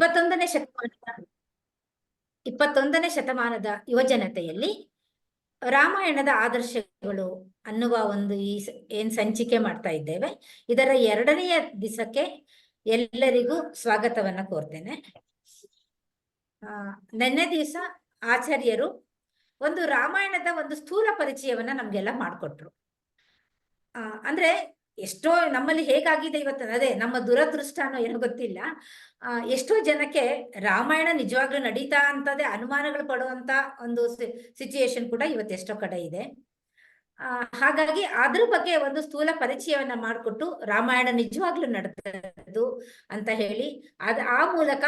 ಇಪ್ಪತ್ತೊಂದನೇ ಶತಮಾನದ 21ನೇ ಶತಮಾನದ ಯುವಜನತೆಯಲ್ಲಿ ರಾಮಾಯಣದ ಆದರ್ಶಗಳು ಅನ್ನುವ ಒಂದು ಏನ್ ಸಂಚಿಕೆ ಮಾಡ್ತಾ ಇದ್ದೇವೆ, ಇದರ 2ನೆಯ ದಿವಸಕ್ಕೆ ಎಲ್ಲರಿಗೂ ಸ್ವಾಗತವನ್ನ ಕೋರ್ತೇನೆ. ನೆನ್ನೆ ದಿವಸ ಆಚಾರ್ಯರು ಒಂದು ರಾಮಾಯಣದ ಒಂದು ಸ್ಥೂಲ ಪರಿಚಯವನ್ನ ನಮ್ಗೆಲ್ಲ ಮಾಡಿಕೊಟ್ರು. ಅಂದ್ರೆ ಎಷ್ಟೋ ನಮ್ಮಲ್ಲಿ ಹೇಗಾಗಿದೆ ಇವತ್ತು, ಅದೇ ನಮ್ಮ ದುರದೃಷ್ಟನೋ ಏನೋ ಗೊತ್ತಿಲ್ಲ, ಎಷ್ಟೋ ಜನಕ್ಕೆ ರಾಮಾಯಣ ನಿಜವಾಗ್ಲೂ ನಡೀತಾ ಅಂತದೇ ಅನುಮಾನಗಳು ಪಡುವಂತ ಒಂದು ಸಿಚುಯೇಷನ್ ಕೂಡ ಇವತ್ತು ಎಷ್ಟೋ ಕಡೆ ಇದೆ. ಹಾಗಾಗಿ ಅದ್ರ ಬಗ್ಗೆ ಒಂದು ಸ್ಥೂಲ ಪರಿಚಯವನ್ನ ಮಾಡಿಕೊಟ್ಟು ರಾಮಾಯಣ ನಿಜವಾಗ್ಲೂ ನಡೆದದ್ದು ಅಂತ ಹೇಳಿ ಆ ಮೂಲಕ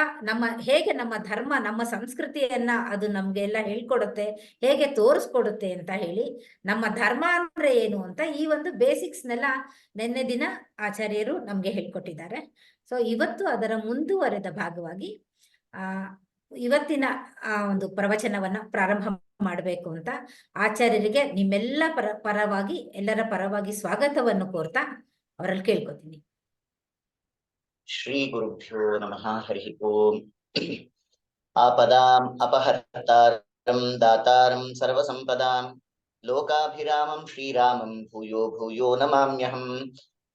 ಹೇಗೆ ನಮ್ಮ ಧರ್ಮ, ನಮ್ಮ ಸಂಸ್ಕೃತಿಯನ್ನ ಅದು ನಮ್ಗೆಲ್ಲ ಹೇಳ್ಕೊಡುತ್ತೆ, ಹೇಗೆ ತೋರಿಸ್ಕೊಡುತ್ತೆ ಅಂತ ಹೇಳಿ, ನಮ್ಮ ಧರ್ಮ ಅಂದ್ರೆ ಏನು ಅಂತ ಈ ಒಂದು ಬೇಸಿಕ್ಸ್ನೆಲ್ಲ ನಿನ್ನೆ ದಿನ ಆಚಾರ್ಯರು ನಮ್ಗೆ ಹೇಳ್ಕೊಟ್ಟಿದ್ದಾರೆ. ಸೊ ಇವತ್ತು ಅದರ ಮುಂದುವರೆದ ಭಾಗವಾಗಿ ಇವತ್ತಿನ ಒಂದು ಪ್ರವಚನವನ್ನ ಪ್ರಾರಂಭ ಮಾಡಬೇಕು ಅಂತ ಆಚಾರ್ಯರಿಗೆ ನಿಮ್ಮೆಲ್ಲ ಪರವಾಗಿ ಎಲ್ಲರ ಪರವಾಗಿ ಸ್ವಾಗತವನ್ನು ಕೋರ್ತಾ ಅವರಲ್ಲಿ ಕೇಳ್ಕೊತೀನಿ. ಶ್ರೀ ಗುರುಭ್ಯೋ ನಮಃ. ಹರಿ ಓಂ. ಆಪದಾಂ ಅಪಹರ್ತಾರಂ ದಾತಾರಂ ಸರ್ವಸಂಪದಾಂ ಲೋಕಾಭಿರಾಮಂ ಶ್ರೀರಾಮಂ ಭೂಯೋ ಭೂಯೋ ನಮಾಮ್ಯಹಂ.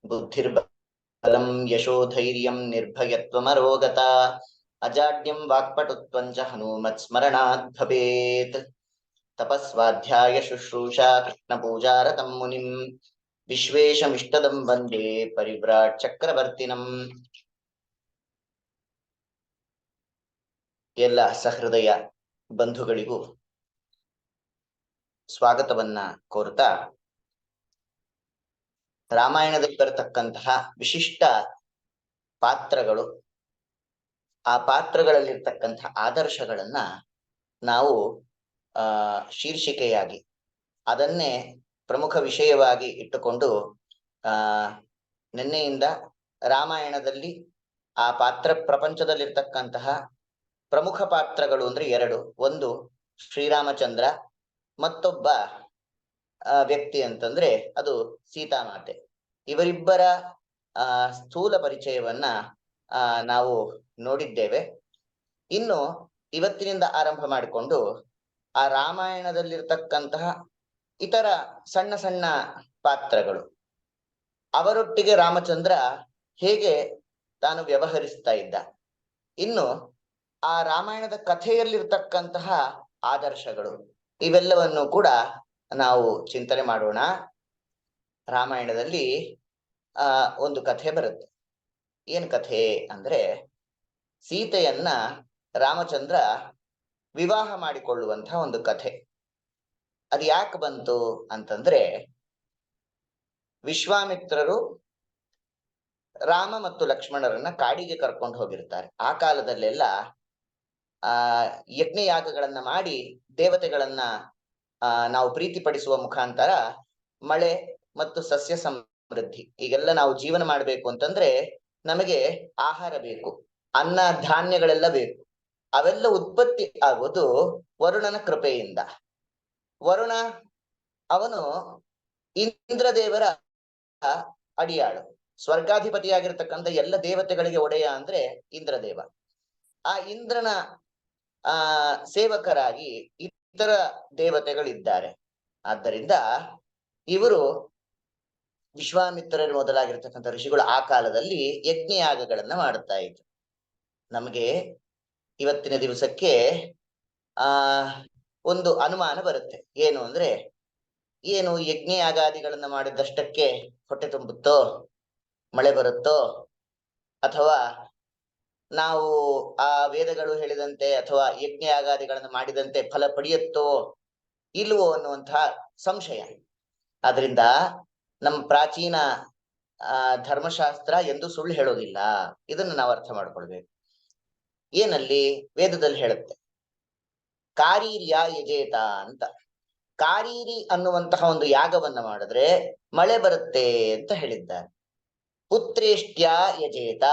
ಬುದ್ಧಿರ್ಬಲಂ ಯಶೋಧೈರ್ಯಂ ನಿರ್ಭಯತ್ವಮರೋಗತಾ ಅಜಾಡ್ಯಂ ವಾಕ್ಪಟುತ್ವಂಚ ಹನುಮತ್ ಸ್ಮರಣಾತ್ ಭವೇತ್. ತಪಸ್ವಾಧ್ಯಾಯ ಶುಶ್ರೂಷಾ ಕೃಷ್ಣ ಪೂಜಾರತಂ ಮುನಿಂ ವಿಶ್ವೇಶಮಿಷ್ಟದಂ ವಂದೇ ಪರಿವ್ರಾಟ್ ಚಕ್ರವರ್ತಿನಂ. ಎಲ್ಲ ಸಹೃದಯ ಬಂಧುಗಳಿಗೂ ಸ್ವಾಗತವನ್ನ ಕೋರುತ್ತಾ, ರಾಮಾಯಣದಲ್ಲಿ ಬರತಕ್ಕಂತಹ ವಿಶಿಷ್ಟ ಪಾತ್ರಗಳು, ಆ ಪಾತ್ರಗಳಲ್ಲಿರ್ತಕ್ಕಂತಹ ಆದರ್ಶಗಳನ್ನ ನಾವು ಶೀರ್ಷಿಕೆಯಾಗಿ ಅದನ್ನೇ ಪ್ರಮುಖ ವಿಷಯವಾಗಿ ಇಟ್ಟುಕೊಂಡು ನಿನ್ನೆಯಿಂದ ರಾಮಾಯಣದಲ್ಲಿ ಆ ಪಾತ್ರ ಪ್ರಪಂಚದಲ್ಲಿರ್ತಕ್ಕಂತಹ ಪ್ರಮುಖ ಪಾತ್ರಗಳು ಅಂದ್ರೆ 2. ಒಂದು ಶ್ರೀರಾಮಚಂದ್ರ, ಮತ್ತೊಬ್ಬ ವ್ಯಕ್ತಿ ಅಂತಂದ್ರೆ ಅದು ಸೀತಾಮಾತೆ. ಇವರಿಬ್ಬರ ಸ್ಥೂಲ ಪರಿಚಯವನ್ನ ನಾವು ನೋಡಿದ್ದೇವೆ. ಇನ್ನು ಇವತ್ತಿನಿಂದ ಆರಂಭ ಮಾಡಿಕೊಂಡು ಆ ರಾಮಾಯಣದಲ್ಲಿರ್ತಕ್ಕಂತಹ ಇತರ ಸಣ್ಣ ಸಣ್ಣ ಪಾತ್ರಗಳು, ಅವರೊಟ್ಟಿಗೆ ರಾಮಚಂದ್ರ ಹೇಗೆ ತಾನು ವ್ಯವಹರಿಸ್ತಾ ಇದ್ದ, ಇನ್ನು ಆ ರಾಮಾಯಣದ ಕಥೆಯಲ್ಲಿರ್ತಕ್ಕಂತಹ ಆದರ್ಶಗಳು, ಇವೆಲ್ಲವನ್ನು ಕೂಡ ನಾವು ಚಿಂತನೆ ಮಾಡೋಣ. ರಾಮಾಯಣದಲ್ಲಿ ಒಂದು ಕಥೆ ಬರುತ್ತೆ. ಏನ್ ಕಥೆ ಅಂದ್ರೆ, ಸೀತೆಯನ್ನ ರಾಮಚಂದ್ರ ವಿವಾಹ ಮಾಡಿಕೊಳ್ಳುವಂತಹ ಒಂದು ಕಥೆ. ಅದು ಯಾಕೆ ಬಂತು ಅಂತಂದ್ರೆ, ವಿಶ್ವಾಮಿತ್ರರು ರಾಮ ಮತ್ತು ಲಕ್ಷ್ಮಣರನ್ನ ಕಾಡಿಗೆ ಕರ್ಕೊಂಡು ಹೋಗಿರ್ತಾರೆ. ಆ ಕಾಲದಲ್ಲೆಲ್ಲ ಯಜ್ಞಯಾಗಗಳನ್ನ ಮಾಡಿ ದೇವತೆಗಳನ್ನ ನಾವು ಪ್ರೀತಿಪಡಿಸುವ ಮುಖಾಂತರ ಮಳೆ ಮತ್ತು ಸಸ್ಯ ಸಮೃದ್ಧಿ, ಈಗೆಲ್ಲ ನಾವು ಜೀವನ ಮಾಡ್ಬೇಕು ಅಂತಂದ್ರೆ ನಮಗೆ ಆಹಾರ ಬೇಕು, ಅನ್ನ ಧಾನ್ಯಗಳೆಲ್ಲ ಬೇಕು. ಅವೆಲ್ಲ ಉತ್ಪತ್ತಿ ಆಗೋದು ವರುಣನ ಕೃಪೆಯಿಂದ. ವರುಣ ಅವನು ಇಂದ್ರದೇವರ ಅಡಿಯಾಳು, ಸ್ವರ್ಗಾಧಿಪತಿಯಾಗಿರ್ತಕ್ಕಂಥ ಎಲ್ಲ ದೇವತೆಗಳಿಗೆ ಒಡೆಯ ಅಂದ್ರೆ ಇಂದ್ರದೇವ. ಆ ಇಂದ್ರನ ಸೇವಕರಾಗಿ ಇತರ ದೇವತೆಗಳಿದ್ದಾರೆ. ಆದ್ದರಿಂದ ಇವರು ವಿಶ್ವಾಮಿತ್ರರು ಮೊದಲಾಗಿರ್ತಕ್ಕಂಥ ಋಷಿಗಳು ಆ ಕಾಲದಲ್ಲಿ ಯಜ್ಞಯಾಗಗಳನ್ನ ಮಾಡುತ್ತಾ ಇದ್ರು. ನಮಗೆ ಇವತ್ತಿನ ದಿವಸಕ್ಕೆ ಒಂದು ಅನುಮಾನ ಬರುತ್ತೆ. ಏನು ಅಂದ್ರೆ, ಏನು ಯಜ್ಞಯಾಗಾದಿಗಳನ್ನ ಮಾಡಿದಷ್ಟಕ್ಕೆ ಹೊಟ್ಟೆ ತುಂಬುತ್ತೋ, ಮಳೆ ಬರುತ್ತೋ, ಅಥವಾ ನಾವು ಆ ವೇದಗಳು ಹೇಳಿದಂತೆ ಅಥವಾ ಯಜ್ಞಯಾಗಾದಿಗಳನ್ನ ಮಾಡಿದಂತೆ ಫಲ ಪಡೆಯುತ್ತೋ ಇಲ್ವೋ ಅನ್ನುವಂತಹ ಸಂಶಯ. ಆದ್ರಿಂದ ನಮ್ಮ ಪ್ರಾಚೀನ ಧರ್ಮಶಾಸ್ತ್ರ ಎಂದು ಸುಳ್ಳು ಹೇಳೋದಿಲ್ಲ. ಇದನ್ನು ನಾವು ಅರ್ಥ ಮಾಡ್ಕೊಳ್ಬೇಕು. ಏನಲ್ಲಿ ವೇದದಲ್ಲಿ ಹೇಳುತ್ತೆ, ಕಾರೀರ್ಯ ಯಜೇತ ಅಂತ. ಕಾರೀರಿ ಅನ್ನುವಂತಹ ಒಂದು ಯಾಗವನ್ನ ಮಾಡಿದ್ರೆ ಮಳೆ ಬರುತ್ತೆ ಅಂತ ಹೇಳಿದ್ದಾರೆ. ಪುತ್ರೇಷ್ಟ್ಯ ಯಜೇತ,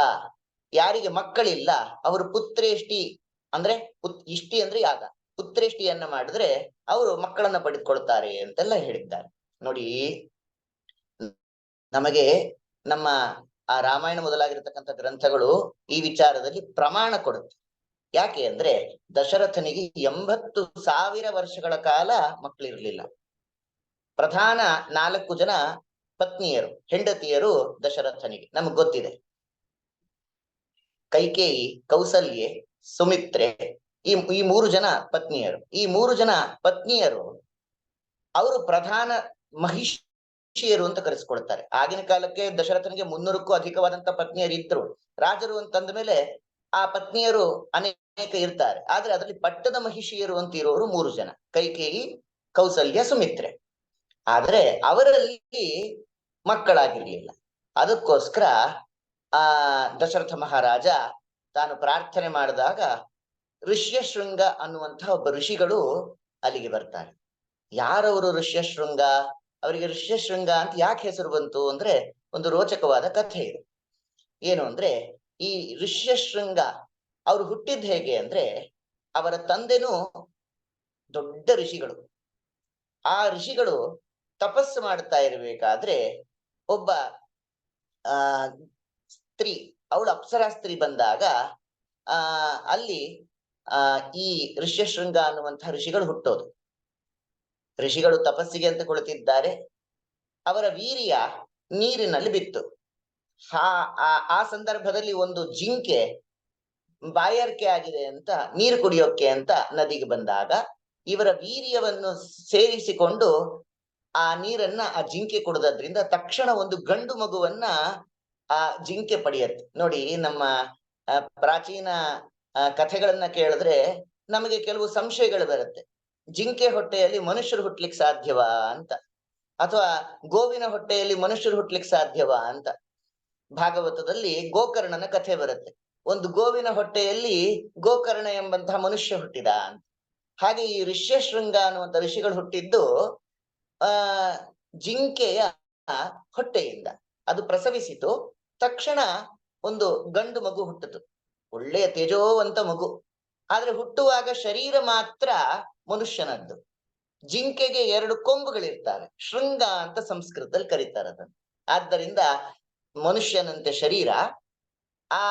ಯಾರಿಗೆ ಮಕ್ಕಳಿಲ್ಲ ಅವರು ಪುತ್ರೇಷ್ಟಿ ಅಂದ್ರೆ ಇಷ್ಟಿ ಅಂದ್ರೆ ಯಾಗ, ಪುತ್ರೇಷ್ಟಿಯನ್ನ ಮಾಡಿದ್ರೆ ಅವರು ಮಕ್ಕಳನ್ನ ಪಡೆದುಕೊಳ್ತಾರೆ ಅಂತೆಲ್ಲ ಹೇಳಿದ್ದಾರೆ. ನೋಡಿ, ನಮಗೆ ನಮ್ಮ ಆ ರಾಮಾಯಣ ಮೊದಲಾಗಿರ್ತಕ್ಕಂಥ ಗ್ರಂಥಗಳು ಈ ವಿಚಾರದಲ್ಲಿ ಪ್ರಮಾಣ ಕೊಡುತ್ತೆ. ಯಾಕೆ ಅಂದ್ರೆ ದಶರಥನಿಗೆ 80,000 ವರ್ಷಗಳ ಕಾಲ ಮಕ್ಕಳಿರ್ಲಿಲ್ಲ. ಪ್ರಧಾನ 4 ಜನ ಪತ್ನಿಯರು, ಹೆಂಡತಿಯರು ದಶರಥನಿಗೆ, ನಮಗ್ ಗೊತ್ತಿದೆ. ಕೈಕೇಯಿ, ಕೌಸಲ್ಯೆ, ಸುಮಿತ್ರೆ, ಈ 3 ಜನ ಪತ್ನಿಯರು. ಈ 3 ಜನ ಪತ್ನಿಯರು ಅವರು ಪ್ರಧಾನ ಮಹಿಷಿಯರು ಅಂತ ಕರೆಸ್ಕೊಳ್ತಾರೆ. ಆಗಿನ ಕಾಲಕ್ಕೆ ದಶರಥನಿಗೆ 300ಕ್ಕೂ ಅಧಿಕವಾದಂತ ಪತ್ನಿಯರಿದ್ರು. ರಾಜರು ಅಂತಂದ ಮೇಲೆ ಆ ಪತ್ನಿಯರು ಅನೇಕ ಇರ್ತಾರೆ. ಆದ್ರೆ ಅದರಲ್ಲಿ ಪಟ್ಟದ ಮಹಿಷಿಯರು ಅಂತ ಇರೋರು 3 ಜನ, ಕೈಕೇಯಿ, ಕೌಸಲ್ಯ, ಸುಮಿತ್ರೆ. ಆದ್ರೆ ಅವರಲ್ಲಿ ಮಕ್ಕಳಾಗಿರ್ಲಿಲ್ಲ. ಅದಕ್ಕೋಸ್ಕರ ಆ ದಶರಥ ಮಹಾರಾಜ ತಾನು ಪ್ರಾರ್ಥನೆ ಮಾಡಿದಾಗ ಋಷ್ಯಶೃಂಗ ಅನ್ನುವಂತಹ ಒಬ್ಬ ಋಷಿಗಳು ಅಲ್ಲಿಗೆ ಬರ್ತಾರೆ. ಯಾರವರು ಋಷ್ಯಶೃಂಗ? ಅವರಿಗೆ ಋಷ್ಯಶೃಂಗ ಅಂತ ಯಾಕೆ ಹೆಸರು ಬಂತು ಅಂದ್ರೆ ಒಂದು ರೋಚಕವಾದ ಕಥೆ ಇದೆ. ಏನು ಅಂದ್ರೆ ಈ ಋಷ್ಯಶೃಂಗ ಅವರು ಹುಟ್ಟಿದ್ ಹೇಗೆ ಅಂದ್ರೆ ಅವರ ತಂದೆನೂ ದೊಡ್ಡ ಋಷಿಗಳು. ಆ ಋಷಿಗಳು ತಪಸ್ಸು ಮಾಡ್ತಾ ಇರಬೇಕಾದ್ರೆ ಒಬ್ಬ ಸ್ತ್ರೀ, ಅವಳು ಅಪ್ಸರಾ ಸ್ತ್ರೀ ಬಂದಾಗ ಅಲ್ಲಿ ಈ ಋಷ್ಯಶೃಂಗ ಅನ್ನುವಂತಹ ಋಷಿಗಳು ಹುಟ್ಟೋದು. ಋಷಿಗಳು ತಪಸ್ಸಿಗೆ ಅಂತ ಕುಳಿತಿದ್ದಾರೆ. ಅವರ ವೀರ್ಯ ನೀರಿನಲ್ಲಿ ಬಿತ್ತು. ಆ ಸಂದರ್ಭದಲ್ಲಿ ಒಂದು ಜಿಂಕೆ ಬಾಯಾರಿಕೆ ಆಗಿದೆ ಅಂತ ನೀರು ಕುಡಿಯೋಕೆ ಅಂತ ನದಿಗೆ ಬಂದಾಗ ಇವರ ವೀರ್ಯವನ್ನು ಸೇರಿಸಿಕೊಂಡು ಆ ನೀರನ್ನ ಆ ಜಿಂಕೆ ಕುಡಿದ್ರಿಂದ ತಕ್ಷಣ ಒಂದು ಗಂಡು ಮಗುವನ್ನ ಆ ಜಿಂಕೆ ಪಡೆಯತ್ತೆ. ನೋಡಿ, ನಮ್ಮ ಪ್ರಾಚೀನ ಕಥೆಗಳನ್ನ ಕೇಳಿದ್ರೆ ನಮಗೆ ಕೆಲವು ಸಂಶಯಗಳು ಬರುತ್ತೆ. ಜಿಂಕೆ ಹೊಟ್ಟೆಯಲ್ಲಿ ಮನುಷ್ಯರು ಹುಟ್ಲಿಕ್ಕೆ ಸಾಧ್ಯವಾ ಅಂತ, ಅಥವಾ ಗೋವಿನ ಹೊಟ್ಟೆಯಲ್ಲಿ ಮನುಷ್ಯರು ಹುಟ್ಲಿಕ್ಕೆ ಸಾಧ್ಯವಾ ಅಂತ. ಭಾಗವತದಲ್ಲಿ ಗೋಕರ್ಣನ ಕಥೆ ಬರುತ್ತೆ. ಒಂದು ಗೋವಿನ ಹೊಟ್ಟೆಯಲ್ಲಿ ಗೋಕರ್ಣ ಎಂಬಂತಹ ಮನುಷ್ಯ ಹುಟ್ಟಿದ ಅಂತ. ಹಾಗೆ ಈ ಋಷ್ಯಶೃಂಗ ಅನ್ನುವಂಥ ಋಷಿಗಳು ಹುಟ್ಟಿದ್ದು ಜಿಂಕೆಯ ಹೊಟ್ಟೆಯಿಂದ. ಅದು ಪ್ರಸವಿಸಿತು. ತಕ್ಷಣ ಒಂದು ಗಂಡು ಮಗು ಹುಟ್ಟಿತು, ಒಳ್ಳೆಯ ತೇಜೋವಂತ ಮಗು. ಆದ್ರೆ ಹುಟ್ಟುವಾಗ ಶರೀರ ಮಾತ್ರ ಮನುಷ್ಯನದ್ದು. ಜಿಂಕೆಗೆ 2 ಕೊಂಬುಗಳಿರ್ತವೆ, ಶೃಂಗ ಅಂತ ಸಂಸ್ಕೃತದಲ್ಲಿ ಕರೀತಾರೆ ಅದನ್ನು. ಆದ್ದರಿಂದ ಮನುಷ್ಯನಂತೆ ಶರೀರ, ಆ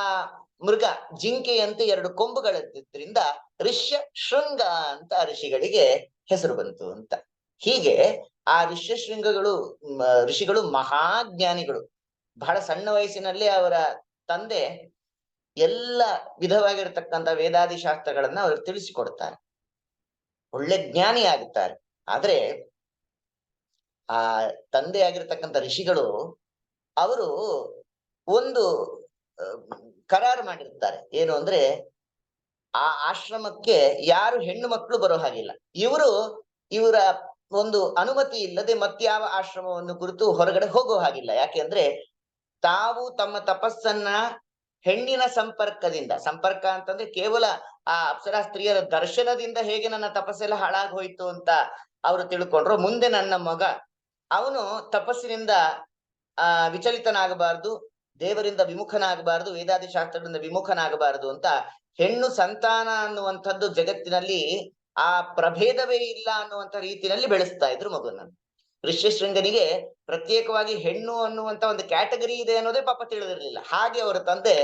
ಮೃಗ ಜಿಂಕೆಯಂತೆ 2 ಕೊಂಬುಗಳಿದ್ರಿಂದ ಋಷ್ಯ ಶೃಂಗ ಅಂತ ಋಷಿಗಳಿಗೆ ಹೆಸರು ಬಂತು ಅಂತ. ಹೀಗೆ ಆ ಋಷಿಗಳು ಮಹಾಜ್ಞಾನಿಗಳು. ಬಹಳ ಸಣ್ಣ ವಯಸ್ಸಿನಲ್ಲಿ ಅವರ ತಂದೆ ಎಲ್ಲ ವಿಧವಾಗಿರತಕ್ಕಂಥ ವೇದಾದಿ ಶಾಸ್ತ್ರಗಳನ್ನ ಅವರು ತಿಳಿಸಿಕೊಡ್ತಾರೆ. ಒಳ್ಳೆ ಜ್ಞಾನಿ ಆಗುತ್ತಾರೆ. ಆದ್ರೆ ಆ ತಂದೆ ಆಗಿರ್ತಕ್ಕಂಥ ಋಷಿಗಳು ಅವರು ಒಂದು ಕರಾರು ಮಾಡಿರ್ತಾರೆ. ಏನು ಅಂದ್ರೆ ಆ ಆಶ್ರಮಕ್ಕೆ ಯಾರು ಹೆಣ್ಣು ಮಕ್ಕಳು ಬರೋ ಹಾಗಿಲ್ಲ. ಇವರ ಒಂದು ಅನುಮತಿ ಇಲ್ಲದೆ ಮತ್ಯಾವ ಆಶ್ರಮವನ್ನು ಕುರಿತು ಹೊರಗಡೆ ಹೋಗೋ ಹಾಗಿಲ್ಲ. ಯಾಕೆಂದ್ರೆ ತಾವು ತಮ್ಮ ತಪಸ್ಸನ್ನ ಹೆಣ್ಣಿನ ಸಂಪರ್ಕ ಅಂತಂದ್ರೆ ಕೇವಲ ಆ ಅಪ್ಸರಾ ಸ್ತ್ರೀಯರ ದರ್ಶನದಿಂದ ಹೇಗೆ ನನ್ನ ತಪಸ್ಸೆಲ್ಲ ಹಾಳಾಗಿ ಹೋಯ್ತು ಅಂತ ಅವರು ತಿಳ್ಕೊಂಡ್ರು, ಮುಂದೆ ನನ್ನ ಮಗ ಅವನು ತಪಸ್ಸಿನಿಂದ ವಿಚಲಿತನಾಗಬಾರ್ದು, ದೇವರಿಂದ ವಿಮುಖನಾಗಬಾರ್ದು, ವೇದಾದಿ ಶಾಸ್ತ್ರಗಳಿಂದ ವಿಮುಖನಾಗಬಾರದು ಅಂತ ಹೆಣ್ಣು ಸಂತಾನ ಅನ್ನುವಂಥದ್ದು ಜಗತ್ತಿನಲ್ಲಿ ಆ ಪ್ರಭೇದವೇ ಇಲ್ಲ ಅನ್ನುವಂಥ ರೀತಿಯಲ್ಲಿ ಬೆಳೆಸ್ತಾ ಇದ್ರು ಮಗುವನ್ನ. ಋಷ್ಯಶೃಂಗನಿಗೆ ಪ್ರತ್ಯೇಕವಾಗಿ ಹೆಣ್ಣು ಅನ್ನುವಂತ ಒಂದು ಕ್ಯಾಟಗರಿ ಇದೆ ಅನ್ನೋದೇ ಪಾಪ ತಿಳಿದಿರ್ಲಿಲ್ಲ. ಹಾಗೆ ಅವರ ತಂದೆ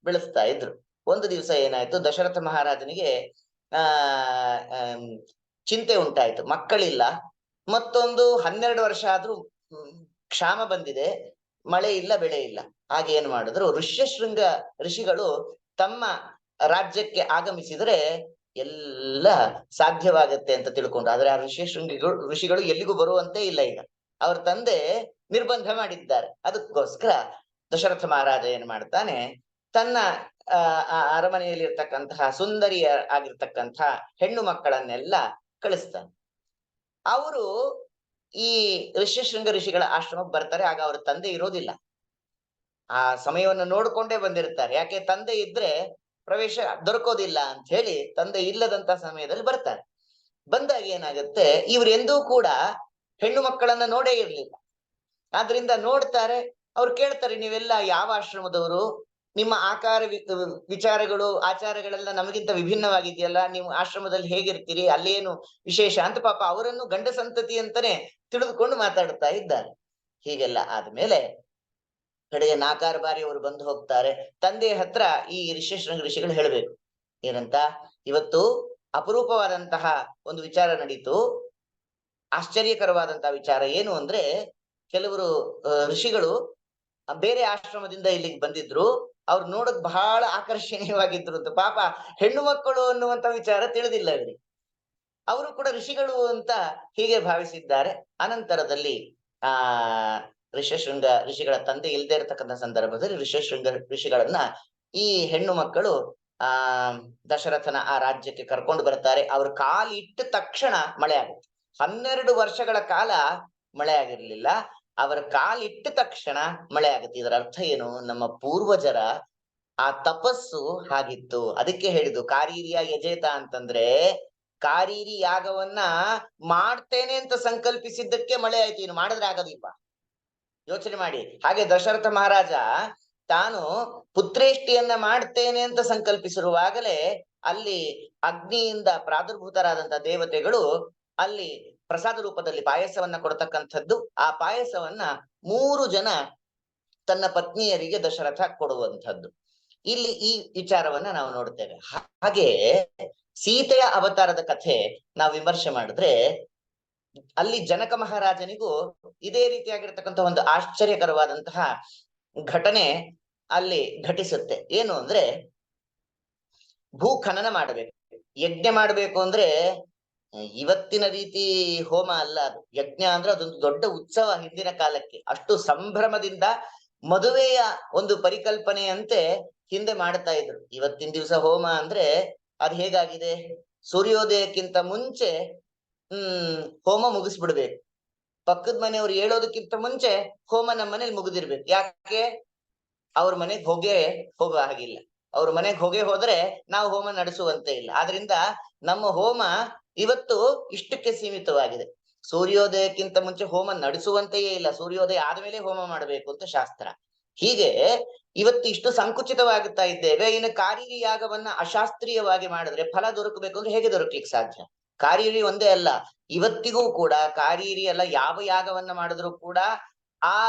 ಬೆಳೆಸ್ತಾ ಇದ್ರು. ಒಂದು ದಿವಸ ಏನಾಯ್ತು, ದಶರಥ ಮಹಾರಾಜನಿಗೆ ಚಿಂತೆ ಉಂಟಾಯ್ತು. ಮಕ್ಕಳಿಲ್ಲ, ಮತ್ತೊಂದು 12 ವರ್ಷ ಆದ್ರೂ ಕ್ಷಾಮ ಬಂದಿದೆ, ಮಳೆ ಇಲ್ಲ, ಬೆಳೆ ಇಲ್ಲ. ಹಾಗೆ ಏನ್ ಮಾಡಿದ್ರು, ಋಷ್ಯಶೃಂಗ ಋಷಿಗಳು ತಮ್ಮ ರಾಜ್ಯಕ್ಕೆ ಆಗಮಿಸಿದ್ರೆ ಎಲ್ಲ ಸಾಧ್ಯವಾಗತ್ತೆ ಅಂತ ತಿಳ್ಕೊಂಡು. ಆದ್ರೆ ಆ ಋಷಿಗಳು ಎಲ್ಲಿಗೂ ಬರುವಂತೆ ಇಲ್ಲ. ಈಗ ಅವ್ರ ತಂದೆ ನಿರ್ಬಂಧ ಮಾಡಿದ್ದಾರೆ. ಅದಕ್ಕೋಸ್ಕರ ದಶರಥ ಮಹಾರಾಜ ಏನ್ ಮಾಡ್ತಾನೆ, ತನ್ನ ಅರಮನೆಯಲ್ಲಿ ಇರ್ತಕ್ಕಂತಹ ಸುಂದರಿಯ ಆಗಿರ್ತಕ್ಕಂತಹ ಹೆಣ್ಣು ಮಕ್ಕಳನ್ನೆಲ್ಲ ಕಳಿಸ್ತಾನೆ. ಅವರು ಈ ಋಷ್ಯಶೃಂಗ ಋಷಿಗಳ ಆಶ್ರಮಕ್ಕೆ ಬರ್ತಾರೆ. ಆಗ ಅವ್ರ ತಂದೆ ಇರೋದಿಲ್ಲ. ಆ ಸಮಯವನ್ನು ನೋಡ್ಕೊಂಡೇ ಬಂದಿರ್ತಾರೆ. ಯಾಕೆ, ತಂದೆ ಇದ್ರೆ ಪ್ರವೇಶ ದೊರಕೋದಿಲ್ಲ ಅಂತ ಹೇಳಿ ತಂದೆ ಇಲ್ಲದಂತ ಸಮಯದಲ್ಲಿ ಬರ್ತಾರೆ. ಬಂದಾಗ ಏನಾಗುತ್ತೆ, ಇವ್ರೆಂದೂ ಕೂಡ ಹೆಣ್ಣು ಮಕ್ಕಳನ್ನ ನೋಡೇ ಇರ್ಲಿಲ್ಲ. ಆದ್ರಿಂದ ನೋಡ್ತಾರೆ, ಅವ್ರು ಕೇಳ್ತಾರೆ, ನೀವೆಲ್ಲ ಯಾವ ಆಶ್ರಮದವರು, ನಿಮ್ಮ ಆಕಾರ ವಿಚಾರಗಳು ಆಚಾರಗಳೆಲ್ಲ ನಮಗಿಂತ ವಿಭಿನ್ನವಾಗಿದೆಯಲ್ಲ, ನೀವು ಆಶ್ರಮದಲ್ಲಿ ಹೇಗಿರ್ತೀರಿ, ಅಲ್ಲೇನು ವಿಶೇಷ ಅಂತ ಪಾಪ ಅವರನ್ನು ಗಂಡ ಸಂತತಿ ಅಂತಾನೆ ತಿಳಿದುಕೊಂಡು ಮಾತಾಡ್ತಾ ಇದ್ದಾರೆ. ಹೀಗೆಲ್ಲ ಆದ್ಮೇಲೆ ಕಡೆಗೆ 4 ಬಾರಿ ಅವರು ಬಂದು ಹೋಗ್ತಾರೆ. ತಂದೆಯ ಹತ್ರ ಈ ಋಷ್ಯಶೃಂಗ ಋಷಿಗಳು ಹೇಳ್ಬೇಕು ಏನಂತ, ಇವತ್ತು ಅಪರೂಪವಾದಂತಹ ಒಂದು ವಿಚಾರ ನಡೀತು. ಆಶ್ಚರ್ಯಕರವಾದಂತಹ ವಿಚಾರ ಏನು ಅಂದ್ರೆ, ಕೆಲವರು ಋಷಿಗಳು ಬೇರೆ ಆಶ್ರಮದಿಂದ ಇಲ್ಲಿಗೆ ಬಂದಿದ್ರು. ಅವ್ರು ನೋಡಕ್ ಬಹಳ ಆಕರ್ಷಣೀಯವಾಗಿದ್ರು ಅಂತ. ಪಾಪ ಹೆಣ್ಣು ಮಕ್ಕಳು ಅನ್ನುವಂತ ವಿಚಾರ ತಿಳಿದಿಲ್ಲ ಇವರಿಗೆ. ಅವರು ಕೂಡ ಋಷಿಗಳು ಅಂತ ಹೀಗೆ ಭಾವಿಸಿದ್ದಾರೆ. ಅನಂತರದಲ್ಲಿ ಆ ಋಷ್ಯಶೃಂಗ ಋಷಿಗಳ ತಂದೆ ಇಲ್ಲದೆ ಇರತಕ್ಕಂಥ ಸಂದರ್ಭದಲ್ಲಿ ಋಷ್ಯಶೃಂಗ ಋಷಿಗಳನ್ನ ಈ ಹೆಣ್ಣು ಮಕ್ಕಳು ಆ ದಶರಥನ ಆ ರಾಜ್ಯಕ್ಕೆ ಕರ್ಕೊಂಡು ಬರ್ತಾರೆ. ಅವ್ರ ಕಾಲಿಟ್ಟ ತಕ್ಷಣ ಮಳೆ ಆಗುತ್ತೆ. 12 ವರ್ಷಗಳ ಕಾಲ ಮಳೆ ಆಗಿರ್ಲಿಲ್ಲ. ಅವರ ಕಾಲಿಟ್ಟ ತಕ್ಷಣ ಮಳೆ ಆಗುತ್ತೆ. ಇದರ ಅರ್ಥ ಏನು? ನಮ್ಮ ಪೂರ್ವಜರ ಆ ತಪಸ್ಸು ಹಾಗಿತ್ತು. ಅದಕ್ಕೆ ಹೇಳಿದ್ದು ಕಾರೀರಿಯ ಯಜೇತ ಅಂತಂದ್ರೆ, ಕಾರೀರಿ ಯಾಗವನ್ನ ಮಾಡ್ತೇನೆ ಅಂತ ಸಂಕಲ್ಪಿಸಿದ್ದಕ್ಕೆ ಮಳೆ ಆಯ್ತು. ಇನ್ನು ಮಾಡಿದ್ರೆ ಆಗೋದಿಲ್ಲ. ಯೋಚನೆ ಮಾಡಿ. ಹಾಗೆ ದಶರಥ ಮಹಾರಾಜ ತಾನು ಪುತ್ರೇಷ್ಟಿಯನ್ನ ಮಾಡ್ತೇನೆ ಅಂತ ಸಂಕಲ್ಪಿಸಿರುವಾಗಲೇ ಅಲ್ಲಿ ಅಗ್ನಿಯಿಂದ ಪ್ರಾದುರ್ಭೂತರಾದಂತ ದೇವತೆಗಳು ಅಲ್ಲಿ ಪ್ರಸಾದ ರೂಪದಲ್ಲಿ ಪಾಯಸವನ್ನ ಕೊಡ್ತಕ್ಕಂಥದ್ದು. ಆ ಪಾಯಸವನ್ನ 3 ಜನ ತನ್ನ ಪತ್ನಿಯರಿಗೆ ದಶರಥ ಕೊಡುವಂಥದ್ದು. ಇಲ್ಲಿ ಈ ವಿಚಾರವನ್ನ ನಾವು ನೋಡ್ತೇವೆ. ಹಾಗೆ ಸೀತೆಯ ಅವತಾರದ ಕಥೆ ನಾವು ವಿಮರ್ಶೆ ಮಾಡಿದ್ರೆ, ಅಲ್ಲಿ ಜನಕ ಮಹಾರಾಜನಿಗೂ ಇದೇ ರೀತಿಯಾಗಿರ್ತಕ್ಕಂಥ ಒಂದು ಆಶ್ಚರ್ಯಕರವಾದಂತಹ ಘಟನೆ ಅಲ್ಲಿ ಘಟಿಸುತ್ತೆ. ಏನು ಅಂದ್ರೆ, ಭೂ ಖನನ ಮಾಡಬೇಕು, ಯಜ್ಞ ಮಾಡಬೇಕು ಅಂದ್ರೆ ಇವತ್ತಿನ ರೀತಿ ಹೋಮ ಅಲ್ಲ ಅದು. ಯಜ್ಞ ಅಂದ್ರೆ ಅದೊಂದು ದೊಡ್ಡ ಉತ್ಸವ. ಹಿಂದಿನ ಕಾಲಕ್ಕೆ ಅಷ್ಟು ಸಂಭ್ರಮದಿಂದ ಮದುವೆಯ ಒಂದು ಪರಿಕಲ್ಪನೆಯಂತೆ ಹಿಂದೆ ಮಾಡ್ತಾ ಇದ್ರು. ಇವತ್ತಿನ ದಿವಸ ಹೋಮ ಅಂದ್ರೆ ಅದು ಹೇಗಾಗಿದೆ, ಸೂರ್ಯೋದಯಕ್ಕಿಂತ ಮುಂಚೆ ಹೋಮ ಮುಗಿಸ್ಬಿಡ್ಬೇಕು. ಪಕ್ಕದ ಮನೆಯವ್ರು ಹೇಳೋದಕ್ಕಿಂತ ಮುಂಚೆ ಹೋಮ ನಮ್ಮ ಮನೇಲಿ ಮುಗಿದಿರ್ಬೇಕು. ಯಾಕೆ? ಅವ್ರ ಮನೆಗ್ ಹೋಗೋ ಹಾಗಿಲ್ಲ. ಅವ್ರ ಮನೆಗ್ ಹೋದ್ರೆ ನಾವು ಹೋಮ ನಡೆಸುವಂತೆ ಇಲ್ಲ. ಆದ್ರಿಂದ ನಮ್ಮ ಹೋಮ ಇವತ್ತು ಇಷ್ಟಕ್ಕೆ ಸೀಮಿತವಾಗಿದೆ. ಸೂರ್ಯೋದಯಕ್ಕಿಂತ ಮುಂಚೆ ಹೋಮ ನಡೆಸುವಂತೆಯೇ ಇಲ್ಲ. ಸೂರ್ಯೋದಯ ಆದ್ಮೇಲೆ ಹೋಮ ಮಾಡಬೇಕು ಅಂತ ಶಾಸ್ತ್ರ. ಹೀಗೆ ಇವತ್ತು ಇಷ್ಟು ಸಂಕುಚಿತವಾಗುತ್ತಾ ಇದ್ದೇವೆ. ಇನ್ನು ಕಾರೀರಿ ಯಾಗವನ್ನ ಅಶಾಸ್ತ್ರೀಯವಾಗಿ ಮಾಡಿದ್ರೆ ಫಲ ದೊರಕಬೇಕು ಅಂದ್ರೆ ಹೇಗೆ ದೊರಕ್ಲಿಕ್ಕೆ ಸಾಧ್ಯ? ಕಾರೀರಿ ಒಂದೇ ಅಲ್ಲ, ಇವತ್ತಿಗೂ ಕೂಡ ಕಾರೀರಿ ಅಲ್ಲ, ಯಾವ ಯಾಗವನ್ನ ಮಾಡಿದ್ರು ಕೂಡ ಆ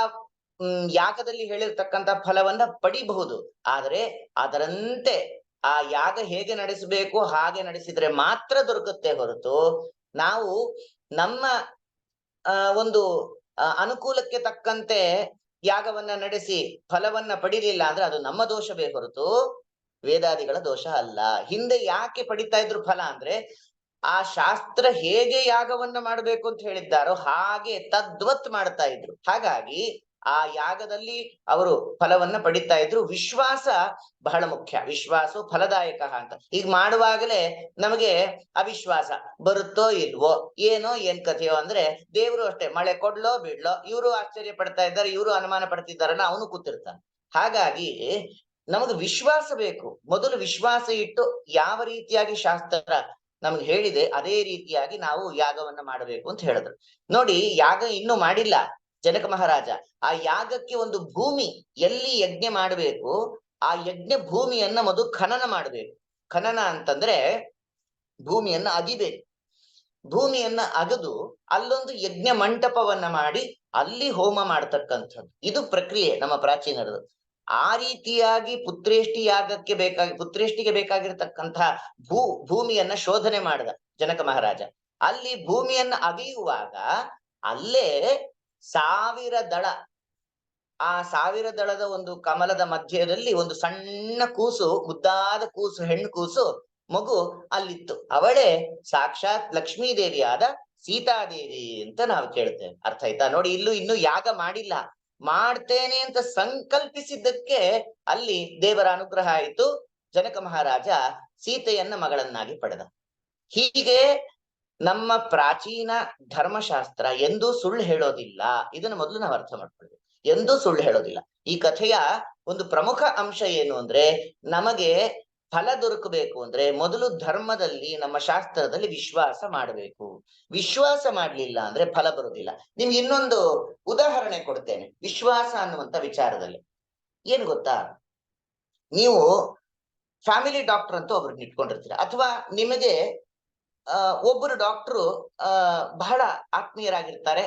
ಯಾಗದಲ್ಲಿ ಹೇಳಿರ್ತಕ್ಕಂಥ ಫಲವನ್ನ ಪಡಿಬಹುದು. ಆದರೆ ಅದರಂತೆ ಆ ಯಾಗ ಹೇಗೆ ನಡೆಸಬೇಕು ಹಾಗೆ ನಡೆಸಿದ್ರೆ ಮಾತ್ರ ದೊರಕುತ್ತೆ ಹೊರತು, ನಾವು ನಮ್ಮ ಒಂದು ಅನುಕೂಲಕ್ಕೆ ತಕ್ಕಂತೆ ಯಾಗವನ್ನ ನಡೆಸಿ ಫಲವನ್ನ ಪಡಿಲಿಲ್ಲ ಅಂದ್ರೆ ಅದು ನಮ್ಮ ದೋಷವೇ ಹೊರತು ವೇದಾದಿಗಳ ದೋಷ ಅಲ್ಲ. ಹಿಂದೆ ಯಾಕೆ ಪಡಿತಾ ಇದ್ರು ಫಲ ಅಂದ್ರೆ, ಆ ಶಾಸ್ತ್ರ ಹೇಗೆ ಯಾಗವನ್ನ ಮಾಡಬೇಕು ಅಂತ ಹೇಳಿದ್ದಾರೋ ಹಾಗೆ ತದ್ವತ್ ಮಾಡ್ತಾ ಇದ್ರು. ಹಾಗಾಗಿ ಆ ಯಾಗದಲ್ಲಿ ಅವರು ಫಲವನ್ನ ಪಡಿತಾ ಇದ್ರು. ವಿಶ್ವಾಸ ಬಹಳ ಮುಖ್ಯ. ವಿಶ್ವಾಸ ಫಲದಾಯಕ ಅಂತ. ಈಗ ಮಾಡುವಾಗಲೇ ನಮಗೆ ಅವಿಶ್ವಾಸ ಬರುತ್ತೋ ಇಲ್ವೋ, ಏನ್ ಕಥೆಯೋ ಅಂದ್ರೆ, ದೇವ್ರು ಅಷ್ಟೇ ಮಳೆ ಕೊಡ್ಲೋ ಬಿಡ್ಲೋ, ಇವರು ಆಶ್ಚರ್ಯ ಪಡ್ತಾ ಇದ್ದಾರೆ, ಇವರು ಅನುಮಾನ ಪಡ್ತಿದ್ದಾರಲ್ಲ, ಅವನು ಕೂತಿರ್ತಾನೆ. ಹಾಗಾಗಿ ನಮಗೆ ವಿಶ್ವಾಸ ಬೇಕು. ಮೊದಲು ವಿಶ್ವಾಸ ಇಟ್ಟು ಯಾವ ರೀತಿಯಾಗಿ ಶಾಸ್ತ್ರ ನಮ್ಗೆ ಹೇಳಿದೆ ಅದೇ ರೀತಿಯಾಗಿ ನಾವು ಯಾಗವನ್ನ ಮಾಡಬೇಕು ಅಂತ ಹೇಳಿದ್ರು. ನೋಡಿ, ಯಾಗ ಇನ್ನೂ ಮಾಡಿಲ್ಲ ಜನಕ ಮಹಾರಾಜ. ಆ ಯಾಗಕ್ಕೆ ಒಂದು ಭೂಮಿ ಎಲ್ಲಿ ಯಜ್ಞ ಮಾಡಬೇಕು ಆ ಯಜ್ಞ ಭೂಮಿಯನ್ನ ಮೊದಲು ಖನನ ಮಾಡಬೇಕು. ಖನನ ಅಂತಂದ್ರೆ ಭೂಮಿಯನ್ನ ಅಗಿಬೇಕು. ಭೂಮಿಯನ್ನ ಅಗದು ಅಲ್ಲೊಂದು ಯಜ್ಞ ಮಂಟಪವನ್ನ ಮಾಡಿ ಅಲ್ಲಿ ಹೋಮ ಮಾಡ್ತಕ್ಕಂಥದ್ದು. ಇದು ಪ್ರಕ್ರಿಯೆ ನಮ್ಮ ಪ್ರಾಚೀನರದು. ಆ ರೀತಿಯಾಗಿ ಪುತ್ರೇಷ್ಟಿಗೆ ಬೇಕಾಗಿರ್ತಕ್ಕಂತಹ ಭೂಮಿಯನ್ನ ಶೋಧನೆ ಮಾಡಿದ ಜನಕ ಮಹಾರಾಜ. ಅಲ್ಲಿ ಭೂಮಿಯನ್ನ ಅಗೆಯುವಾಗ ಅಲ್ಲೇ 1000 ದಳ, ಆ 1000 ದಳದ ಒಂದು ಕಮಲದ ಮಧ್ಯದಲ್ಲಿ ಒಂದು ಸಣ್ಣ ಕೂಸು, ಮುದ್ದಾದ ಕೂಸು, ಹೆಣ್ಣು ಕೂಸು ಮಗು ಅಲ್ಲಿತ್ತು. ಅವಳೇ ಸಾಕ್ಷಾತ್ ಲಕ್ಷ್ಮೀ ದೇವಿಯಾದ ಸೀತಾದೇವಿ ಅಂತ ನಾವು ಕೇಳ್ತೇವೆ. ಅರ್ಥ ಆಯ್ತಾ? ನೋಡಿ, ಇನ್ನೂ ಯಾಗ ಮಾಡಿಲ್ಲ, ಮಾಡ್ತೇನೆ ಅಂತ ಸಂಕಲ್ಪಿಸಿದ್ದಕ್ಕೆ ಅಲ್ಲಿ ದೇವರ ಅನುಗ್ರಹ ಆಯಿತು. ಜನಕ ಮಹಾರಾಜ ಸೀತೆಯನ್ನ ಮಗಳನ್ನಾಗಿ ಪಡೆದ. ಹೀಗೆ ನಮ್ಮ ಪ್ರಾಚೀನ ಧರ್ಮಶಾಸ್ತ್ರ ಎಂದೂ ಸುಳ್ಳು ಹೇಳೋದಿಲ್ಲ. ಇದನ್ನ ಮೊದಲು ನಾವು ಅರ್ಥ ಮಾಡ್ಕೊಳ್ಬೇಕು. ಎಂದೂ ಸುಳ್ಳು ಹೇಳೋದಿಲ್ಲ. ಈ ಕಥೆಯ ಒಂದು ಪ್ರಮುಖ ಅಂಶ ಏನು ಅಂದ್ರೆ, ನಮಗೆ ಫಲ ದೊರಕಬೇಕು ಅಂದ್ರೆ ಮೊದಲು ಧರ್ಮದಲ್ಲಿ, ನಮ್ಮ ಶಾಸ್ತ್ರದಲ್ಲಿ ವಿಶ್ವಾಸ ಮಾಡಬೇಕು. ವಿಶ್ವಾಸ ಮಾಡ್ಲಿಲ್ಲ ಅಂದ್ರೆ ಫಲ ಬರುವುದಿಲ್ಲ. ನಿಮ್ಗೆ ಇನ್ನೊಂದು ಉದಾಹರಣೆ ಕೊಡ್ತೇನೆ ವಿಶ್ವಾಸ ಅನ್ನುವಂತ ವಿಚಾರದಲ್ಲಿ. ಏನ್ ಗೊತ್ತಾ, ನೀವು ಫ್ಯಾಮಿಲಿ ಡಾಕ್ಟರ್ ಅಂತ ಒಬ್ರನ್ನ ಇಟ್ಕೊಂಡಿರ್ತೀರ, ಅಥವಾ ನಿಮಗೆ ಒಬ್ಬರು ಡಾಕ್ಟ್ರು ಬಹಳ ಆತ್ಮೀಯರಾಗಿರ್ತಾರೆ.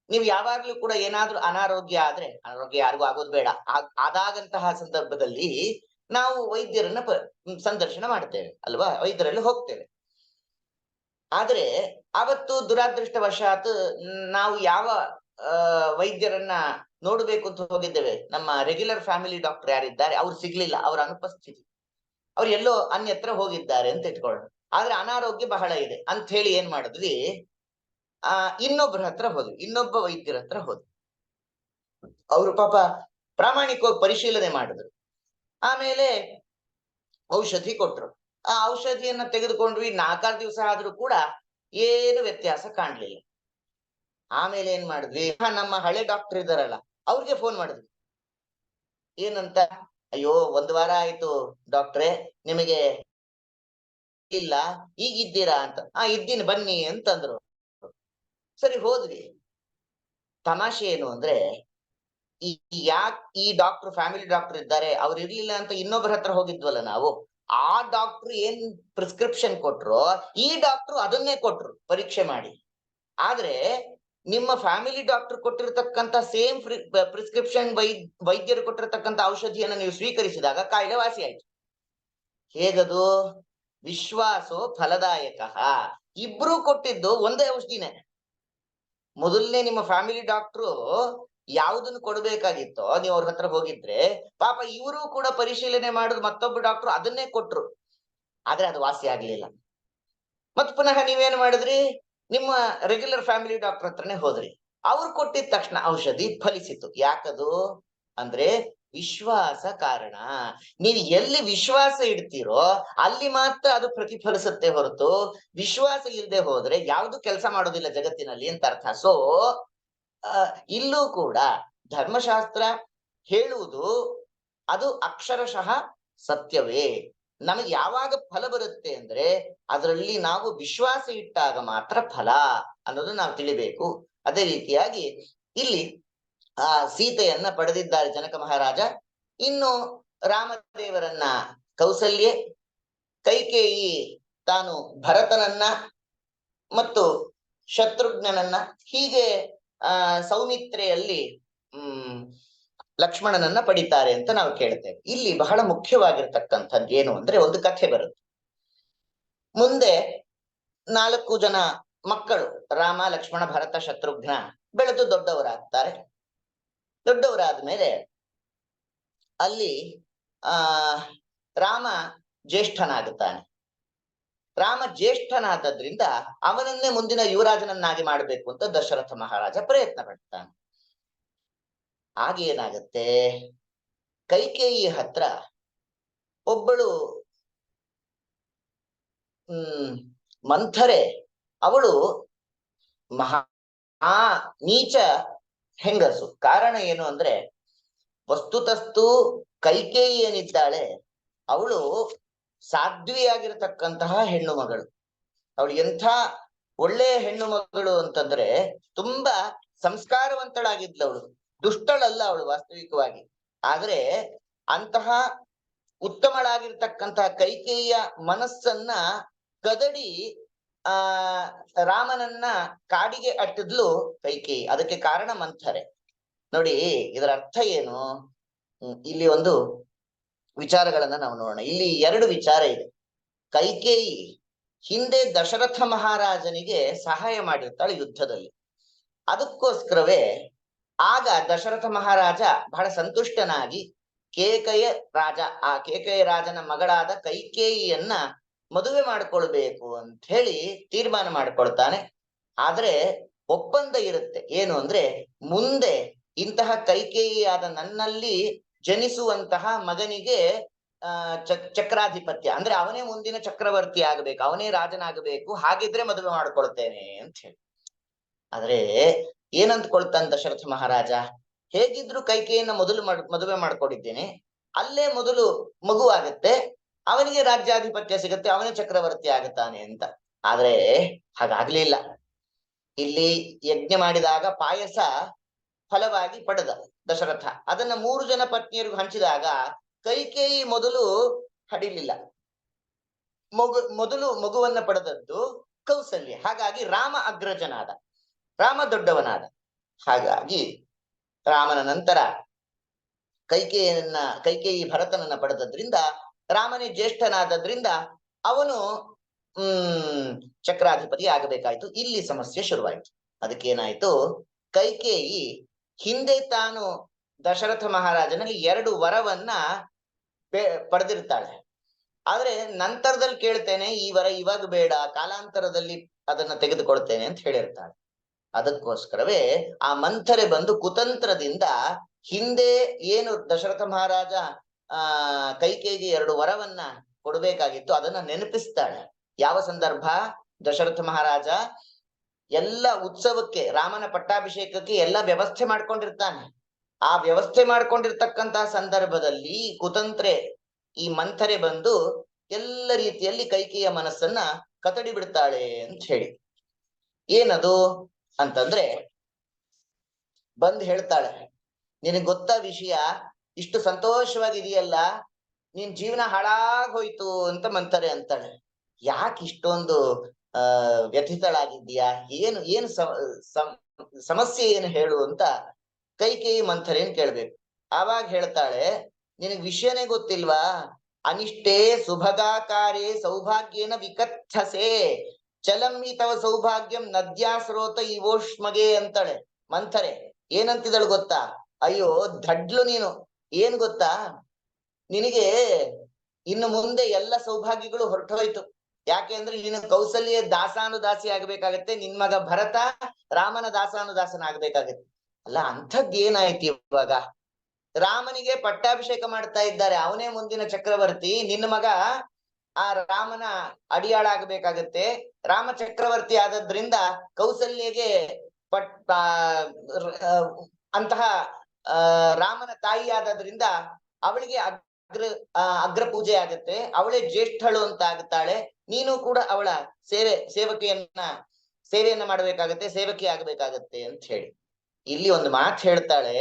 ನೀವು ಯಾವಾಗ್ಲೂ ಕೂಡ ಏನಾದ್ರೂ ಅನಾರೋಗ್ಯ ಆದ್ರೆ, ಅನಾರೋಗ್ಯ ಯಾರಿಗೂ ಆಗೋದು ಬೇಡ, ಆದಾಗಂತಹ ಸಂದರ್ಭದಲ್ಲಿ ನಾವು ವೈದ್ಯರನ್ನ ಸಂದರ್ಶನ ಮಾಡ್ತೇವೆ ಅಲ್ವಾ, ವೈದ್ಯರಲ್ಲಿ ಹೋಗ್ತೇವೆ. ಆದ್ರೆ ಅವತ್ತು ದುರಾದೃಷ್ಟವಶಾತ್ ನಾವು ಯಾವ ವೈದ್ಯರನ್ನ ನೋಡ್ಬೇಕು ಅಂತ ಹೋಗಿದ್ದೇವೆ, ನಮ್ಮ ರೆಗ್ಯುಲರ್ ಫ್ಯಾಮಿಲಿ ಡಾಕ್ಟರ್ ಯಾರಿದ್ದಾರೆ ಅವ್ರು ಸಿಗ್ಲಿಲ್ಲ, ಅವರ ಅನುಪಸ್ಥಿತಿ, ಅವ್ರು ಎಲ್ಲೋ ಅನ್ಯತ್ರ ಹೋಗಿದ್ದಾರೆ ಅಂತ ಇಟ್ಕೊಳ್ಳೋಣ. ಆದ್ರೆ ಅನಾರೋಗ್ಯ ಬಹಳ ಇದೆ ಅಂತ ಹೇಳಿ ಏನ್ ಮಾಡಿದ್ವಿ, ಇನ್ನೊಬ್ಬರ ಹತ್ರ ಹೋದ್ವಿ, ಇನ್ನೊಬ್ಬ ವೈದ್ಯರ ಹತ್ರ ಹೋದ್ವಿ. ಅವರು ಪಾಪ ಪ್ರಾಮಾಣಿಕವಾಗಿ ಪರಿಶೀಲನೆ ಮಾಡಿದ್ರು. ಆಮೇಲೆ ಔಷಧಿ ಕೊಟ್ರು. ಆ ಔಷಧಿಯನ್ನ ತೆಗೆದುಕೊಂಡ್ವಿ, 4-6 ದಿವಸ ಆದ್ರೂ ಕೂಡ ಏನು ವ್ಯತ್ಯಾಸ ಕಾಣ್ಲಿಲ್ಲ. ಆಮೇಲೆ ಏನ್ ಮಾಡಿದ್ವಿ, ನಮ್ಮ ಹಳೆ ಡಾಕ್ಟರ್ ಇದಾರಲ್ಲ ಅವ್ರಿಗೆ ಫೋನ್ ಮಾಡಿದ್ವಿ. ಏನಂತ, ಅಯ್ಯೋ 1 ವಾರ ಆಯ್ತು ಡಾಕ್ಟ್ರೆ, ನಿಮಗೆ ಇಲ್ಲ, ಈಗಿದ್ದೀರಾ ಅಂತ. ಇದ್ದೀನಿ ಬನ್ನಿ ಅಂತಂದ್ರು. ಸರಿ ಹೋದ್ವಿ. ತಮಾಷೆ ಏನು ಅಂದ್ರೆ, ಯಾಕೆ ಈ ಡಾಕ್ಟರ್ ಫ್ಯಾಮಿಲಿ ಡಾಕ್ಟರ್ ಇದ್ದಾರೆ, ಅವ್ರು ಇರ್ಲಿಲ್ಲ ಅಂತ ಇನ್ನೊಬ್ಬರ ಹತ್ರ ಹೋಗಿದ್ವಲ್ಲ ನಾವು, ಆ ಡಾಕ್ಟರ್ ಏನ್ ಪ್ರಿಸ್ಕ್ರಿಪ್ಷನ್ ಕೊಟ್ರು, ಈ ಡಾಕ್ಟರ್ ಅದನ್ನೇ ಕೊಟ್ರು ಪರೀಕ್ಷೆ ಮಾಡಿ. ಆದ್ರೆ ನಿಮ್ಮ ಫ್ಯಾಮಿಲಿ ಡಾಕ್ಟರ್ ಕೊಟ್ಟಿರ್ತಕ್ಕಂಥ ಸೇಮ್ ಪ್ರಿಸ್ಕ್ರಿಪ್ಷನ್ ವೈದ್ಯರು ಕೊಟ್ಟಿರ್ತಕ್ಕಂಥ ಔಷಧಿಯನ್ನ ನೀವು ಸ್ವೀಕರಿಸಿದಾಗ ಕಾಯಿಲೆ ವಾಸಿ ಆಯ್ತು. ಹೇಗದು? ವಿಶ್ವಾಸೋ ಫಲದಾಯಕ. ಇಬ್ರು ಕೊಟ್ಟಿದ್ದು ಒಂದೇ ಔಷಧಿನೇ. ಮೊದಲನೇ ನಿಮ್ಮ ಫ್ಯಾಮಿಲಿ ಡಾಕ್ಟ್ರು ಯಾವ್ದನ್ನು ಕೊಡ್ಬೇಕಾಗಿತ್ತೋ ನೀವು ಅವ್ರ ಹತ್ರ ಹೋಗಿದ್ರೆ, ಪಾಪ ಇವರು ಕೂಡ ಪರಿಶೀಲನೆ ಮಾಡುದು ಮತ್ತೊಬ್ಬ ಡಾಕ್ಟ್ರು ಅದನ್ನೇ ಕೊಟ್ರು, ಆದ್ರೆ ಅದು ವಾಸಿ ಆಗ್ಲಿಲ್ಲ. ಮತ್ ಪುನಃ ನೀವೇನ್ ಮಾಡಿದ್ರಿ, ನಿಮ್ಮ ರೆಗ್ಯುಲರ್ ಫ್ಯಾಮಿಲಿ ಡಾಕ್ಟರ್ ಹತ್ರನೇ ಹೋದ್ರಿ, ಅವ್ರು ಕೊಟ್ಟಿದ ತಕ್ಷಣ ಔಷಧಿ ಫಲಿಸಿತು. ಯಾಕದು ಅಂದ್ರೆ ವಿಶ್ವಾಸ ಕಾರಣ. ನೀವು ಎಲ್ಲಿ ವಿಶ್ವಾಸ ಇಡ್ತೀರೋ ಅಲ್ಲಿ ಮಾತ್ರ ಅದು ಪ್ರತಿಫಲಿಸುತ್ತೆ ಹೊರತು ವಿಶ್ವಾಸ ಇಲ್ಲದೆ ಹೋದ್ರೆ ಯಾವ್ದು ಕೆಲಸ ಮಾಡೋದಿಲ್ಲ ಜಗತ್ತಿನಲ್ಲಿ ಅಂತ ಅರ್ಥ. ಸೊ ಇಲ್ಲೂ ಕೂಡ ಧರ್ಮಶಾಸ್ತ್ರ ಹೇಳುವುದು ಅದು ಅಕ್ಷರಶಃ ಸತ್ಯವೇ. ನಮಗೆ ಯಾವಾಗ ಫಲ ಬರುತ್ತೆ ಅಂದ್ರೆ ಅದರಲ್ಲಿ ನಾವು ವಿಶ್ವಾಸ ಇಟ್ಟಾಗ ಮಾತ್ರ ಫಲ ಅನ್ನೋದು ನಾವು ತಿಳಿಬೇಕು. ಅದೇ ರೀತಿಯಾಗಿ ಇಲ್ಲಿ ಸೀತೆಯನ್ನ ಪಡೆದಿದ್ದಾರೆ ಜನಕ ಮಹಾರಾಜ. ಇನ್ನು ರಾಮದೇವರನ್ನ ಕೌಸಲ್ಯೆ, ಕೈಕೇಯಿ ತಾನು ಭರತನನ್ನ ಮತ್ತು ಶತ್ರುಘ್ನನನ್ನ, ಹೀಗೆ ಸೌಮಿತ್ರೆಯಲ್ಲಿ ಲಕ್ಷ್ಮಣನನ್ನ ಪಡಿತಾರೆ ಅಂತ ನಾವು ಕೇಳ್ತೇವೆ. ಇಲ್ಲಿ ಬಹಳ ಮುಖ್ಯವಾಗಿರ್ತಕ್ಕಂಥದ್ದು ಏನು ಅಂದ್ರೆ, ಒಂದು ಕಥೆ ಬರುತ್ತೆ. ಮುಂದೆ 4 ಜನ ಮಕ್ಕಳು ರಾಮ, ಲಕ್ಷ್ಮಣ, ಭರತ, ಶತ್ರುಘ್ನ ಬೆಳೆದು ದೊಡ್ಡವರಾಗ್ತಾರೆ. ದೊಡ್ಡವರಾದ್ಮೇಲೆ ಅಲ್ಲಿ ರಾಮ ಜ್ಯೇಷ್ಠನಾಗುತ್ತಾನೆ. ರಾಮ ಜ್ಯೇಷ್ಠನಾದದ್ರಿಂದ ಅವನನ್ನೇ ಮುಂದಿನ ಯುವರಾಜನನ್ನಾಗಿ ಮಾಡಬೇಕು ಅಂತ ದಶರಥ ಮಹಾರಾಜ ಪ್ರಯತ್ನ ಪಡ್ತಾನೆ. ಆಗೇನಾಗತ್ತೆ, ಕೈಕೇಯಿ ಹತ್ರ ಒಬ್ಬಳು ಮಂಥರೆ, ಅವಳು ಮಹಾ ನೀಚ ಹೆಂಗಸು. ಕಾರಣ ಏನು ಅಂದ್ರೆ, ವಸ್ತುತಸ್ತು ಕೈಕೇಯಿ ಏನಿದ್ದಾಳೆ ಅವಳು ಸಾಧ್ವಿಯಾಗಿರ್ತಕ್ಕಂತಹ ಹೆಣ್ಣು ಮಗಳು. ಅವಳು ಎಂಥ ಒಳ್ಳೆಯ ಹೆಣ್ಣು ಮಗಳು ಅಂತಂದ್ರೆ ತುಂಬಾ ಸಂಸ್ಕಾರವಂತಳಾಗಿದ್ಲವಳು, ದುಷ್ಟಳಲ್ಲ ಅವಳು ವಾಸ್ತವಿಕವಾಗಿ. ಆದ್ರೆ ಅಂತಹ ಉತ್ತಮಳಾಗಿರ್ತಕ್ಕಂತಹ ಕೈಕೇಯಿಯ ಮನಸ್ಸನ್ನ ಕದಡಿ ರಾಮನನ್ನ ಕಾಡಿಗೆ ಅಟ್ಟಿದ್ಲು ಕೈಕೇಯಿ. ಅದಕ್ಕೆ ಕಾರಣ ಮಂಥರೆ. ನೋಡಿ ಇದರ ಅರ್ಥ ಏನು, ಇಲ್ಲಿ ಒಂದು ವಿಚಾರಗಳನ್ನ ನಾವು ನೋಡೋಣ. ಇಲ್ಲಿ 2 ವಿಚಾರ ಇದೆ. ಕೈಕೇಯಿ ಹಿಂದೆ ದಶರಥ ಮಹಾರಾಜನಿಗೆ ಸಹಾಯ ಮಾಡಿರ್ತಾಳೆ ಯುದ್ಧದಲ್ಲಿ. ಅದಕ್ಕೋಸ್ಕರವೇ ಆಗ ದಶರಥ ಮಹಾರಾಜ ಬಹಳ ಸಂತುಷ್ಟನಾಗಿ ಕೇಕಯ ರಾಜ, ಆ ಕೇಕಯ ರಾಜನ ಮಗಳಾದ ಕೈಕೇಯಿಯನ್ನ ಮದುವೆ ಮಾಡ್ಕೊಳ್ಬೇಕು ಅಂತ ಹೇಳಿ ತೀರ್ಮಾನ ಮಾಡ್ಕೊಳ್ತಾನೆ. ಆದ್ರೆ ಒಪ್ಪಂದ ಇರುತ್ತೆ, ಏನು ಅಂದ್ರೆ ಮುಂದೆ ಇಂತಹ ಕೈಕೇಯಿಯಾದ ನನ್ನಲ್ಲಿ ಜನಿಸುವಂತಹ ಮಗನಿಗೆ ಚಕ್ರಾಧಿಪತ್ಯ ಅಂದ್ರೆ ಅವನೇ ಮುಂದಿನ ಚಕ್ರವರ್ತಿ ಆಗಬೇಕು, ಅವನೇ ರಾಜನಾಗಬೇಕು, ಹಾಗಿದ್ರೆ ಮದುವೆ ಮಾಡ್ಕೊಳ್ತೇನೆ ಅಂತ ಹೇಳಿ. ಆದ್ರೆ ಏನಂತ್ಕೊಳ್ತಾನೆ ದಶರಥ ಮಹಾರಾಜ, ಹೇಗಿದ್ರು ಕೈಕೇಯಿಯನ್ನ ಮದುವೆ ಮಾಡ್ಕೊಂಡಿದ್ದೇನೆ, ಅಲ್ಲೇ ಮೊದಲು ಮಗು ಆಗತ್ತೆ, ಅವನಿಗೆ ರಾಜ್ಯಾಧಿಪತ್ಯ ಸಿಗತ್ತೆ, ಅವನೇ ಚಕ್ರವರ್ತಿ ಆಗುತ್ತಾನೆ ಅಂತ. ಆದ್ರೆ ಹಾಗಾಗ್ಲಿಲ್ಲ. ಇಲ್ಲಿ ಯಜ್ಞ ಮಾಡಿದಾಗ ಪಾಯಸ ಫಲವಾಗಿ ಪಡೆದ ದಶರಥ, ಅದನ್ನ 3 ಜನ ಪತ್ನಿಯರಿಗೂ ಹಂಚಿದಾಗ ಕೈಕೇಯಿ ಮೊದಲು ಹಡಿಲಿಲ್ಲ. ಮೊದಲು ಮಗುವನ್ನ ಪಡೆದದ್ದು ಕೌಸಲ್ಯ. ಹಾಗಾಗಿ ರಾಮ ಅಗ್ರಜನಾದ, ರಾಮ ದೊಡ್ಡವನಾದ. ಹಾಗಾಗಿ ರಾಮನ ನಂತರ ಕೈಕೇಯಿ ಭರತನನ್ನ ಪಡೆದದ್ರಿಂದ, ರಾಮನೇ ಜ್ಯೇಷ್ಠನಾದದ್ರಿಂದ ಅವನು ಚಕ್ರಾಧಿಪತಿ ಆಗಬೇಕಾಯ್ತು. ಇಲ್ಲಿ ಸಮಸ್ಯೆ ಶುರುವಾಯ್ತು. ಅದಕ್ಕೇನಾಯ್ತು, ಕೈಕೇಯಿ ಹಿಂದೆ ತಾನು ದಶರಥ ಮಹಾರಾಜನಲ್ಲಿ 2 ವರವನ್ನ ಪಡೆದಿರ್ತಾಳೆ. ಆದ್ರೆ ನಂತರದಲ್ಲಿ ಕೇಳ್ತೇನೆ, ಈ ವರ ಇವಾಗ ಬೇಡ, ಕಾಲಾಂತರದಲ್ಲಿ ಅದನ್ನ ತೆಗೆದುಕೊಳ್ತೇನೆ ಅಂತ ಹೇಳಿರ್ತಾಳೆ. ಅದಕ್ಕೋಸ್ಕರವೇ ಆ ಮಂಥರೆ ಬಂದು ಕುತಂತ್ರದಿಂದ ಹಿಂದೆ ಏನು ದಶರಥ ಮಹಾರಾಜ ಕೈಕೇಯಿಗೆ 2 ವರವನ್ನ ಕೊಡ್ಬೇಕಾಗಿತ್ತು ಅದನ್ನ ನೆನಪಿಸ್ತಾಳೆ. ಯಾವ ಸಂದರ್ಭ? ದಶರಥ ಮಹಾರಾಜ ಎಲ್ಲ ಉತ್ಸವಕ್ಕೆ, ರಾಮನ ಪಟ್ಟಾಭಿಷೇಕಕ್ಕೆ ಎಲ್ಲ ವ್ಯವಸ್ಥೆ ಮಾಡ್ಕೊಂಡಿರ್ತಾನೆ. ಆ ವ್ಯವಸ್ಥೆ ಮಾಡ್ಕೊಂಡಿರ್ತಕ್ಕಂತಹ ಸಂದರ್ಭದಲ್ಲಿ ಕುತಂತ್ರೆ ಈ ಮಂಥರೆ ಬಂದು ಎಲ್ಲ ರೀತಿಯಲ್ಲಿ ಕೈಕೇಯಿಯ ಮನಸ್ಸನ್ನ ಕತಡಿ ಬಿಡ್ತಾಳೆ ಅಂತ ಹೇಳಿ. ಏನದು ಅಂತಂದ್ರೆ, ಬಂದ್ ಹೇಳ್ತಾಳೆ, ನಿನಗೆ ಗೊತ್ತಾ ವಿಷಯ, ಇಷ್ಟು ಸಂತೋಷವಾಗಿದೆಯಲ್ಲ, ನಿನ್ ಜೀವನ ಹಾಳಾಗೋಯ್ತು ಅಂತ ಮಂಥರೆ ಅಂತಾಳೆ. ಯಾಕೆ ಇಷ್ಟೊಂದು ವ್ಯಥಿತಳಾಗಿದ್ದೀಯಾ, ಏನು ಸಮಸ್ಯೆ ಏನು ಹೇಳು ಅಂತ ಕೈಕೇಯಿ ಮಂಥರೇನ್ ಕೇಳ್ಬೇಕು. ಆವಾಗ ಹೇಳ್ತಾಳೆ, ನಿನಗ್ ವಿಷಯನೇ ಗೊತ್ತಿಲ್ವಾ, ಅನಿಷ್ಟೇ ಸುಭಗಾಕಾರೇ ಸೌಭಾಗ್ಯೇನ ವಿಕಥಸೆ ಚಲಂ ತವ ಸೌಭಾಗ್ಯಂ ನದ್ಯಾ ಸ್ರೋತ ಇವೋಷ್ಮಗೆ ಅಂತಾಳೆ ಮಂಥರೆ. ಏನಂತಿದಳು ಗೊತ್ತಾ? ಅಯ್ಯೋ ದಡ್ಲು ನೀನು, ಏನ್ ಗೊತ್ತಾ, ನಿನಗೆ ಇನ್ನು ಮುಂದೆ ಎಲ್ಲ ಸೌಭಾಗ್ಯಗಳು ಹೊರಟೋಯ್ತು. ಯಾಕೆ ಅಂದ್ರೆ ನೀನು ಕೌಸಲ್ಯ ದಾಸಾನುದಾಸಿ ಆಗ್ಬೇಕಾಗತ್ತೆ, ನಿನ್ ಮಗ ಭರತ ರಾಮನ ದಾಸಾನುದಾಸನ ಆಗ್ಬೇಕಾಗತ್ತೆ. ಅಲ್ಲ, ಅಂಥದ್ದೇನಾಯ್ತು ಇವಾಗ? ರಾಮನಿಗೆ ಪಟ್ಟಾಭಿಷೇಕ ಮಾಡ್ತಾ ಇದ್ದಾರೆ, ಅವನೇ ಮುಂದಿನ ಚಕ್ರವರ್ತಿ, ನಿನ್ನ ಮಗ ಆ ರಾಮನ ಅಡಿಯಾಳ ಆಗ್ಬೇಕಾಗತ್ತೆ. ರಾಮ ಚಕ್ರವರ್ತಿ ಆದದ್ರಿಂದ ಕೌಸಲ್ಯಗೆ ಅಂತಹ ರಾಮನ ತಾಯಿ ಆದದ್ರಿಂದ ಅವಳಿಗೆ ಅಗ್ರ ಪೂಜೆ ಆಗತ್ತೆ, ಅವಳೇ ಜ್ಯೇಷ್ಠಳು ಅಂತ ಆಗುತ್ತಾಳೆ. ನೀನು ಕೂಡ ಅವಳ ಸೇವೆಯನ್ನ ಮಾಡ್ಬೇಕಾಗತ್ತೆ, ಸೇವಕಿ ಆಗ್ಬೇಕಾಗತ್ತೆ ಅಂತ ಹೇಳಿ ಇಲ್ಲಿ ಒಂದು ಮಾತು ಹೇಳ್ತಾಳೆ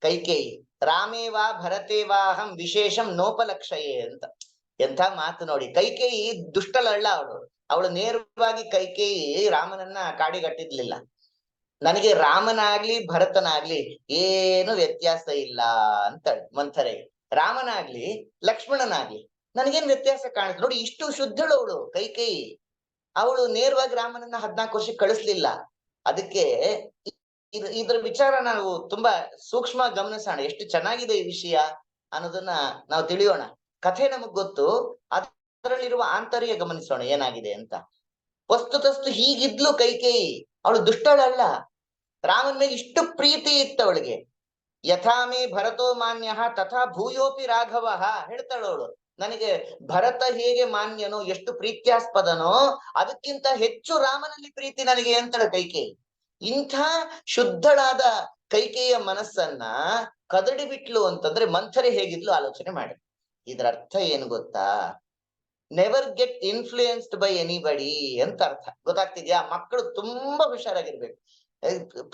ಕೈಕೇಯಿ, ರಾಮೇವಾ ಭರತೇವಾಹಂ ವಿಶೇಷಂ ನೋಪಲಕ್ಷಯೇ ಅಂತ. ಎಂಥ ಮಾತು ನೋಡಿ. ಕೈಕೇಯಿ ದುಷ್ಟಳಲ್ಲ, ಅವಳು ನೇರವಾಗಿ ಕೈಕೇಯಿ ರಾಮನನ್ನ ಕಾಡಿಗಟ್ಟಿದ್ಲಿಲ್ಲ. ನನಗೆ ರಾಮನಾಗ್ಲಿ ಭರತನಾಗ್ಲಿ ಏನು ವ್ಯತ್ಯಾಸ ಇಲ್ಲ ಅಂತಾಳೆ ಮಂಥರೆ. ರಾಮನಾಗ್ಲಿ ಲಕ್ಷ್ಮಣನಾಗ್ಲಿ ನನಗೇನ್ ವ್ಯತ್ಯಾಸ ಕಾಣುತ್ತೆ ನೋಡಿ. ಇಷ್ಟು ಶುದ್ಧಳು ಅವಳು ಕೈಕೇಯಿ. ಅವಳು ನೇರವಾಗಿ ರಾಮನನ್ನ 14 ವರ್ಷಕ್ಕೆ ಕಳಿಸ್ಲಿಲ್ಲ. ಅದಕ್ಕೆ ಇದ್ರ ವಿಚಾರ ನಾವು ತುಂಬಾ ಸೂಕ್ಷ್ಮ ಗಮನಿಸೋಣ, ಎಷ್ಟು ಚೆನ್ನಾಗಿದೆ ಈ ವಿಷಯ ಅನ್ನೋದನ್ನ ನಾವು ತಿಳಿಯೋಣ. ಕಥೆ ನಮಗ್ ಗೊತ್ತು, ಅದರಲ್ಲಿರುವ ಆಂತರ್ಯ ಗಮನಿಸೋಣ ಏನಾಗಿದೆ ಅಂತ. ವಸ್ತುತಸ್ತು ಹೀಗಿದ್ಲು ಕೈಕೇಯಿ, ಅವಳು ದುಷ್ಟಳಲ್ಲ. ರಾಮನ ಮೇಲೆ ಇಷ್ಟು ಪ್ರೀತಿ ಇತ್ತು ಅವಳಿಗೆ. ಯಥಾಮೇ ಭರತೋ ಮಾನ್ಯ ತಥಾ ಭೂಯೋಪಿ ರಾಘವ ಹೇಳ್ತಾಳವಳು. ನನಗೆ ಭರತ ಹೇಗೆ ಮಾನ್ಯನೋ, ಎಷ್ಟು ಪ್ರೀತ್ಯಾಸ್ಪದನೋ, ಅದಕ್ಕಿಂತ ಹೆಚ್ಚು ರಾಮನಲ್ಲಿ ಪ್ರೀತಿ ನನಗೆ ಅಂತಾಳೆ ಕೈಕೇಯಿ. ಇಂಥ ಶುದ್ಧಳಾದ ಕೈಕೇಯಿಯ ಮನಸ್ಸನ್ನ ಕದಡಿ ಬಿಟ್ಲು ಅಂತಂದ್ರೆ ಮಂಥರೆ ಹೇಗಿದ್ಲು ಆಲೋಚನೆ ಮಾಡಿ. ಇದರ ಅರ್ಥ ಏನು ಗೊತ್ತಾ? Never get influenced by anybody ಅಂತ ಅರ್ಥ. ಗೊತ್ತಾಗ್ತಿದ್ಯಾ? ಮಕ್ಕಳು ತುಂಬಾ ಹುಷಾರಾಗಿರ್ಬೇಕು.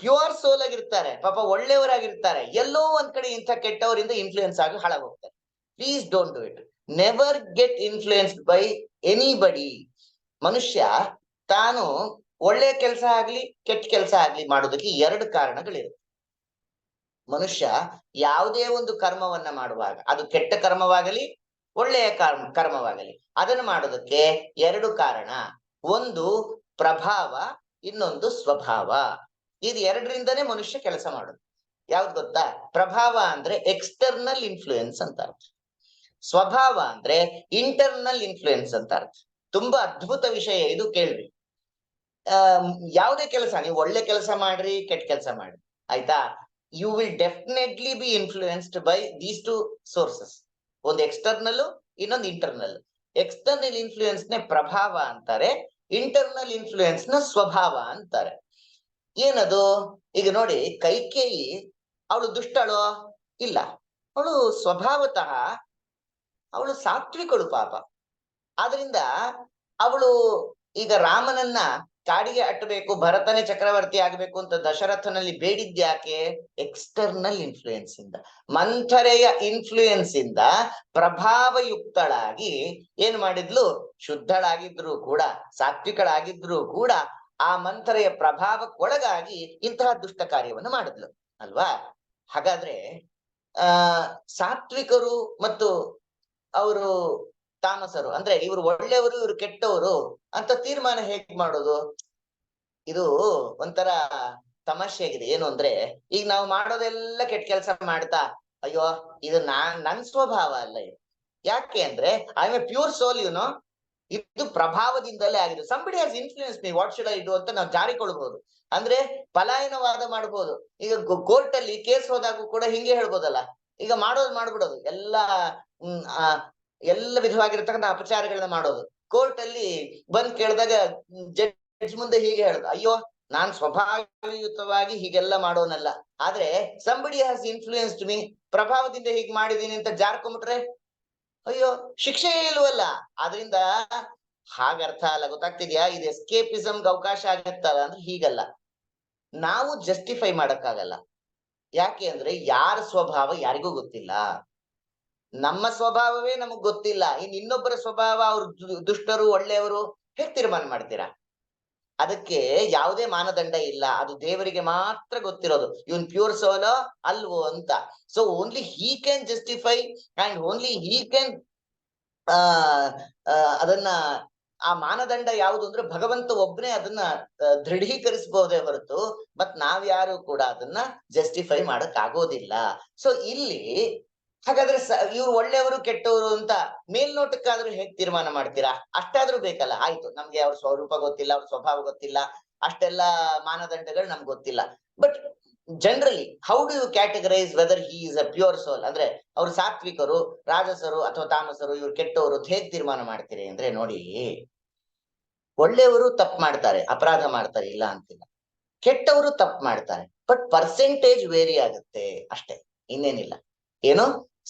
ಪ್ಯೂರ್ ಸೋಲ್ ಆಗಿರ್ತಾರೆ, ಪಾಪ ಒಳ್ಳೆಯವರಾಗಿರ್ತಾರೆ, ಎಲ್ಲೋ ಒಂದ್ ಕಡೆ ಇಂಥ ಕೆಟ್ಟವರಿಂದ ಇನ್ಫ್ಲೂಯೆನ್ಸ್ ಆಗಿ ಹಾಳಾಗೋಗ್ತಾರೆ. Please don't do it. Never get influenced by anybody. ಮನುಷ್ಯ ತಾನು ಒಳ್ಳೆ ಕೆಲಸ ಆಗ್ಲಿ ಕೆಟ್ಟ ಕೆಲಸ ಆಗ್ಲಿ ಮಾಡೋದಕ್ಕೆ 2 ಕಾರಣಗಳಿರುತ್ತೆ. ಮನುಷ್ಯ ಯಾವುದೇ ಒಂದು ಕರ್ಮವನ್ನ ಮಾಡುವಾಗ, ಅದು ಕೆಟ್ಟ ಕರ್ಮವಾಗಲಿ ಒಳ್ಳೆಯ ಕರ್ಮವಾಗಲಿ, ಅದನ್ನು ಮಾಡೋದಕ್ಕೆ 2 ಕಾರಣ. ಒಂದು ಪ್ರಭಾವ, ಇನ್ನೊಂದು ಸ್ವಭಾವ. ಇದು 2ರಿಂದನೇ ಮನುಷ್ಯ ಕೆಲಸ ಮಾಡೋದು. ಯಾವ್ದು ಗೊತ್ತಾ? ಪ್ರಭಾವ ಅಂದ್ರೆ ಎಕ್ಸ್ಟರ್ನಲ್ ಇನ್ಫ್ಲೂಯೆನ್ಸ್ ಅಂತ ಅರ್ಥ. ಸ್ವಭಾವ ಅಂದ್ರೆ ಇಂಟರ್ನಲ್ ಇನ್ಫ್ಲೂಯೆನ್ಸ್ ಅಂತ ಅರ್ಥ. ತುಂಬಾ ಅದ್ಭುತ ವಿಷಯ ಇದು, ಕೇಳ್ರಿ. ಯಾವುದೇ ಕೆಲಸ, ನೀವು ಒಳ್ಳೆ ಕೆಲಸ ಮಾಡ್ರಿ ಕೆಟ್ಟ ಕೆಲಸ ಮಾಡ್ರಿ, ಆಯ್ತಾ, you will definitely be influenced by these 2 sources. ಒಂದು ಎಕ್ಸ್ಟರ್ನಲ್, ಇನ್ನೊಂದು ಇಂಟರ್ನಲ್. ಎಕ್ಸ್ಟರ್ನಲ್ ಇನ್ಫ್ಲೂಯೆನ್ಸ್ ನೇ ಪ್ರಭಾವ ಅಂತಾರೆ, ಇಂಟರ್ನಲ್ ಇನ್ಫ್ಲೂಯೆನ್ಸ್ ನ ಸ್ವಭಾವ ಅಂತಾರೆ. ಏನದು? ಈಗ ನೋಡಿ, ಕೈಕೇಯಿ ಅವಳು ದುಷ್ಟಳೋ? ಇಲ್ಲ, ಅವಳು ಸ್ವಭಾವತಃ ಅವಳು ಸಾತ್ವಿಕಳು ಪಾಪ. ಆದ್ರಿಂದ ಅವಳು ಈಗ ರಾಮನನ್ನ ಕಾಡಿಗೆ ಅಟ್ಟಬೇಕು, ಭರತನೇ ಚಕ್ರವರ್ತಿ ಆಗ್ಬೇಕು ಅಂತ ದಶರಥನಲ್ಲಿ ಬೇಡಿದ್ಯಾಕೆ? ಎಕ್ಸ್ಟರ್ನಲ್ ಇನ್ಫ್ಲೂಯೆನ್ಸ್ ಇಂದ, ಮಂಥರೆಯ ಇನ್ಫ್ಲೂಯೆನ್ಸ್ ಇಂದ ಪ್ರಭಾವಯುಕ್ತಳಾಗಿ ಏನ್ ಮಾಡಿದ್ಲು? ಶುದ್ಧಳಾಗಿದ್ರು ಕೂಡ, ಸಾತ್ವಿಕಳಾಗಿದ್ರು ಕೂಡ ಆ ಮಂಥರೆಯ ಪ್ರಭಾವಕ್ಕೊಳಗಾಗಿ ಇಂತಹ ದುಷ್ಟ ಕಾರ್ಯವನ್ನು ಮಾಡಿದ್ಲು ಅಲ್ವಾ. ಹಾಗಾದ್ರೆ ಸಾತ್ವಿಕರು ಮತ್ತು ಅವರು ತಾಮಸರು ಅಂದ್ರೆ ಇವ್ರು ಒಳ್ಳೆಯವರು ಇವ್ರು ಕೆಟ್ಟವರು ಅಂತ ತೀರ್ಮಾನ ಹೇಗ್ ಮಾಡೋದು? ಇದು ಒಂಥರ ತಮಾಷೆ ಆಗಿದೆ. ಏನು ಅಂದ್ರೆ ಈಗ ನಾವು ಮಾಡೋದೆಲ್ಲ ಕೆಟ್ಟ ಕೆಲಸ ಮಾಡ್ತಾ ಅಯ್ಯೋ ಇದು ನನ್ ಸ್ವಭಾವ ಅಲ್ಲ ಇದು. ಯಾಕೆ ಅಂದ್ರೆ I am a pure soul ಇದು ಪ್ರಭಾವದಿಂದಲೇ ಆಗಿದೆ. Somebody has influence me, what should I do ಅಂತ ನಾವು ಜಾರಿಕೊಳ್ಬಹುದು. ಅಂದ್ರೆ ಪಲಾಯನವಾದ ಮಾಡ್ಬೋದು. ಈಗ ಕೋರ್ಟ್ ಅಲ್ಲಿ ಕೇಸ್ ಹೋದಾಗೂ ಕೂಡ ಹಿಂಗೆ ಹೇಳ್ಬೋದಲ್ಲ, ಈಗ ಮಾಡ್ಬಿಡೋದು ಎಲ್ಲ ವಿಧವಾಗಿರ್ತಕ್ಕಂಥ ಅಪಚಾರಗಳನ್ನ ಮಾಡೋದು. ಕೋರ್ಟ್ ಅಲ್ಲಿ ಬಂದ್ ಕೇಳಿದಾಗ ಜಡ್ಜ್ ಮುಂದೆ ಹೀಗೆ ಹೇಳುದು, ಅಯ್ಯೋ ನಾನ್ ಸ್ವಭಾವಯುತವಾಗಿ ಹೀಗೆಲ್ಲ ಮಾಡೋನಲ್ಲ, ಆದ್ರೆ ಸಂಬಡಿ ಹ್ಯಾಸ್ ಇನ್ಫ್ಲೂಯೆನ್ಸ್ಡ್ ಮೀ, ಪ್ರಭಾವದಿಂದ ಹೀಗ್ ಮಾಡಿದೀನಿ ಅಂತ ಜಾರ್ಕೊಂಡ್ಬಿಟ್ರೆ ಅಯ್ಯೋ ಶಿಕ್ಷೆ ಇಲ್ವಲ್ಲ. ಆದ್ರಿಂದ ಹಾಗರ್ಥ ಅಲ್ಲ, ಗೊತ್ತಾಗ್ತಿದ್ಯಾ? ಇದು ಎಸ್ಕೇಪಿಸಮ್ಗೆ ಅವಕಾಶ ಆಗತ್ತಲ್ಲ ಅಂದ್ರೆ ಹೀಗಲ್ಲ. ನಾವು ಜಸ್ಟಿಫೈ ಮಾಡಕ್ಕಾಗಲ್ಲ. ಯಾಕೆ ಅಂದ್ರೆ ಯಾರ ಸ್ವಭಾವ ಯಾರಿಗೂ ಗೊತ್ತಿಲ್ಲ. ನಮ್ಮ ಸ್ವಭಾವವೇ ನಮಗ್ ಗೊತ್ತಿಲ್ಲ, ಇನ್ನೊಬ್ಬರ ಸ್ವಭಾವ ಅವ್ರು ದುಷ್ಟರು ಒಳ್ಳೆಯವರು ಹೇಗ್ ತೀರ್ಮಾನ ಮಾಡ್ತೀರಾ? ಅದಕ್ಕೆ ಯಾವುದೇ ಮಾನದಂಡ ಇಲ್ಲ, ಅದು ದೇವರಿಗೆ ಮಾತ್ರ ಗೊತ್ತಿರೋದು ಇವನ್ ಪ್ಯೂರ್ ಸೋಲೋ ಅಲ್ವೋ ಅಂತ. So only he can justify and only he can ಅದನ್ನ ಆ ಮಾನದಂಡ ಯಾವುದು ಅಂದ್ರೆ ಭಗವಂತ ಒಬ್ನೇ ಅದನ್ನ ದೃಢೀಕರಿಸಬಹುದೇ ಹೊರತು ಮತ್ ನಾವ್ಯಾರು ಕೂಡ ಅದನ್ನ ಜಸ್ಟಿಫೈ ಮಾಡಕ್ ಆಗೋದಿಲ್ಲ. ಸೊ ಇಲ್ಲಿ ಹಾಗಾದ್ರೆ ಇವ್ರು ಒಳ್ಳೆಯವರು ಕೆಟ್ಟವರು ಅಂತ ಮೇಲ್ನೋಟಕ್ಕಾದ್ರೂ ಹೇಗ್ ತೀರ್ಮಾನ ಮಾಡ್ತೀರಾ? ಅಷ್ಟಾದ್ರೂ ಬೇಕಲ್ಲ. ಆಯ್ತು, ನಮ್ಗೆ ಅವ್ರ ಸ್ವರೂಪ ಗೊತ್ತಿಲ್ಲ, ಅವ್ರ ಸ್ವಭಾವ ಗೊತ್ತಿಲ್ಲ, ಅಷ್ಟೆಲ್ಲಾ ಮಾನದಂಡಗಳು ನಮ್ಗೆ ಗೊತ್ತಿಲ್ಲ. But generally how do you categorize whether he is a pure soul? ಅಂದ್ರೆ ಅವ್ರು ಸಾತ್ವಿಕರು, ರಾಜಸರು ಅಥವಾ ತಾಮಸರು, ಇವ್ರು ಕೆಟ್ಟವರು ಹೇಗ್ ತೀರ್ಮಾನ ಮಾಡ್ತೀರಿ ಅಂದ್ರೆ, ನೋಡಿ, ಒಳ್ಳೆಯವರು ತಪ್ಪು ಮಾಡ್ತಾರೆ, ಅಪರಾಧ ಮಾಡ್ತಾರೆ, ಇಲ್ಲ ಅಂತಿಲ್ಲ. ಕೆಟ್ಟವರು ತಪ್ಪು ಮಾಡ್ತಾರೆ, ಬಟ್ ಪರ್ಸೆಂಟೇಜ್ ವೇರಿ ಆಗುತ್ತೆ ಅಷ್ಟೇ, ಇನ್ನೇನಿಲ್ಲ. ಏನು,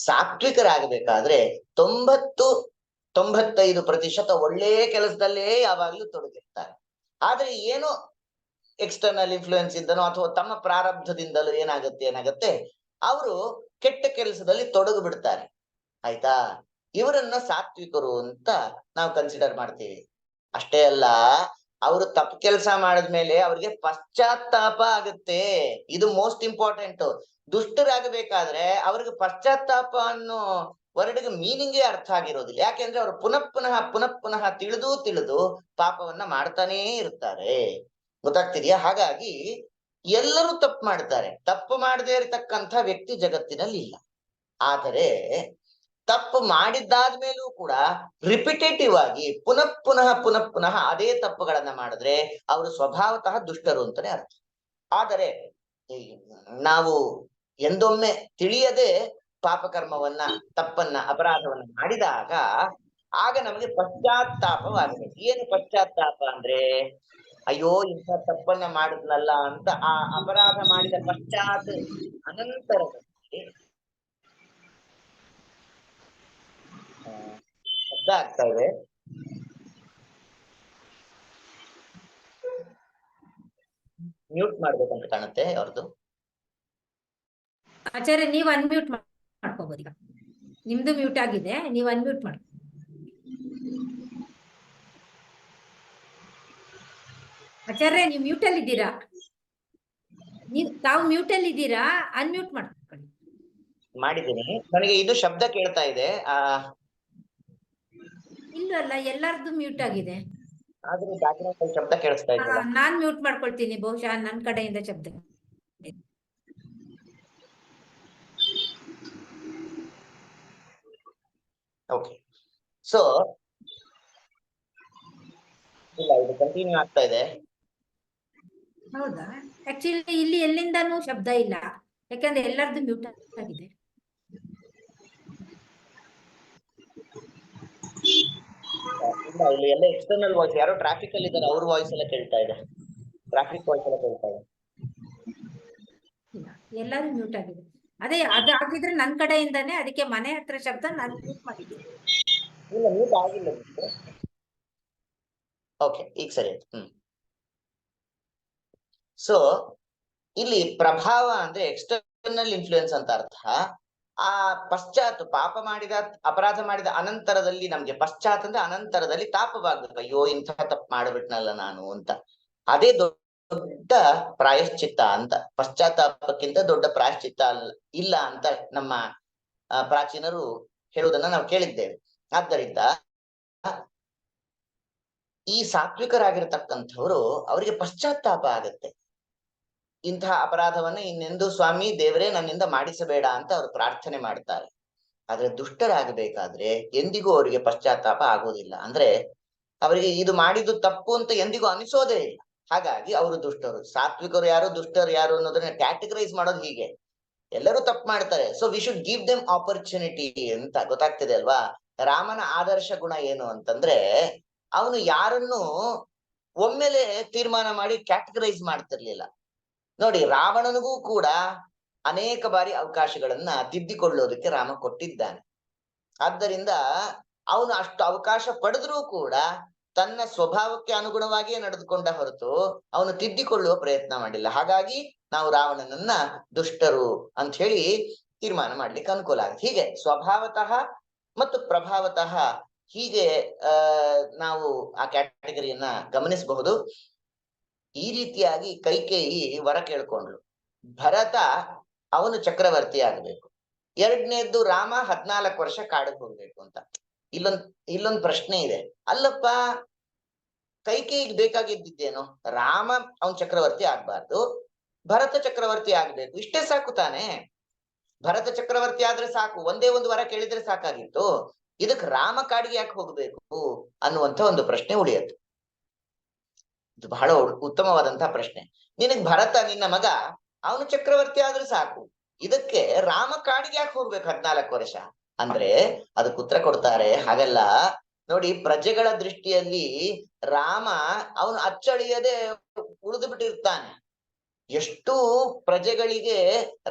ಸಾತ್ವಿಕರಾಗಬೇಕಾದ್ರೆ 90-95% ಒಳ್ಳೆಯ ಕೆಲಸದಲ್ಲೇ ಯಾವಾಗ್ಲೂ ತೊಡಗಿರ್ತಾರೆ. ಆದ್ರೆ ಏನೋ ಎಕ್ಸ್ಟರ್ನಲ್ ಇನ್ಫ್ಲೂಯೆನ್ಸ್ ಇಂದನೋ ಅಥವಾ ತಮ್ಮ ಪ್ರಾರಬ್ಧದಿಂದಲೂ ಏನಾಗತ್ತೆ ಅವರು ಕೆಟ್ಟ ಕೆಲಸದಲ್ಲಿ ತೊಡಗು ಬಿಡ್ತಾರೆ. ಆಯ್ತಾ? ಇವರನ್ನ ಸಾತ್ವಿಕರು ಅಂತ ನಾವು ಕನ್ಸಿಡರ್ ಮಾಡ್ತೀವಿ. ಅಷ್ಟೇ ಅಲ್ಲ, ಅವರು ತಪ್ಪು ಕೆಲಸ ಮಾಡಿದ್ಮೇಲೆ ಅವ್ರಿಗೆ ಪಶ್ಚಾತ್ತಾಪ ಆಗುತ್ತೆ. ಇದು ಮೋಸ್ಟ್ ಇಂಪಾರ್ಟೆಂಟ್. ದುಷ್ಟರಾಗಬೇಕಾದ್ರೆ ಅವ್ರಿಗೆ ಪಶ್ಚಾತ್ತಾಪ ಅನ್ನೋ ವರ್ಡ್ಗೆ ಮೀನಿಂಗೇ ಅರ್ಥ ಆಗಿರೋದಿಲ್ಲ. ಯಾಕೆಂದ್ರೆ ಅವ್ರು ಪುನಃ ತಿಳಿದು ಪಾಪವನ್ನ ಮಾಡ್ತಾನೇ ಇರ್ತಾರೆ. ಗೊತ್ತಾಗ್ತಿದ್ಯಾ? ಹಾಗಾಗಿ ಎಲ್ಲರೂ ತಪ್ಪು ಮಾಡ್ತಾರೆ, ತಪ್ಪು ಮಾಡದೇ ಇರತಕ್ಕಂಥ ವ್ಯಕ್ತಿ ಜಗತ್ತಿನಲ್ಲಿ ಇಲ್ಲ. ಆದರೆ ತಪ್ಪು ಮಾಡಿದ್ದಾದ್ಮೇಲೂ ಕೂಡ ರಿಪಿಟೇಟಿವ್ ಆಗಿ ಪುನಃ ಅದೇ ತಪ್ಪುಗಳನ್ನ ಮಾಡಿದ್ರೆ ಅವರು ಸ್ವಭಾವತಃ ದುಷ್ಟರು ಅಂತಾನೆ ಅರ್ಥ. ಆದರೆ ನಾವು ಎಂದೊಮ್ಮೆ ತಿಳಿಯದೆ ಪಾಪಕರ್ಮವನ್ನ, ತಪ್ಪನ್ನ, ಅಪರಾಧವನ್ನ ಮಾಡಿದಾಗ ಆಗ ನಮಗೆ ಪಶ್ಚಾತ್ತಾಪವಾಗಬೇಕು. ಏನು ಪಶ್ಚಾತ್ತಾಪ ಅಂದ್ರೆ, ಅಯ್ಯೋ ಇಂಥ ತಪ್ಪನ್ನ ಮಾಡಿದ್ನಲ್ಲ ಅಂತ ಆ ಅಪರಾಧ ಮಾಡಿದ ಅನಂತರದಲ್ಲಿ ಶಬ್ದ ಆಗ್ತಾ ಇದೆ. ಮ್ಯೂಟ್ ಮಾಡ್ಬೇಕಂತ ಕಾಣುತ್ತೆ ಅವ್ರದ್ದು. ಆಚಾರ್ಯ, ನೀವು ಅನ್ಮ್ಯೂಟ್ ಮಾಡ್ಕೋಬಹುದು. ಈಗ ನಿಮ್ದು ಮ್ಯೂಟ್ ಆಗಿದೆ, ನೀವು ಅನ್ಮ್ಯೂಟ್ ಮಾಡಿ. ಆಚಾರ್ಯ, ನೀವು ಮ್ಯೂಟ್ ಅಲ್ಲಿ ಇದ್ದೀರಾ? ತಾವು ಮ್ಯೂಟ್ ಅಲ್ಲಿ ಇದ್ದೀರಾ? ಅನ್ಮ್ಯೂಟ್ ಮಾಡ್ಕೊಳ್ಳಿ. ಮಾಡಿದ್ದೀನಿ, ನನಗೆ ಇದು ಶಬ್ದ ಕೇಳ್ತಾ ಇದೆ. ಇಲ್ಲಲ್ಲ, ಎಲ್ಲಾರ್ದು ಮ್ಯೂಟ್ ಆಗಿದೆ. ಆದ್ರೆ ಬ್ಯಾಕ್ಗ್ರೌಂಡ್ ಶಬ್ದ ಕೇಳಿಸ್ತಾ ಇದೆ. ನಾನ್ ಮ್ಯೂಟ್ ಮಾಡ್ಕೊಳ್ತೀನಿ, ಬಹುಶಃ ನನ್ನ ಕಡೆಯಿಂದ ಶಬ್ದ. ಓಕೆ, ಸೊ ಇಲ್ಲ, ಇದು ಕಂಟಿನ್ಯೂ ಆಗ್ತಾ ಇದೆ. ಹೌದಾ? ಆಕ್ಚುಲಿ ಇಲ್ಲಿ ಎಲ್ಲಿಂದಾನು ಶಬ್ದ ಇಲ್ಲ, ಯಾಕಂದ್ರೆ ಎಲ್ಲರದ್ದು ಮ್ಯೂಟ್ ಆಗಿದೆ. ಇಲ್ಲ, ಇಲ್ಲಿ ಎಲ್ಲ ಎಕ್ಸ್ಟರ್ನಲ್ ವಾಯ್ಸ್, ಯಾರೋ ಟ್ರಾಫಿಕ್ ಅಲ್ಲಿ ಇದ್ದಾರೆ, ಅವ್ರ ವಾಯ್ಸ್ ಎಲ್ಲ ಕೇಳ್ತಾ ಇದೆ. ಟ್ರಾಫಿಕ್ ವಾಯ್ಸ್ ಎಲ್ಲ ಕೇಳ್ತಾ ಇದೆ. ಇಲ್ಲ, ಎಲ್ಲರೂ ಮ್ಯೂಟ್ ಆಗಿದೆ. ಅದೇ ಅದು ಆಗಿದ್ರೆ ನನ್ ಕಡೆಯಿಂದಾನೆ, ಅದಕ್ಕೆ ಮನೆ ಹತ್ರ ಶಬ್ದ ನಾನು ಮ್ಯೂಟ್ ಮಾಡಿದ್ದೀನಿ. ಇಲ್ಲ, ಮ್ಯೂಟ್ ಆಗಿಲ್ಲ. ಓಕೆ, ಈಗ ಸರಿ ಆಯ್ತು. ಸೊ ಇಲ್ಲಿ ಪ್ರಭಾವ ಅಂದ್ರೆ ಎಕ್ಸ್ಟರ್ನಲ್ ಇನ್ಫ್ಲೂಯೆನ್ಸ್ ಅಂತ ಅರ್ಥ. ಆ ಪಾಪ ಮಾಡಿದ, ಅಪರಾಧ ಮಾಡಿದ ಅನಂತರದಲ್ಲಿ ನಮ್ಗೆ ಪಶ್ಚಾತ್ ಅಂದ್ರೆ ಅನಂತರದಲ್ಲಿ ತಾಪವಾಗ್ಬೇಕು. ಅಯ್ಯೋ ಇಂಥ ತಪ್ಪು ಮಾಡ್ಬಿಟ್ನಲ್ಲ ನಾನು ಅಂತ. ಅದೇ ದೊಡ್ಡ ಪ್ರಾಯಶ್ಚಿತ್ತ ಅಂತ. ಪಶ್ಚಾತ್ತಾಪಕ್ಕಿಂತ ದೊಡ್ಡ ಪ್ರಾಯಶ್ಚಿತ್ತ ಇಲ್ಲ ಅಂತ ನಮ್ಮ ಪ್ರಾಚೀನರು ಹೇಳುವುದನ್ನ ನಾವು ಕೇಳಿದ್ದೇವೆ. ಆದ್ದರಿಂದ ಈ ಸಾತ್ವಿಕರಾಗಿರ್ತಕ್ಕಂಥವ್ರು ಅವರಿಗೆ ಪಶ್ಚಾತ್ತಾಪ ಆಗತ್ತೆ. ಇಂತಹ ಅಪರಾಧವನ್ನ ಇನ್ನೆಂದು ಸ್ವಾಮಿ ದೇವರೇ ನನ್ನಿಂದ ಮಾಡಿಸಬೇಡ ಅಂತ ಅವ್ರು ಪ್ರಾರ್ಥನೆ ಮಾಡ್ತಾರೆ. ಆದ್ರೆ ದುಷ್ಟರಾಗಬೇಕಾದ್ರೆ ಎಂದಿಗೂ ಅವರಿಗೆ ಪಶ್ಚಾತ್ತಾಪ ಆಗೋದಿಲ್ಲ. ಅಂದ್ರೆ ಅವರಿಗೆ ಇದು ಮಾಡಿದ್ದು ತಪ್ಪು ಅಂತ ಎಂದಿಗೂ ಅನಿಸೋದೇ ಇಲ್ಲ. ಹಾಗಾಗಿ ಅವರು ದುಷ್ಟರು. ಸಾತ್ವಿಕರು ಯಾರು, ದುಷ್ಟರು ಯಾರು ಅನ್ನೋದನ್ನ ಕ್ಯಾಟಗರೈಸ್ ಮಾಡೋದು ಹೀಗೆ. ಎಲ್ಲರೂ ತಪ್ಪು ಮಾಡ್ತಾರೆ, so we should give them opportunity ಅಂತ ಗೊತ್ತಾಗ್ತದೆ ಅಲ್ವಾ. ರಾಮನ ಆದರ್ಶ ಗುಣ ಏನು ಅಂತಂದ್ರೆ ಅವನು ಯಾರನ್ನು ಒಮ್ಮೆಲೆ ತೀರ್ಮಾನ ಮಾಡಿ ಕ್ಯಾಟಗರೈಸ್ ಮಾಡ್ತಿರ್ಲಿಲ್ಲ. ನೋಡಿ, ರಾವಣನಿಗೂ ಕೂಡ ಅನೇಕ ಬಾರಿ ಅವಕಾಶಗಳನ್ನ ತಿದ್ದಿಕೊಳ್ಳೋದಕ್ಕೆ ರಾಮ ಕೊಟ್ಟಿದ್ದಾನೆ. ಆದ್ದರಿಂದ ಅವನು ಅಷ್ಟು ಅವಕಾಶ ಪಡೆದ್ರೂ ಕೂಡ ತನ್ನ ಸ್ವಭಾವಕ್ಕೆ ಅನುಗುಣವಾಗಿಯೇ ನಡೆದುಕೊಂಡ ಹೊರತು ಅವನು ತಿದ್ದಿಕೊಳ್ಳುವ ಪ್ರಯತ್ನ ಮಾಡಿಲ್ಲ. ಹಾಗಾಗಿ ನಾವು ರಾವಣನನ್ನ ದುಷ್ಟರು ಅಂತ ಹೇಳಿ ತೀರ್ಮಾನ ಮಾಡ್ಲಿಕ್ಕೆ ಅನುಕೂಲ ಆಗುತ್ತೆ. ಹೀಗೆ ಸ್ವಭಾವತಃ ಮತ್ತು ಪ್ರಭಾವತಃ ಹೀಗೆ ನಾವು ಆ ಕ್ಯಾಟಗರಿಯನ್ನ ಗಮನಿಸಬಹುದು. ಈ ರೀತಿಯಾಗಿ ಕೈಕೇಯಿ ವರ ಕೇಳ್ಕೊಂಡ್ಳು. ಭರತ ಅವನು ಚಕ್ರವರ್ತಿ ಆಗ್ಬೇಕು. ಎರಡನೇದ್ದು ರಾಮ 14 ವರ್ಷ ಕಾಡಿಗೆ ಹೋಗ್ಬೇಕು ಅಂತ. ಇಲ್ಲೊಂದ್ ಪ್ರಶ್ನೆ ಇದೆ. ಅಲ್ಲಪ್ಪ, ಕೈಕೇಯಿಗೆ ಬೇಕಾಗಿದ್ದೇನು? ರಾಮ ಅವನ್ ಚಕ್ರವರ್ತಿ ಆಗ್ಬಾರ್ದು, ಭರತ ಚಕ್ರವರ್ತಿ ಆಗ್ಬೇಕು, ಇಷ್ಟೇ ಸಾಕು ತಾನೆ. ಭರತ ಚಕ್ರವರ್ತಿ ಆದ್ರೆ ಸಾಕು, ಒಂದೇ ಒಂದು ವರ ಕೇಳಿದ್ರೆ ಸಾಕಾಗಿತ್ತು. ಇದಕ್ ರಾಮ ಕಾಡಿಗೆ ಯಾಕೆ ಹೋಗ್ಬೇಕು ಅನ್ನುವಂತ ಒಂದು ಪ್ರಶ್ನೆ ಉಳಿಯತ್ತು. ಇದು ಬಹಳ ಉತ್ತಮವಾದಂತಹ ಪ್ರಶ್ನೆ. ನಿನಗ್ ಭರತ ನಿನ್ನ ಮಗ ಅವನು ಚಕ್ರವರ್ತಿ ಆದ್ರೆ ಸಾಕು, ಇದಕ್ಕೆ ರಾಮ ಕಾಡಿಗೆ ಯಾಕೆ ಹೋಗ್ಬೇಕು 14 ವರ್ಷ ಅಂದ್ರೆ ಅದಕ್ಕೆ ಉತ್ತರ ಕೊಡ್ತಾರೆ, ಹಾಗಲ್ಲ. ನೋಡಿ, ಪ್ರಜೆಗಳ ದೃಷ್ಟಿಯಲ್ಲಿ ರಾಮ ಅವನು ಅಚ್ಚಳಿಯದೆ ಉಳಿದು ಬಿಟ್ಟಿರ್ತಾನೆ. ಎಷ್ಟು ಪ್ರಜೆಗಳಿಗೆ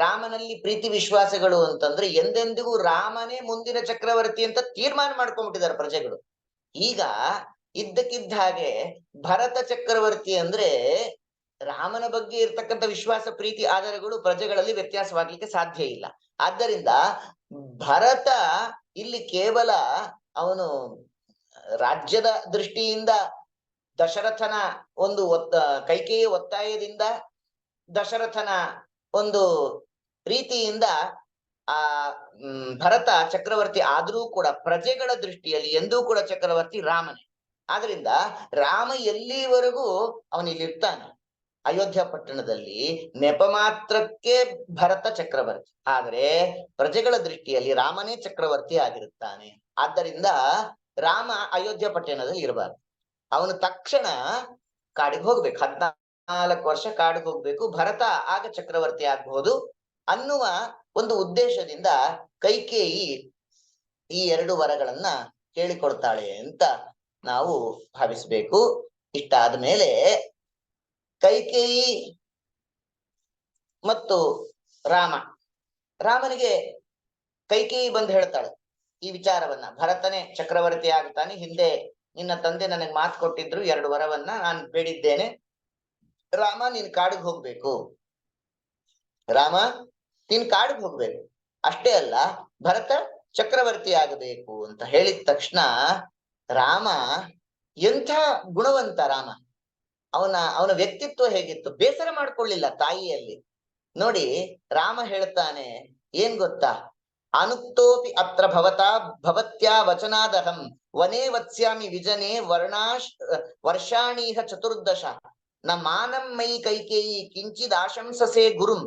ರಾಮನಲ್ಲಿ ಪ್ರೀತಿ ವಿಶ್ವಾಸಗಳು ಅಂತಂದ್ರೆ ಎಂದೆಂದಿಗೂ ರಾಮನೇ ಮುಂದಿನ ಚಕ್ರವರ್ತಿ ಅಂತ ತೀರ್ಮಾನ ಮಾಡ್ಕೊಂಡ್ಬಿಟ್ಟಿದ್ದಾರೆ ಪ್ರಜೆಗಳು. ಈಗ ಇದ್ದಕ್ಕಿದ್ದ ಹಾಗೆ ಭರತ ಚಕ್ರವರ್ತಿ ಅಂದ್ರೆ ರಾಮನ ಬಗ್ಗೆ ಇರ್ತಕ್ಕಂಥ ವಿಶ್ವಾಸ, ಪ್ರೀತಿ, ಆಧಾರಗಳು ಪ್ರಜೆಗಳಲ್ಲಿ ವ್ಯತ್ಯಾಸವಾಗ್ಲಿಕ್ಕೆ ಸಾಧ್ಯ ಇಲ್ಲ. ಆದ್ದರಿಂದ ಭರತ ಇಲ್ಲಿ ಕೇವಲ ಅವನು ರಾಜ್ಯದ ದೃಷ್ಟಿಯಿಂದ ದಶರಥನ ಒಂದು ಕೈಕೇಯಿ ಒತ್ತಾಯದಿಂದ, ದಶರಥನ ಒಂದು ಪ್ರೀತಿಯಿಂದ ಆ ಭರತ ಚಕ್ರವರ್ತಿ ಆದ್ರೂ ಕೂಡ ಪ್ರಜೆಗಳ ದೃಷ್ಟಿಯಲ್ಲಿ ಎಂದೂ ಕೂಡ ಚಕ್ರವರ್ತಿ ರಾಮನೇ. ಆದ್ರಿಂದ ರಾಮ ಎಲ್ಲಿವರೆಗೂ ಅವನಿಲ್ಲಿರ್ತಾನೆ, ಅಯೋಧ್ಯ ಪಟ್ಟಣದಲ್ಲಿ ನೆಪ ಮಾತ್ರಕ್ಕೆ ಭರತ ಚಕ್ರವರ್ತಿ, ಆದ್ರೆ ಪ್ರಜೆಗಳ ದೃಷ್ಟಿಯಲ್ಲಿ ರಾಮನೇ ಚಕ್ರವರ್ತಿ ಆಗಿರುತ್ತಾನೆ. ಆದ್ದರಿಂದ ರಾಮ ಅಯೋಧ್ಯ ಪಟ್ಟಣದಲ್ಲಿ ಇರಬಾರ್ದು, ಅವನು ತಕ್ಷಣ ಕಾಡಿಗೆ ಹೋಗ್ಬೇಕು. 14 ವರ್ಷ ಕಾಡಿಗೆ ಹೋಗ್ಬೇಕು, ಭರತ ಆಗ ಚಕ್ರವರ್ತಿ ಆಗ್ಬಹುದು ಅನ್ನುವ ಒಂದು ಉದ್ದೇಶದಿಂದ ಕೈಕೇಯಿ ಈ 2 ವರಗಳನ್ನ ಕೇಳಿಕೊಡ್ತಾಳೆ ಅಂತ ನಾವು ಭಾವಿಸ್ಬೇಕು. ಇಷ್ಟಾದ ಮೇಲೆ ಕೈಕೇಯಿ ಮತ್ತು ರಾಮನಿಗೆ ಕೈಕೇಯಿ ಬಂದು ಹೇಳ್ತಾಳೆ ಈ ವಿಚಾರವನ್ನ, ಭರತನೇ ಚಕ್ರವರ್ತಿ ಆಗ್ತಾನೆ, ಹಿಂದೆ ನಿನ್ನ ತಂದೆ ನನಗೆ ಮಾತು ಕೊಟ್ಟಿದ್ರು, 2 ವರವನ್ನ ನಾನು ಬೇಡಿದ್ದೇನೆ, ರಾಮ ನೀನ್ ಕಾಡಿಗೆ ಹೋಗ್ಬೇಕು, ರಾಮ ನೀನ್ ಕಾಡಿಗೆ ಹೋಗ್ಬೇಕು, ಅಷ್ಟೇ ಅಲ್ಲ ಭರತ ಚಕ್ರವರ್ತಿ ಆಗಬೇಕು ಅಂತ ಹೇಳಿದ ತಕ್ಷಣ ರಾಮ ಎಂಥ ಗುಣವಂತ. ರಾಮ ಅವನ ವ್ಯಕ್ತಿತ್ವ ಹೇಗಿತ್ತು, ಬೇಸರ ಮಾಡ್ಕೊಳ್ಳಿಲ್ಲ ತಾಯಿಯಲ್ಲಿ. ನೋಡಿ, ರಾಮ ಹೇಳ್ತಾನೆ ಏನ್ ಗೊತ್ತಾ, ಅನುಕ್ತೋಪಿ ಅತ್ರ ಭವತ್ಯಾ ವಚನಾದಹಂ ವನೇ ವತ್ಸ್ಯಾಮಿ ವಿಜನೆ ವರ್ಷಾಣೀಹ 14 ನ ಮಾನಂ ಮೈ ಕೈಕೇಯಿ ಕಿಂಚಿದ್ ಆಶಂಸಸೆ ಗುರುಂ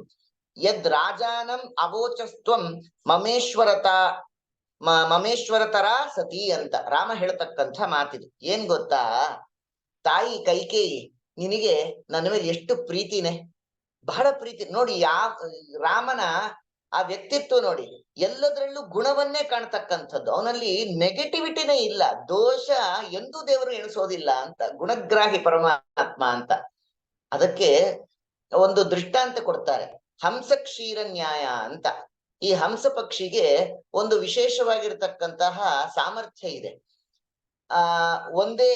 ಯದ್ ರಾಜಾನಂ ಅವೋಚಸ್ತ್ವಂ ಮಮೇಶ್ವರತರ ಸತಿ ಅಂತ ರಾಮ ಹೇಳ್ತಕ್ಕಂಥ ಮಾತಿದು. ಏನ್ ಗೊತ್ತಾ, ತಾಯಿ ಕೈಕೇಯಿ ನಿನಗೆ ನನ್ನ ಮೇಲೆ ಎಷ್ಟು ಪ್ರೀತಿನೇ, ಬಹಳ ಪ್ರೀತಿ. ನೋಡಿ, ರಾಮನ ಆ ವ್ಯಕ್ತಿತ್ವ ನೋಡಿ, ಎಲ್ಲದರಲ್ಲೂ ಗುಣವನ್ನೇ ಕಾಣ್ತಕ್ಕಂಥದ್ದು, ಅವನಲ್ಲಿ ನೆಗೆಟಿವಿಟಿನೇ ಇಲ್ಲ, ದೋಷ ಎಂದೂ ದೇವರು ಎಣಿಸೋದಿಲ್ಲ ಅಂತ, ಗುಣಗ್ರಾಹಿ ಪರಮಾತ್ಮ ಅಂತ. ಅದಕ್ಕೆ ಒಂದು ದೃಷ್ಟಾಂತ ಕೊಡ್ತಾರೆ, ಹಂಸ ಕ್ಷೀರ ನ್ಯಾಯ ಅಂತ. ಈ ಹಂಸ ಪಕ್ಷಿಗೆ ಒಂದು ವಿಶೇಷವಾಗಿರ್ತಕ್ಕಂತಹ ಸಾಮರ್ಥ್ಯ ಇದೆ. ಒಂದೇ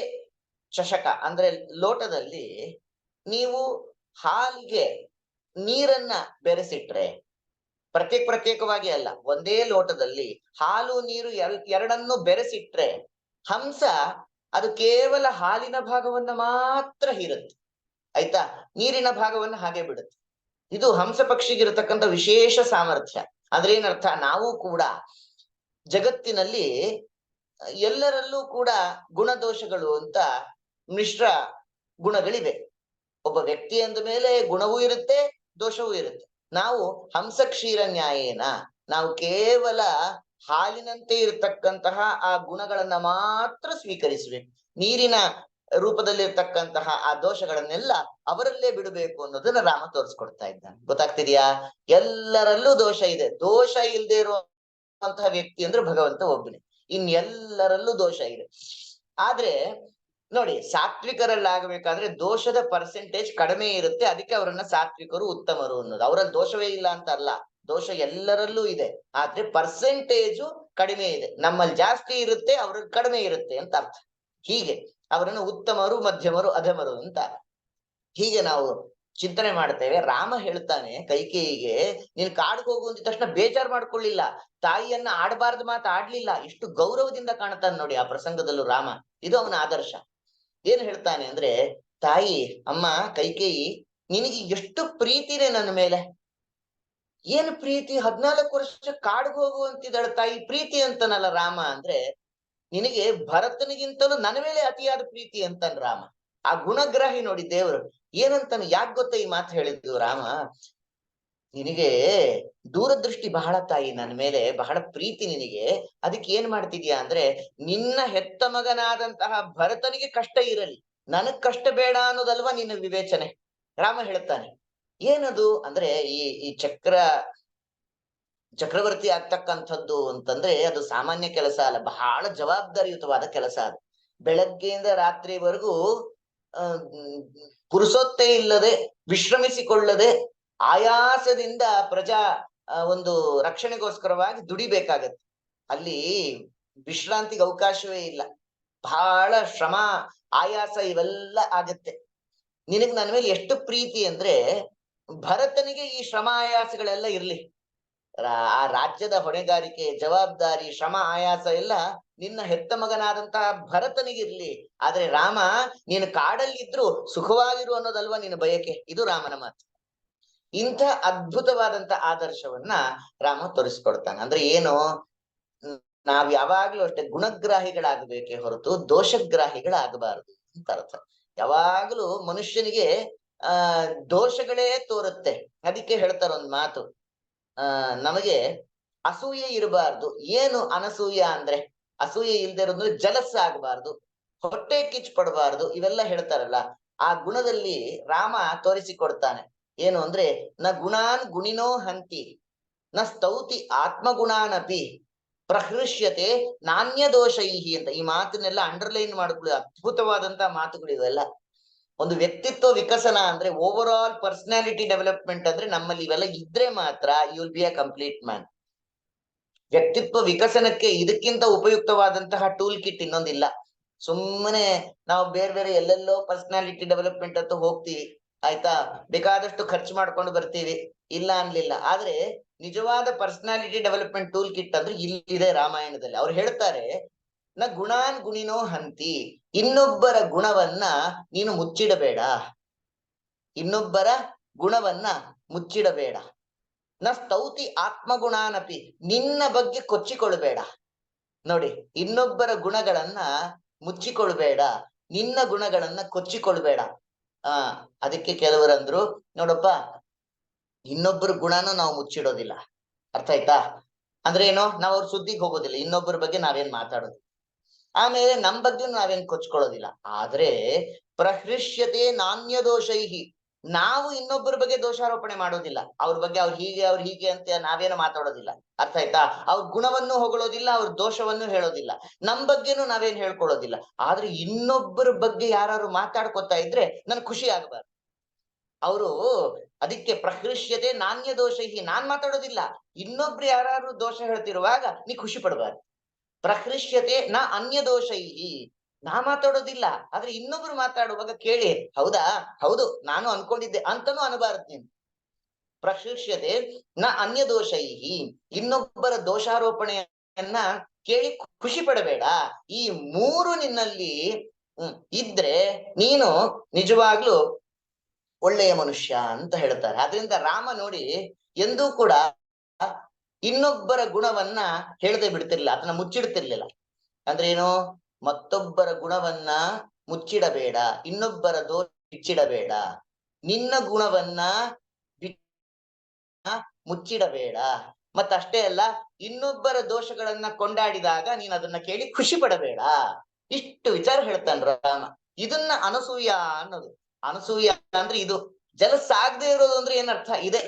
ಚಷಕ ಅಂದ್ರೆ ಲೋಟದಲ್ಲಿ ನೀವು ಹಾಲಿಗೆ ನೀರನ್ನ ಬೆರೆಸಿಟ್ರೆ, ಪ್ರತ್ಯೇಕವಾಗಿ ಅಲ್ಲ, ಒಂದೇ ಲೋಟದಲ್ಲಿ ಹಾಲು ನೀರು ಎರಡನ್ನು ಬೆರೆಸಿಟ್ರೆ ಹಂಸ ಅದು ಕೇವಲ ಹಾಲಿನ ಭಾಗವನ್ನ ಮಾತ್ರ ಹೀರುತ್ತೆ. ಆಯ್ತಾ, ನೀರಿನ ಭಾಗವನ್ನು ಹಾಗೆ ಬಿಡುತ್ತೆ. ಇದು ಹಂಸ ಪಕ್ಷಿಗಿರತಕ್ಕಂಥ ವಿಶೇಷ ಸಾಮರ್ಥ್ಯ. ಆದ್ರೆ ಏನರ್ಥ, ನಾವು ಕೂಡ ಜಗತ್ತಿನಲ್ಲಿ ಎಲ್ಲರಲ್ಲೂ ಕೂಡ ಗುಣದೋಷಗಳು ಅಂತ ಮಿಶ್ರ ಗುಣಗಳಿವೆ. ಒಬ್ಬ ವ್ಯಕ್ತಿ ಅಂದ ಮೇಲೆ ಗುಣವೂ ಇರುತ್ತೆ, ದೋಷವೂ ಇರುತ್ತೆ. ನಾವು ಹಂಸ ಕ್ಷೀರ ನ್ಯಾಯೇನ, ನಾವು ಕೇವಲ ಹಾಲಿನಂತೆ ಇರತಕ್ಕಂತಹ ಆ ಗುಣಗಳನ್ನ ಮಾತ್ರ ಸ್ವೀಕರಿಸಬೇಕು. ನೀರಿನ ರೂಪದಲ್ಲಿರ್ತಕ್ಕಂತಹ ಆ ದೋಷಗಳನ್ನೆಲ್ಲ ಅವರಲ್ಲೇ ಬಿಡಬೇಕು ಅನ್ನೋದನ್ನ ರಾಮ ತೋರಿಸ್ಕೊಡ್ತಾ ಇದ್ದಾನೆ. ಗೊತ್ತಾಗ್ತಿದ್ಯಾ? ಎಲ್ಲರಲ್ಲೂ ದೋಷ ಇದೆ. ದೋಷ ಇಲ್ಲದೆ ಇರುವಂತಹ ವ್ಯಕ್ತಿ ಅಂದ್ರೆ ಭಗವಂತ ಒಬ್ಬನೇ. ಎಲ್ಲರಲ್ಲೂ ದೋಷ ಇದೆ. ಆದ್ರೆ ನೋಡಿ, ಸಾತ್ವಿಕರಲ್ಲಿ ಆಗಬೇಕಾದ್ರೆ ದೋಷದ ಪರ್ಸೆಂಟೇಜ್ ಕಡಿಮೆ ಇರುತ್ತೆ. ಅದಕ್ಕೆ ಅವರನ್ನ ಸಾತ್ವಿಕರು, ಉತ್ತಮರು ಅನ್ನೋದು. ಅವರಲ್ಲಿ ದೋಷವೇ ಇಲ್ಲ ಅಂತ ಅಲ್ಲ, ದೋಷ ಎಲ್ಲರಲ್ಲೂ ಇದೆ, ಆದ್ರೆ ಪರ್ಸೆಂಟೇಜು ಕಡಿಮೆ ಇದೆ. ನಮ್ಮಲ್ಲಿ ಜಾಸ್ತಿ ಇರುತ್ತೆ, ಅವ್ರಲ್ಲಿ ಕಡಿಮೆ ಇರುತ್ತೆ ಅಂತ ಅರ್ಥ. ಹೀಗೆ ಅವರನ್ನು ಉತ್ತಮರು, ಮಧ್ಯಮರು, ಅಧಮರು ಅಂತ ಹೀಗೆ ನಾವು ಚಿಂತನೆ ಮಾಡ್ತೇವೆ. ರಾಮ ಹೇಳ್ತಾನೆ ಕೈಕೇಯಿಗೆ, ನೀನ್ ಕಾಡ್ಗೆ ಹೋಗು ಅಂದ ತಕ್ಷಣ ಬೇಜಾರು ಮಾಡ್ಕೊಳ್ಳಿಲ್ಲ, ತಾಯಿಯನ್ನ ಆಡಬಾರ್ದು ಮಾತು ಆಡ್ಲಿಲ್ಲ. ಎಷ್ಟು ಗೌರವದಿಂದ ಕಾಣ್ತಾನೆ ನೋಡಿ ಆ ಪ್ರಸಂಗದಲ್ಲೂ ರಾಮ. ಇದು ಅವನ ಆದರ್ಶ. ಏನ್ ಹೇಳ್ತಾನೆ ಅಂದ್ರೆ, ತಾಯಿ, ಅಮ್ಮ ಕೈಕೇಯಿ, ನಿನಗೆ ಎಷ್ಟು ಪ್ರೀತಿನೇ ನನ್ನ ಮೇಲೆ. ಏನು ಪ್ರೀತಿ? 14 ವರ್ಷ ಕಾಡ್ಗೆ ಹೋಗು ಅಂತಿದ್ದಾಳೆ ತಾಯಿ, ಪ್ರೀತಿ ಅಂತನಲ್ಲ ರಾಮ. ಅಂದ್ರೆ ನಿನಗೆ ಭರತನಿಗಿಂತಲೂ ನನ್ನ ಮೇಲೆ ಅತಿಯಾದ ಪ್ರೀತಿ ಅಂತನ್ ರಾಮ. ಆ ಗುಣಗ್ರಾಹಿ ನೋಡಿ ದೇವರು ಏನಂತಾನು. ಯಾಕೆ ಗೊತ್ತ ಈ ಮಾತು ಹೇಳಿದ್ದು ರಾಮ? ನಿನಗೆ ದೂರದೃಷ್ಟಿ ಬಹಳ ತಾಯಿ, ನನ್ನ ಮೇಲೆ ಬಹಳ ಪ್ರೀತಿ ನಿನಗೆ. ಅದಕ್ಕೆ ಏನ್ ಮಾಡ್ತಿದ್ಯಾ ಅಂದ್ರೆ, ನಿನ್ನ ಹೆತ್ತ ಮಗನಾದಂತಹ ಭರತನಿಗೆ ಕಷ್ಟ ಇರಲಿ, ನನಗ್ ಕಷ್ಟ ಬೇಡ ಅನ್ನೋದಲ್ವಾ ನಿನ್ನ ವಿವೇಚನೆ. ರಾಮ ಹೇಳ್ತಾನೆ. ಏನದು ಅಂದ್ರೆ, ಈ ಚಕ್ರವರ್ತಿ ಆಗ್ತಕ್ಕಂಥದ್ದು ಅಂತಂದ್ರೆ ಅದು ಸಾಮಾನ್ಯ ಕೆಲಸ ಅಲ್ಲ, ಬಹಳ ಜವಾಬ್ದಾರಿಯುತವಾದ ಕೆಲಸ ಅದು. ಬೆಳಗ್ಗೆಯಿಂದ ರಾತ್ರಿವರೆಗೂ ಪುರುಸೊತ್ತೇ ಇಲ್ಲದೆ, ವಿಶ್ರಮಿಸಿಕೊಳ್ಳದೆ, ಆಯಾಸದಿಂದ ಪ್ರಜಾ ಒಂದು ರಕ್ಷಣೆಗೋಸ್ಕರವಾಗಿ ದುಡಿಬೇಕಾಗತ್ತೆ. ಅಲ್ಲಿ ವಿಶ್ರಾಂತಿಗೆ ಅವಕಾಶವೇ ಇಲ್ಲ. ಬಹಳ ಶ್ರಮ, ಆಯಾಸ ಇವೆಲ್ಲ ಆಗತ್ತೆ. ನಿನಗ್ ನನ್ನ ಮೇಲೆ ಎಷ್ಟು ಪ್ರೀತಿ ಅಂದ್ರೆ, ಭರತನಿಗೆ ಈ ಶ್ರಮ ಆಯಾಸಗಳೆಲ್ಲ ಇರ್ಲಿ, ಆ ರಾಜ್ಯದ ಹೊಣೆಗಾರಿಕೆ, ಜವಾಬ್ದಾರಿ, ಶ್ರಮ, ಆಯಾಸ ಎಲ್ಲ ನಿನ್ನ ಹೆತ್ತ ಮಗನಾದಂತಹ ಭರತನಿಗಿರ್ಲಿ. ಆದ್ರೆ ರಾಮ, ನೀನು ಕಾಡಲ್ಲಿದ್ರು ಸುಖವಾಗಿರು ಅನ್ನೋದಲ್ವಾ ನಿನ್ನ ಬಯಕೆ. ಇದು ರಾಮನ ಮಾತು. ಇಂಥ ಅದ್ಭುತವಾದಂತ ಆದರ್ಶವನ್ನ ರಾಮ ತೋರಿಸ್ಕೊಡ್ತಾನೆ. ಅಂದ್ರೆ ಏನು, ನಾವ್ ಯಾವಾಗ್ಲೂ ಅಷ್ಟೇ ಗುಣಗ್ರಾಹಿಗಳಾಗಬೇಕೇ ಹೊರತು ದೋಷಗ್ರಾಹಿಗಳಾಗಬಾರದು ಅಂತ ಅರ್ಥ. ಯಾವಾಗ್ಲೂ ಮನುಷ್ಯನಿಗೆ ದೋಷಗಳೇ ತೋರುತ್ತೆ. ಅದಕ್ಕೆ ಹೇಳ್ತಾರ ಒಂದ್ ಮಾತು, ನಮಗೆ ಅಸೂಯೆ ಇರಬಾರ್ದು. ಏನು ಅನಸೂಯ ಅಂದ್ರೆ, ಅಸೂಯೆ ಇಲ್ದೇ ಇರೋದು ಜಲಸ್ ಆಗಬಾರ್ದು, ಹೊಟ್ಟೆ ಕಿಚ್ಚು ಪಡಬಾರ್ದು, ಇವೆಲ್ಲ ಹೇಳ್ತಾರಲ್ಲ. ಆ ಗುಣದಲ್ಲಿ ರಾಮ ತೋರಿಸಿಕೊಡ್ತಾನೆ. ಏನು ಅಂದ್ರೆ, ನ ಗುಣಾನ್ ಗುಣಿನೋ ಹಂತಿ, ನ ಸ್ತೌತಿ ಆತ್ಮಗುಣಾನಪಿ ಪ್ರಹೃಷ್ಯತೆ ನಾಣ್ಯ ದೋಷೈಹಿ ಅಂತ. ಈ ಮಾತನ್ನೆಲ್ಲ ಅಂಡರ್ಲೈನ್ ಮಾಡ್ಕೊಳ್ಳಿ, ಅದ್ಭುತವಾದಂತ ಮಾತುಗಳು ಇವೆಲ್ಲ. ಒಂದು ವ್ಯಕ್ತಿತ್ವ ವಿಕಸನ ಅಂದ್ರೆ, ಓವರ್ ಆಲ್ ಪರ್ಸನಾಲಿಟಿ ಡೆವಲಪ್ಮೆಂಟ್ ಅಂದ್ರೆ ನಮ್ಮಲ್ಲಿ ಇವೆಲ್ಲ ಇದ್ರೆ ಮಾತ್ರ you will be a complete man. ವ್ಯಕ್ತಿತ್ವ ವಿಕಸನಕ್ಕೆ ಇದಕ್ಕಿಂತ ಉಪಯುಕ್ತವಾದಂತಹ ಟೂಲ್ ಕಿಟ್ ಇನ್ನೊಂದಿಲ್ಲ. ಸುಮ್ಮನೆ ನಾವು ಬೇರೆ ಬೇರೆ ಎಲ್ಲೆಲ್ಲೋ ಪರ್ಸನಾಲಿಟಿ ಡೆವಲಪ್ಮೆಂಟ್ ಅಂತ ಹೋಗ್ತೀವಿ, ಆಯ್ತಾ, ಬೇಕಾದಷ್ಟು ಖರ್ಚು ಮಾಡ್ಕೊಂಡು ಬರ್ತೀವಿ, ಇಲ್ಲ ಅನ್ಲಿಲ್ಲ. ಆದ್ರೆ ನಿಜವಾದ ಪರ್ಸನಾಲಿಟಿ ಡೆವಲಪ್ಮೆಂಟ್ ಟೂಲ್ ಕಿಟ್ ಅಂದ್ರೆ ಇಲ್ಲಿದೆ ರಾಮಾಯಣದಲ್ಲಿ. ಅವ್ರು ಹೇಳ್ತಾರೆ, ನ ಗುಣಾನ್ ಗುಣಿನೋ ಹಂತಿ, ಇನ್ನೊಬ್ಬರ ಗುಣವನ್ನ ನೀನು ಮುಚ್ಚಿಡಬೇಡ, ಇನ್ನೊಬ್ಬರ ಗುಣವನ್ನ ಮುಚ್ಚಿಡಬೇಡ. ನ ಸ್ತೌತಿ ಆತ್ಮಗುಣಾನಪಿ, ನಿನ್ನ ಬಗ್ಗೆ ಕೊಚ್ಚಿಕೊಳ್ಬೇಡ. ನೋಡಿ, ಇನ್ನೊಬ್ಬರ ಗುಣಗಳನ್ನ ಮುಚ್ಚಿಕೊಳ್ಬೇಡ, ನಿನ್ನ ಗುಣಗಳನ್ನ ಕೊಚ್ಚಿಕೊಳ್ಬೇಡ. ಅದಕ್ಕೆ ಕೆಲವರಂದ್ರು, ನೋಡಪ್ಪ, ಇನ್ನೊಬ್ಬರ ಗುಣನ ನಾವು ಮುಚ್ಚಿಡೋದಿಲ್ಲ. ಅರ್ಥ ಆಯ್ತಾ? ಅಂದ್ರೆ ಏನೋ, ನಾವ್ ಅವ್ರ ಸುದ್ದಿಗೆ ಹೋಗೋದಿಲ್ಲ, ಇನ್ನೊಬ್ಬರ ಬಗ್ಗೆ ನಾವೇನ್ ಮಾತಾಡೋದು, ಆಮೇಲೆ ನಮ್ ಬಗ್ಗೆ ನಾವೇನ್ ಕೊಚ್ಕೊಳ್ಳೋದಿಲ್ಲ. ಆದ್ರೆ ಪ್ರಹೃಷ್ಯತೆ ನಾಣ್ಯ ದೋಷೈಹಿ, ನಾವು ಇನ್ನೊಬ್ಬರ ಬಗ್ಗೆ ದೋಷಾರೋಪಣೆ ಮಾಡೋದಿಲ್ಲ. ಅವ್ರ ಬಗ್ಗೆ ಅವ್ರು ಹೀಗೆ ಅಂತ ನಾವೇನು ಮಾತಾಡೋದಿಲ್ಲ. ಅರ್ಥ ಆಯ್ತಾ? ಅವ್ರ ಗುಣವನ್ನು ಹೊಗಳೋದಿಲ್ಲ, ಅವ್ರ ದೋಷವನ್ನು ಹೇಳೋದಿಲ್ಲ, ನಮ್ ಬಗ್ಗೆನೂ ನಾವೇನ್ ಹೇಳ್ಕೊಳ್ಳೋದಿಲ್ಲ. ಆದ್ರೆ ಇನ್ನೊಬ್ಬರ ಬಗ್ಗೆ ಯಾರು ಮಾತಾಡ್ಕೊತಾ ಇದ್ರೆ ನನ್ ಖುಷಿ ಆಗಬಾರ್ದು. ಅವರು ಅದಕ್ಕೆ ಪ್ರಹೃಷ್ಯತೆ ನಾಣ್ಯ ದೋಷೈಹಿ, ನಾನ್ ಮಾತಾಡೋದಿಲ್ಲ, ಇನ್ನೊಬ್ರು ಯಾರು ದೋಷ ಹೇಳ್ತಿರುವಾಗ ನೀ ಖುಷಿ ಪಡಬಾರ್ದು. ಪ್ರಹೃಷ್ಯತೆ ನ ಅನ್ಯ ದೋಷೈಹಿ, ನಾ ಮಾತಾಡೋದಿಲ್ಲ, ಆದ್ರೆ ಇನ್ನೊಬ್ರು ಮಾತಾಡುವಾಗ ಕೇಳಿ, ಹೌದಾ, ಹೌದು, ನಾನು ಅನ್ಕೊಂಡಿದ್ದೆ ಅಂತಾನೂ ಅನ್ಬಾರದು ನೀನು. ಪ್ರಹೃಷ್ಯತೆ ನ ಅನ್ಯ ದೋಷೈಹಿ, ಇನ್ನೊಬ್ಬರ ದೋಷಾರೋಪಣೆಯನ್ನ ಕೇಳಿ ಖುಷಿ ಪಡಬೇಡ. ಈ ಮೂರು ನಿನ್ನಲ್ಲಿ ಇದ್ರೆ ನೀನು ನಿಜವಾಗ್ಲೂ ಒಳ್ಳೆಯ ಮನುಷ್ಯ ಅಂತ ಹೇಳ್ತಾರೆ. ಆದ್ರಿಂದ ರಾಮ ನೋಡಿ ಎಂದೂ ಕೂಡ ಇನ್ನೊಬ್ಬರ ಗುಣವನ್ನ ಹೇಳದೆ ಬಿಡ್ತಿರ್ಲಿಲ್ಲ, ಅದನ್ನ ಮುಚ್ಚಿಡ್ತಿರ್ಲಿಲ್ಲ. ಅಂದ್ರೆ ಏನು? ಮತ್ತೊಬ್ಬರ ಗುಣವನ್ನ ಮುಚ್ಚಿಡಬೇಡ, ಇನ್ನೊಬ್ಬರ ದೋಷ ಬಿಚ್ಚಿಡಬೇಡ, ನಿನ್ನ ಗುಣವನ್ನ ಮುಚ್ಚಿಡಬೇಡ. ಮತ್ತಷ್ಟೇ ಅಲ್ಲ, ಇನ್ನೊಬ್ಬರ ದೋಷಗಳನ್ನ ಕೊಂಡಾಡಿದಾಗ ನೀನ್ ಅದನ್ನ ಕೇಳಿ ಖುಷಿ ಪಡಬೇಡ. ಇಷ್ಟು ವಿಚಾರ ಹೇಳ್ತಾನೆ ರಾಮ. ಇದನ್ನ ಅನಸೂಯ ಅನ್ನೋದು. ಅನಸೂಯ ಅಂದ್ರೆ ಇದು. ಜಲಸಾಗದೆ ಇರೋದು ಅಂದ್ರೆ ಏನರ್ಥ ಇದೆ.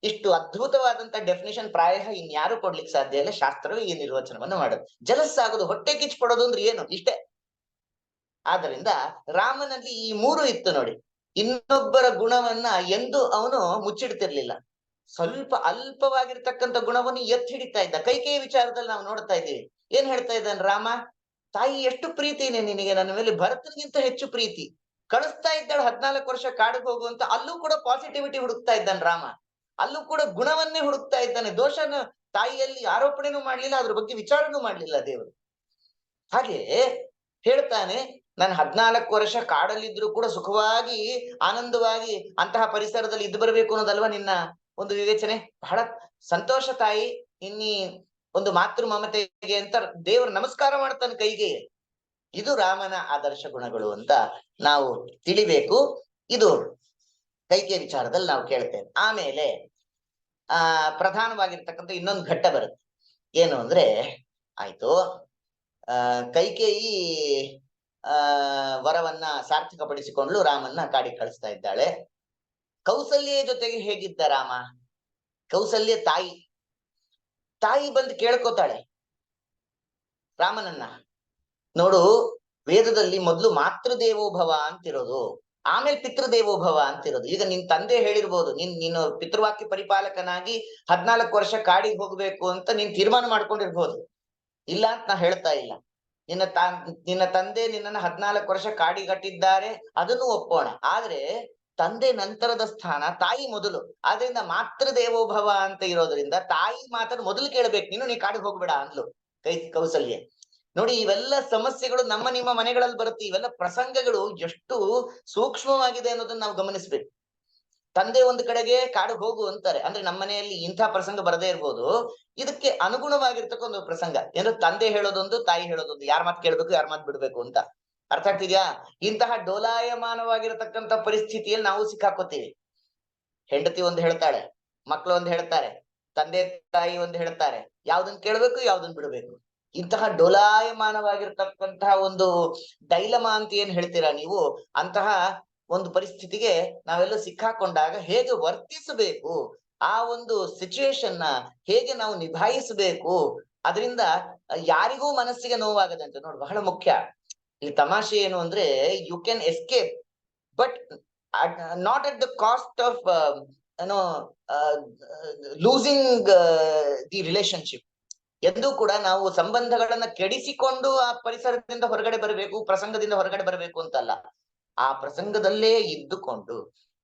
ಇಷ್ಟು ಅದ್ಭುತವಾದಂತ ಡೆಫಿನೇಷನ್ ಪ್ರಾಯ ಇನ್ಯಾರು ಕೊಡ್ಲಿಕ್ಕೆ ಸಾಧ್ಯ ಇಲ್ಲ. ಶಾಸ್ತ್ರವೇ ಈ ನಿರ್ವಚನವನ್ನು ಮಾಡೋದು. ಜಲಸಾಗೋದು, ಹೊಟ್ಟೆ ಕಿಚ್ಚು ಪಡೋದು ಅಂದ್ರೆ ಏನು? ಇಷ್ಟೇ. ಆದ್ದರಿಂದ ರಾಮನಲ್ಲಿ ಈ ಮೂರು ಇತ್ತು ನೋಡಿ. ಇನ್ನೊಬ್ಬರ ಗುಣವನ್ನ ಎಂದು ಅವನು ಮುಚ್ಚಿಡ್ತಿರ್ಲಿಲ್ಲ. ಸ್ವಲ್ಪ ಅಲ್ಪವಾಗಿರ್ತಕ್ಕಂಥ ಗುಣವನ್ನು ಎತ್ತಿ ಹಿಡಿತಾ ಇದ್ದ. ಕೈಕೇಯಿ ವಿಚಾರದಲ್ಲಿ ನಾವು ನೋಡ್ತಾ ಇದ್ದೀವಿ. ಏನ್ ಹೇಳ್ತಾ ಇದ್ದಾನೆ ರಾಮ? ತಾಯಿ ಎಷ್ಟು ಪ್ರೀತಿನೇ ನಿನಗೆ, ನನ್ನ ಮೇಲೆ ಭರತನಿಗಿಂತ ಹೆಚ್ಚು ಪ್ರೀತಿ. ಕಳಿಸ್ತಾ ಇದ್ದಾಳೆ 14 ವರ್ಷ ಕಾಡಿಗೆ ಹೋಗುವಂತ. ಅಲ್ಲೂ ಕೂಡ ಪಾಸಿಟಿವಿಟಿ ಹುಡುಕ್ತಾ ಇದ್ದಾನೆ ರಾಮ. ಅಲ್ಲೂ ಕೂಡ ಗುಣವನ್ನೇ ಹುಡುಕ್ತಾ ಇದ್ದಾನೆ. ದೋಷನ ತಾಯಿಯಲ್ಲಿ ಆರೋಪಣೆನೂ ಮಾಡ್ಲಿಲ್ಲ, ಅದ್ರ ಬಗ್ಗೆ ವಿಚಾರನೂ ಮಾಡ್ಲಿಲ್ಲ ದೇವರು. ಹಾಗೆ ಹೇಳ್ತಾನೆ, ನಾನು 14 ವರ್ಷ ಕಾಡಲ್ಲಿದ್ರು ಕೂಡ ಸುಖವಾಗಿ ಆನಂದವಾಗಿ ಅಂತಹ ಪರಿಸರದಲ್ಲಿ ಇದ್ದು ಬರಬೇಕು ಅನ್ನೋದಲ್ವಾ ನಿನ್ನ ಒಂದು ವಿವೇಚನೆ? ಬಹಳ ಸಂತೋಷ ತಾಯಿ, ಇನ್ನಿ ಒಂದು ಮಾತೃ ಮಮತೆಗೆ ಅಂತ ದೇವರು ನಮಸ್ಕಾರ ಮಾಡ್ತಾನೆ ಕೈಗೆ. ಇದು ರಾಮನ ಆದರ್ಶ ಗುಣಗಳು ಅಂತ ನಾವು ತಿಳಿಬೇಕು. ಇದು ಕೈಕೆ ವಿಚಾರದಲ್ಲಿ ನಾವು ಕೇಳ್ತೇವೆ. ಆಮೇಲೆ ಪ್ರಧಾನವಾಗಿರ್ತಕ್ಕಂಥ ಇನ್ನೊಂದು ಘಟ್ಟ ಬರುತ್ತೆ. ಏನು ಅಂದ್ರೆ, ಆಯ್ತು, ಕೈಕೇಯಿ ವರವನ್ನ ಸಾರ್ಥಕಪಡಿಸಿಕೊಂಡು ರಾಮನ್ನ ಕಾಡಿಗೆ ಕಳಿಸ್ತಾ ಇದ್ದಾಳೆ. ಕೌಸಲ್ಯ ಜೊತೆಗೆ ಹೇಗಿದ್ದ ರಾಮ? ಕೌಸಲ್ಯ ತಾಯಿ ಬಂದು ಕೇಳ್ಕೋತಾಳೆ ರಾಮನನ್ನ. ನೋಡು, ವೇದದಲ್ಲಿ ಮೊದಲು ಮಾತೃದೇವೋಭವ ಅಂತಿರೋದು, ಆಮೇಲೆ ಪಿತೃದೇವೋಭವ ಅಂತಿರೋದು. ಈಗ ನಿನ್ ತಂದೆ ಹೇಳಿರ್ಬೋದು, ನೀನು ಪಿತೃವಾಕ್ಯ ಪರಿಪಾಲಕನಾಗಿ 14 ವರ್ಷ ಕಾಡಿಗೆ ಹೋಗ್ಬೇಕು ಅಂತ ನೀನ್ ತೀರ್ಮಾನ ಮಾಡ್ಕೊಂಡಿರ್ಬೋದು. ಇಲ್ಲ ಅಂತ ನಾ ಹೇಳ್ತಾ ಇಲ್ಲ. ನಿನ್ನ ತಂದೆ ನಿನ್ನನ್ನ 14 ವರ್ಷ ಕಾಡಿಗಟ್ಟಿದ್ದಾರೆ, ಅದನ್ನು ಒಪ್ಪೋಣ. ಆದ್ರೆ ತಂದೆ ನಂತರದ ಸ್ಥಾನ, ತಾಯಿ ಮೊದಲು. ಆದ್ರಿಂದ ಮಾತೃದೇವೋಭವ ಅಂತ ಇರೋದ್ರಿಂದ ತಾಯಿ ಮಾತನ್ನು ಮೊದಲು ಕೇಳ್ಬೇಕು. ನೀ ಕಾಡಿಗೆ ಹೋಗ್ಬೇಡ ಅಂದ್ಲು ಕೌಸಲ್ಯ. ನೋಡಿ, ಇವೆಲ್ಲ ಸಮಸ್ಯೆಗಳು ನಮ್ಮ ನಿಮ್ಮ ಮನೆಗಳಲ್ಲಿ ಬರುತ್ತೆ. ಇವೆಲ್ಲ ಪ್ರಸಂಗಗಳು ಎಷ್ಟು ಸೂಕ್ಷ್ಮವಾಗಿದೆ ಅನ್ನೋದನ್ನ ನಾವು ಗಮನಿಸ್ಬೇಕು. ತಂದೆ ಒಂದು ಕಡೆಗೆ ಕಾಡಿಗೆ ಹೋಗು ಅಂತಾರೆ, ಅಂದ್ರೆ ನಮ್ಮ ಮನೆಯಲ್ಲಿ ಇಂಥ ಪ್ರಸಂಗ ಬರದೇ ಇರ್ಬೋದು. ಇದಕ್ಕೆ ಅನುಗುಣವಾಗಿರ್ತಕ್ಕ ಒಂದು ಪ್ರಸಂಗ. ಏನು, ತಂದೆ ಹೇಳೋದೊಂದು, ತಾಯಿ ಹೇಳೋದೊಂದು. ಯಾರ ಮಾತು ಕೇಳ್ಬೇಕು, ಯಾರ ಮಾತು ಬಿಡ್ಬೇಕು ಅಂತ. ಅರ್ಥ ಆಗ್ತಿದ್ಯಾ? ಇಂತಹ ಡೋಲಾಯಮಾನವಾಗಿರತಕ್ಕಂಥ ಪರಿಸ್ಥಿತಿಯಲ್ಲಿ ನಾವು ಸಿಕ್ಕಾಕೋತೀವಿ. ಹೆಂಡತಿ ಒಂದು ಹೇಳ್ತಾಳೆ, ಮಕ್ಕಳು ಒಂದು ಹೇಳ್ತಾರೆ, ತಂದೆ ತಾಯಿ ಒಂದು ಹೇಳ್ತಾರೆ. ಯಾವ್ದನ್ ಕೇಳ್ಬೇಕು, ಯಾವ್ದನ್ ಬಿಡ್ಬೇಕು. ಇಂತಹ ಡೋಲಾಯಮಾನವಾಗಿರ್ತಕ್ಕಂತಹ ಒಂದು ಡೈಲಮಾ ಅಂತ ಏನ್ ಹೇಳ್ತೀರಾ ನೀವು, ಅಂತಹ ಒಂದು ಪರಿಸ್ಥಿತಿಗೆ ನಾವೆಲ್ಲ ಸಿಕ್ಕಾಕೊಂಡಾಗ ಹೇಗೆ ವರ್ತಿಸಬೇಕು, ಆ ಒಂದು ಸಿಚುವೇಶನ್ ನ ಹೇಗೆ ನಾವು ನಿಭಾಯಿಸಬೇಕು, ಅದರಿಂದ ಯಾರಿಗೂ ಮನಸ್ಸಿಗೆ ನೋವಾಗದಂತೆ. ನೋಡಿ, ಬಹಳ ಮುಖ್ಯ. ಈ ತಮಾಷೆ ಏನು ಅಂದ್ರೆ, you can escape, but not at the cost of losing the relationship. ಎಂದೂ ಕೂಡ ನಾವು ಸಂಬಂಧಗಳನ್ನ ಕೆಡಿಸಿಕೊಂಡು ಆ ಪರಿಸರದಿಂದ ಹೊರಗಡೆ ಬರಬೇಕು, ಪ್ರಸಂಗದಿಂದ ಹೊರಗಡೆ ಬರಬೇಕು ಅಂತಲ್ಲ. ಆ ಪ್ರಸಂಗದಲ್ಲೇ ಇದ್ದುಕೊಂಡು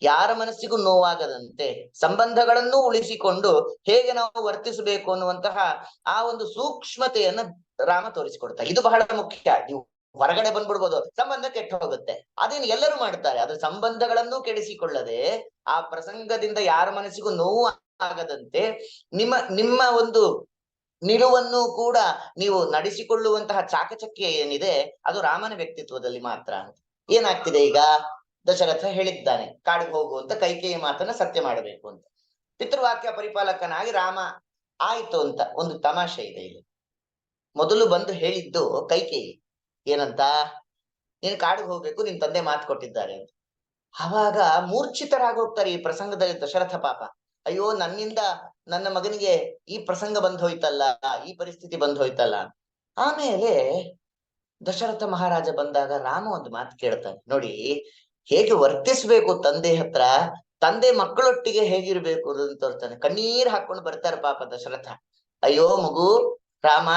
ಯಾರ ಮನಸ್ಸಿಗೂ ನೋವಾಗದಂತೆ ಸಂಬಂಧಗಳನ್ನು ಉಳಿಸಿಕೊಂಡು ಹೇಗೆ ನಾವು ವರ್ತಿಸಬೇಕು ಅನ್ನುವಂತಹ ಆ ಒಂದು ಸೂಕ್ಷ್ಮತೆಯನ್ನ ರಾಮ ತೋರಿಸಿಕೊಡ್ತಾರೆ. ಇದು ಬಹಳ ಮುಖ್ಯ. ನೀವು ಹೊರಗಡೆ ಬಂದ್ಬಿಡ್ಬೋದು, ಸಂಬಂಧ ಕೆಟ್ಟು ಹೋಗುತ್ತೆ, ಅದೇನು ಎಲ್ಲರೂ ಮಾಡ್ತಾರೆ. ಅದ್ರ ಸಂಬಂಧಗಳನ್ನು ಕೆಡಿಸಿಕೊಳ್ಳದೆ ಆ ಪ್ರಸಂಗದಿಂದ ಯಾರ ಮನಸ್ಸಿಗೂ ನೋವು ಆಗದಂತೆ ನಿಮ್ಮ ಒಂದು ನಿಲುವನ್ನು ಕೂಡ ನೀವು ನಡೆಸಿಕೊಳ್ಳುವಂತಹ ಚಾಕಚಕ್ಯ ಏನಿದೆ, ಅದು ರಾಮನ ವ್ಯಕ್ತಿತ್ವದಲ್ಲಿ ಮಾತ್ರ. ಏನಾಗ್ತಿದೆ ಈಗ? ದಶರಥ ಹೇಳಿದ್ದಾನೆ ಕಾಡಿಗೆ ಹೋಗು ಅಂತ, ಕೈಕೇಯಿ ಮಾತನ್ನ ಸತ್ಯ ಮಾಡಬೇಕು ಅಂತ. ಪಿತೃವಾಕ್ಯ ಪರಿಪಾಲಕನಾಗಿ ರಾಮ ಆಯ್ತು ಅಂತ. ಒಂದು ತಮಾಷೆ ಇದೆ ಇಲ್ಲಿ. ಮೊದಲು ಬಂದು ಹೇಳಿದ್ದು ಕೈಕೇಯಿ ಏನಂತ, ನೀನ್ ಕಾಡಿಗೆ ಹೋಗ್ಬೇಕು, ನಿನ್ ತಂದೆ ಮಾತು ಕೊಟ್ಟಿದ್ದಾರೆ ಅಂತ. ಅವಾಗ ಮೂರ್ಛಿತರಾಗಿ ಹೋಗ್ತಾರೆ ಈ ಪ್ರಸಂಗದಲ್ಲಿ ದಶರಥ. ಪಾಪ, ಅಯ್ಯೋ, ನನ್ನಿಂದ ನನ್ನ ಮಗನಿಗೆ ಈ ಪ್ರಸಂಗ ಬಂದ್ ಹೋಯ್ತಲ್ಲ, ಈ ಪರಿಸ್ಥಿತಿ ಬಂದ್ ಹೋಯ್ತಲ್ಲ. ಆಮೇಲೆ ದಶರಥ ಮಹಾರಾಜ ಬಂದಾಗ ರಾಮ ಒಂದು ಮಾತು ಕೇಳ್ತಾನೆ. ನೋಡಿ, ಹೇಗೆ ವರ್ತಿಸ್ಬೇಕು ತಂದೆ ಹತ್ರ, ತಂದೆ ಮಕ್ಕಳೊಟ್ಟಿಗೆ ಹೇಗಿರ್ಬೇಕು ಅಂತ ತೋರ್ತಾನೆ. ಕಣ್ಣೀರ್ ಹಾಕೊಂಡು ಬರ್ತಾರೆ ಪಾಪ ದಶರಥ. ಅಯ್ಯೋ ಮಗು ರಾಮ,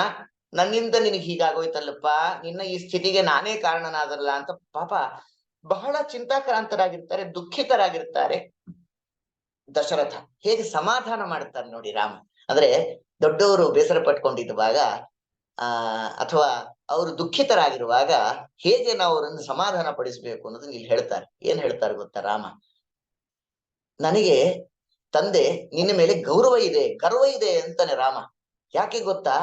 ನನ್ನಿಂದ ನಿನಗೆ ಹೀಗಾಗೋಯ್ತಲ್ಲಪ್ಪ, ನಿನ್ನ ಈ ಸ್ಥಿತಿಗೆ ನಾನೇ ಕಾರಣನಾದಲ್ಲ ಅಂತ ಪಾಪ ಬಹಳ ಚಿಂತಾಕ್ರಾಂತರಾಗಿರ್ತಾರೆ, ದುಃಖಿತರಾಗಿರ್ತಾರೆ. ದಶರಥ ಹೇಗೆ ಸಮಾಧಾನ ಮಾಡ್ತಾರೆ ನೋಡಿ ರಾಮ. ಅಂದ್ರೆ ದೊಡ್ಡವರು ಬೇಸರ ಪಟ್ಕೊಂಡಿದ್ದಾಗ ಅಥವಾ ಅವರು ದುಃಖಿತರಾಗಿರುವಾಗ ಹೇಗೆ ನಾವು ಅವರನ್ನು ಸಮಾಧಾನ ಪಡಿಸಬೇಕು ಅನ್ನೋದನ್ನ ಇಲ್ಲಿ ಹೇಳ್ತಾರೆ. ಏನ್ ಹೇಳ್ತಾರೆ ಗೊತ್ತಾ ರಾಮ? ನನಗೆ ತಂದೆ ನಿನ್ನ ಮೇಲೆ ಗೌರವ ಇದೆ, ಗರ್ವ ಇದೆ ಅಂತಾನೆ ರಾಮ. ಯಾಕೆ ಗೊತ್ತಾ?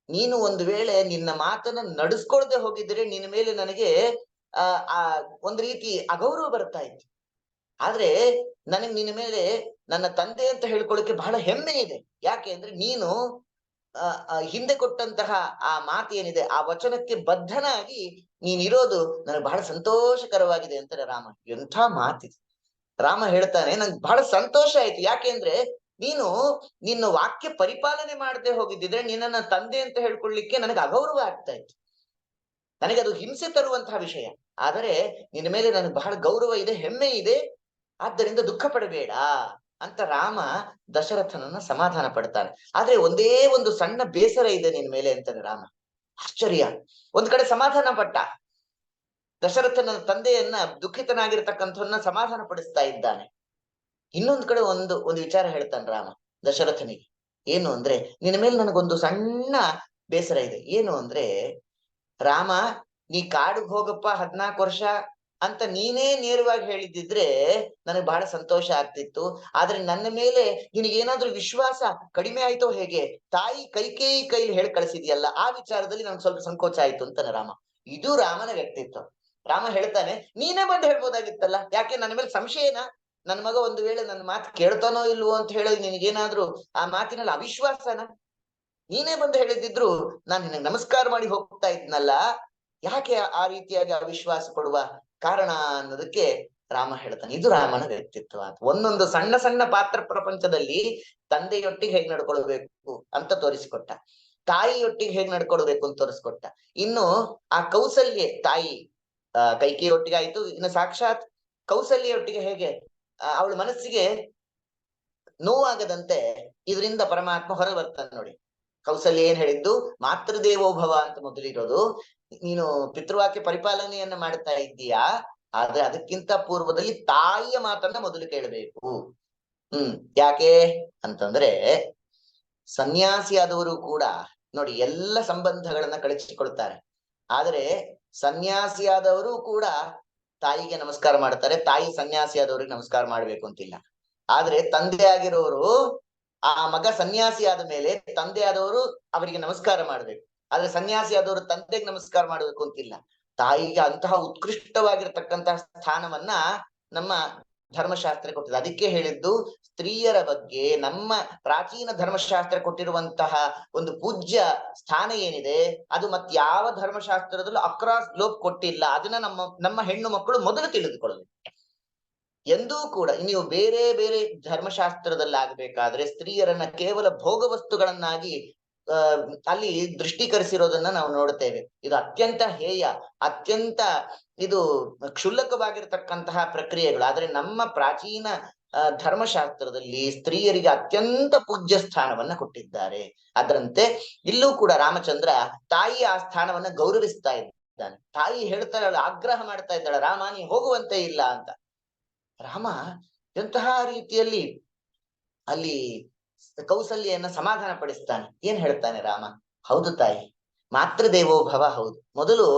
ನೀನು ಒಂದು ವೇಳೆ ನಿನ್ನ ಮಾತನ್ನ ನಡೆಸ್ಕೊಳ್ದೆ ಹೋಗಿದ್ರೆ ನಿನ್ನ ಮೇಲೆ ನನಗೆ ಆ ಆ ಒಂದ್ ರೀತಿ ಅಗೌರವ ಬರ್ತಾ ಇತ್ತು. ಆದ್ರೆ ನನಗೆ ನಿನ್ನ ಮೇಲೆ ನನ್ನ ತಂದೆ ಅಂತ ಹೇಳ್ಕೊಳ್ಳಿಕ್ಕೆ ಬಹಳ ಹೆಮ್ಮೆ ಇದೆ. ಯಾಕೆ ಅಂದ್ರೆ ನೀನು ಹಿಂದೆ ಕೊಟ್ಟಂತಹ ಆ ಮಾತು ಏನಿದೆ, ಆ ವಚನಕ್ಕೆ ಬದ್ಧನಾಗಿ ನೀನಿರೋದು ನನಗೆ ಬಹಳ ಸಂತೋಷಕರವಾಗಿದೆ ಅಂತಾರೆ ರಾಮ. ಎಂಥ ಮಾತಿದೆ! ರಾಮ ಹೇಳ್ತಾನೆ, ನಂಗೆ ಬಹಳ ಸಂತೋಷ ಆಯ್ತು. ಯಾಕೆಂದ್ರೆ ನೀನು ನಿನ್ನ ವಾಕ್ಯ ಪರಿಪಾಲನೆ ಮಾಡದೆ ಹೋಗಿದ್ದಿದ್ರೆ ನಿನ್ನನ್ನ ತಂದೆ ಅಂತ ಹೇಳ್ಕೊಳ್ಳಿಕ್ಕೆ ನನಗೆ ಅಗೌರವ ಆಗ್ತಾ ಇತ್ತು, ನನಗೆ ಅದು ಹಿಂಸೆ ತರುವಂತಹ ವಿಷಯ. ಆದರೆ ನಿನ್ನ ಮೇಲೆ ನನಗೆ ಬಹಳ ಗೌರವ ಇದೆ, ಹೆಮ್ಮೆ ಇದೆ, ಆದ್ದರಿಂದ ದುಃಖ ಪಡಬೇಡ ಅಂತ ರಾಮ ದಶರಥನನ್ನ ಸಮಾಧಾನ ಪಡ್ತಾನೆ. ಆದ್ರೆ ಒಂದೇ ಒಂದು ಸಣ್ಣ ಬೇಸರ ಇದೆ ನಿನ್ ಮೇಲೆ ಅಂತಾನೆ ರಾಮ. ಆಶ್ಚರ್ಯ! ಒಂದ್ ಕಡೆ ಸಮಾಧಾನ ಪಟ್ಟ, ದಶರಥನ ತಂದೆಯನ್ನ ದುಃಖಿತನಾಗಿರ್ತಕ್ಕಂಥವನ್ನ ಸಮಾಧಾನ ಪಡಿಸ್ತಾ ಇದ್ದಾನೆ. ಇನ್ನೊಂದ್ ಕಡೆ ಒಂದು ವಿಚಾರ ಹೇಳ್ತಾನೆ ರಾಮ ದಶರಥನಿಗೆ. ಏನು ಅಂದ್ರೆ, ನಿನ್ನ ಮೇಲೆ ನನಗೊಂದು ಸಣ್ಣ ಬೇಸರ ಇದೆ. ಏನು ಅಂದ್ರೆ, ರಾಮ ನೀ ಕಾಡಿಗೆ ಹೋಗಪ್ಪ 14 ವರ್ಷ ಅಂತ ನೀನೇ ನೇರವಾಗಿ ಹೇಳಿದ್ದಿದ್ರೆ ನನಗೆ ಬಹಳ ಸಂತೋಷ ಆಗ್ತಿತ್ತು. ಆದ್ರೆ ನನ್ನ ಮೇಲೆ ನಿನಗೇನಾದ್ರೂ ವಿಶ್ವಾಸ ಕಡಿಮೆ ಆಯ್ತೋ ಹೇಗೆ? ತಾಯಿ ಕೈಕೇಯಿ ಕೈಲಿ ಹೇಳಿ ಕಳಿಸಿದ್ಯಲ್ಲ, ಆ ವಿಚಾರದಲ್ಲಿ ನನ್ಗೆ ಸ್ವಲ್ಪ ಸಂಕೋಚ ಆಯ್ತು ಅಂತಾನೆ ರಾಮ. ಇದು ರಾಮನ ವ್ಯಕ್ತಿತ್ವ. ರಾಮ ಹೇಳ್ತಾನೆ, ನೀನೇ ಬಂದು ಹೇಳ್ಬೋದಾಗಿತ್ತಲ್ಲ, ಯಾಕೆ ನನ್ನ ಮೇಲೆ ಸಂಶಯನಾ? ನನ್ನ ಮಗ ಒಂದು ವೇಳೆ ನನ್ನ ಮಾತು ಕೇಳ್ತಾನೋ ಇಲ್ವೋ ಅಂತ ಹೇಳಿ ನಿನಗೇನಾದ್ರೂ ಆ ಮಾತಿನಲ್ಲಿ ಅವಿಶ್ವಾಸನ? ನೀನೇ ಬಂದು ಹೇಳಿದ್ರು ನಾನು ನಿನಗೆ ನಮಸ್ಕಾರ ಮಾಡಿ ಹೋಗ್ತಾ ಇದ್ನಲ್ಲ, ಯಾಕೆ ಆ ರೀತಿಯಾಗಿ ಅವಿಶ್ವಾಸ ಪಡುವ ಕಾರಣ ಅನ್ನೋದಕ್ಕೆ ರಾಮ ಹೇಳ್ತಾನೆ. ಇದು ರಾಮನ ವ್ಯಕ್ತಿತ್ವ. ಒಂದೊಂದು ಸಣ್ಣ ಸಣ್ಣ ಪಾತ್ರ ಪ್ರಪಂಚದಲ್ಲಿ ತಂದೆಯೊಟ್ಟಿಗೆ ಹೇಗೆ ನಡ್ಕೊಳ್ಬೇಕು ಅಂತ ತೋರಿಸಿಕೊಟ್ಟ, ತಾಯಿಯೊಟ್ಟಿಗೆ ಹೇಗೆ ನಡ್ಕೊಳ್ಬೇಕು ಅಂತ ತೋರಿಸ್ಕೊಟ್ಟ. ಇನ್ನು ಆ ಕೌಸಲ್ಯೆ ತಾಯಿ ಕೈಕೇಯಿಯೊಟ್ಟಿಗೆ ಆಯ್ತು, ಇನ್ನು ಸಾಕ್ಷಾತ್ ಕೌಸಲ್ಯೊಟ್ಟಿಗೆ ಹೇಗೆ ಅವಳ ಮನಸ್ಸಿಗೆ ನೋವಾಗದಂತೆ ಇದರಿಂದ ಪರಮಾತ್ಮ ಹೊರ ಬರ್ತಾನೆ ನೋಡಿ. ಕೌಸಲ್ಯ ಏನ್ ಹೇಳಿದ್ದು? ಮಾತೃದೇವೋಭವ ಅಂತ ಮೊದಲಿರೋದು. ನೀನು ಪಿತೃವಾಕ್ಯ ಪರಿಪಾಲನೆಯನ್ನ ಮಾಡ್ತಾ ಇದ್ದೀಯಾ, ಆದ್ರೆ ಅದಕ್ಕಿಂತ ಪೂರ್ವದಲ್ಲಿ ತಾಯಿಯ ಮಾತನ್ನ ಮೊದಲು ಕೇಳಬೇಕು. ಯಾಕೆ ಅಂತಂದ್ರೆ, ಸನ್ಯಾಸಿಯಾದವರು ಕೂಡ ನೋಡಿ ಎಲ್ಲ ಸಂಬಂಧಗಳನ್ನ ಕಳಚಿಕೊಳ್ತಾರೆ, ಆದ್ರೆ ಸನ್ಯಾಸಿಯಾದವರು ಕೂಡ ತಾಯಿಗೆ ನಮಸ್ಕಾರ ಮಾಡ್ತಾರೆ. ತಾಯಿ ಸನ್ಯಾಸಿಯಾದವ್ರಿಗೆ ನಮಸ್ಕಾರ ಮಾಡ್ಬೇಕು ಅಂತಿಲ್ಲ. ಆದ್ರೆ ತಂದೆ ಆಗಿರೋರು ಆ ಮಗ ಸನ್ಯಾಸಿ ಆದ ಮೇಲೆ ತಂದೆ ಆದವರು ಅವರಿಗೆ ನಮಸ್ಕಾರ ಮಾಡ್ಬೇಕು. ಆದ್ರೆ ಸನ್ಯಾಸಿ ಆದವರು ತಂದೆಗೆ ನಮಸ್ಕಾರ ಮಾಡ್ಬೇಕು ಅಂತಿಲ್ಲ. ತಾಯಿಗೆ ಅಂತಹ ಉತ್ಕೃಷ್ಟವಾಗಿರ್ತಕ್ಕಂತಹ ಸ್ಥಾನವನ್ನ ನಮ್ಮ ಧರ್ಮಶಾಸ್ತ್ರ ಕೊಟ್ಟಿದೆ. ಅದಕ್ಕೆ ಹೇಳಿದ್ದು, ಸ್ತ್ರೀಯರ ಬಗ್ಗೆ ನಮ್ಮ ಪ್ರಾಚೀನ ಧರ್ಮಶಾಸ್ತ್ರ ಕೊಟ್ಟಿರುವಂತಹ ಒಂದು ಪೂಜ್ಯ ಸ್ಥಾನ ಏನಿದೆ, ಅದು ಯಾವ ಧರ್ಮಶಾಸ್ತ್ರದಲ್ಲೂ ಅಕ್ರಾಸ್ ಗ್ಲೋಬ್ ಕೊಟ್ಟಿಲ್ಲ. ಅದನ್ನ ನಮ್ಮ ಹೆಣ್ಣು ಮಕ್ಕಳು ಮೊದಲು ತಿಳಿದುಕೊಳ್ಳಬೇಕು. ಎಂದೂ ಕೂಡ ನೀವು ಬೇರೆ ಬೇರೆ ಧರ್ಮಶಾಸ್ತ್ರದಲ್ಲಾಗಬೇಕಾದ್ರೆ ಸ್ತ್ರೀಯರನ್ನ ಕೇವಲ ಭೋಗ ವಸ್ತುಗಳನ್ನಾಗಿ ಅಲ್ಲಿ ದೃಷ್ಟೀಕರಿಸಿರೋದನ್ನ ನಾವು ನೋಡ್ತೇವೆ. ಇದು ಅತ್ಯಂತ ಹೇಯ, ಅತ್ಯಂತ ಇದು ಕ್ಷುಲ್ಲಕವಾಗಿರ್ತಕ್ಕಂತಹ ಪ್ರಕ್ರಿಯೆಗಳು. ಆದ್ರೆ ನಮ್ಮ ಪ್ರಾಚೀನ ಧರ್ಮಶಾಸ್ತ್ರದಲ್ಲಿ ಸ್ತ್ರೀಯರಿಗೆ ಅತ್ಯಂತ ಪೂಜ್ಯ ಸ್ಥಾನವನ್ನ ಕೊಟ್ಟಿದ್ದಾರೆ. ಅದರಂತೆ ಇಲ್ಲೂ ಕೂಡ ರಾಮಚಂದ್ರ ತಾಯಿಯ ಆ ಸ್ಥಾನವನ್ನ ಗೌರವಿಸ್ತಾ ಇದ್ದಾನೆ. ತಾಯಿ ಹೇಳ್ತಾಳೆ, ಆಗ್ರಹ ಮಾಡ್ತಾ ಇದ್ದಾಳೆ, ರಾಮ ನೀ ಹೋಗುವಂತೆ ಇಲ್ಲ ಅಂತ. ರಾಮ ಎಂತಹ ರೀತಿಯಲ್ಲಿ ಅಲ್ಲಿ ಕೌಸಲ್ಯನ್ನ ಸಮಾಧಾನ ಪಡಿಸ್ತಾನೆ. ಏನ್ ಹೇಳ್ತಾನೆ ರಾಮ? ಹೌದು ತಾಯಿ, ಮಾತೃದೇವೋಭವ, ಹೌದು, ಮೊದಲು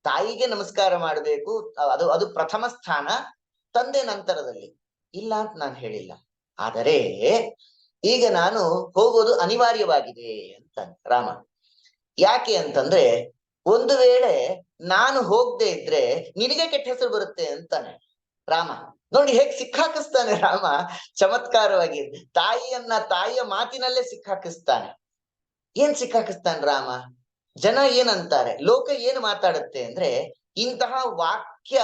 ತಾಯಿಗೆ ನಮಸ್ಕಾರ ಮಾಡ್ಬೇಕು, ಅದು ಪ್ರಥಮ ಸ್ಥಾನ, ತಂದೆ ನಂತರದಲ್ಲಿ, ಇಲ್ಲ ಅಂತ ನಾನು ಹೇಳಿಲ್ಲ. ಆದರೆ ಈಗ ನಾನು ಹೋಗೋದು ಅನಿವಾರ್ಯವಾಗಿದೆ ಅಂತ ರಾಮ. ಯಾಕೆ ಅಂತಂದ್ರೆ, ಒಂದು ವೇಳೆ ನಾನು ಹೋಗದೆ ಇದ್ರೆ ನಿನಗೆ ಕೆಟ್ಟ ಹೆಸರು ಬರುತ್ತೆ ಅಂತಾನೆ ರಾಮ. ನೋಡಿ ಹೇಗ್ ಸಿಕ್ಕಾಕಿಸ್ತಾನೆ ರಾಮ, ಚಮತ್ಕಾರವಾಗಿ ತಾಯಿಯ ಮಾತಿನಲ್ಲೇ ಸಿಕ್ಕಾಕಿಸ್ತಾನೆ. ಏನ್ ಸಿಕ್ಕಾಕಿಸ್ತಾನೆ ರಾಮ? ಜನ ಏನಂತಾರೆ, ಲೋಕ ಏನು ಮಾತಾಡುತ್ತೆ ಅಂದ್ರೆ, ಇಂತಹ ವಾಕ್ಯ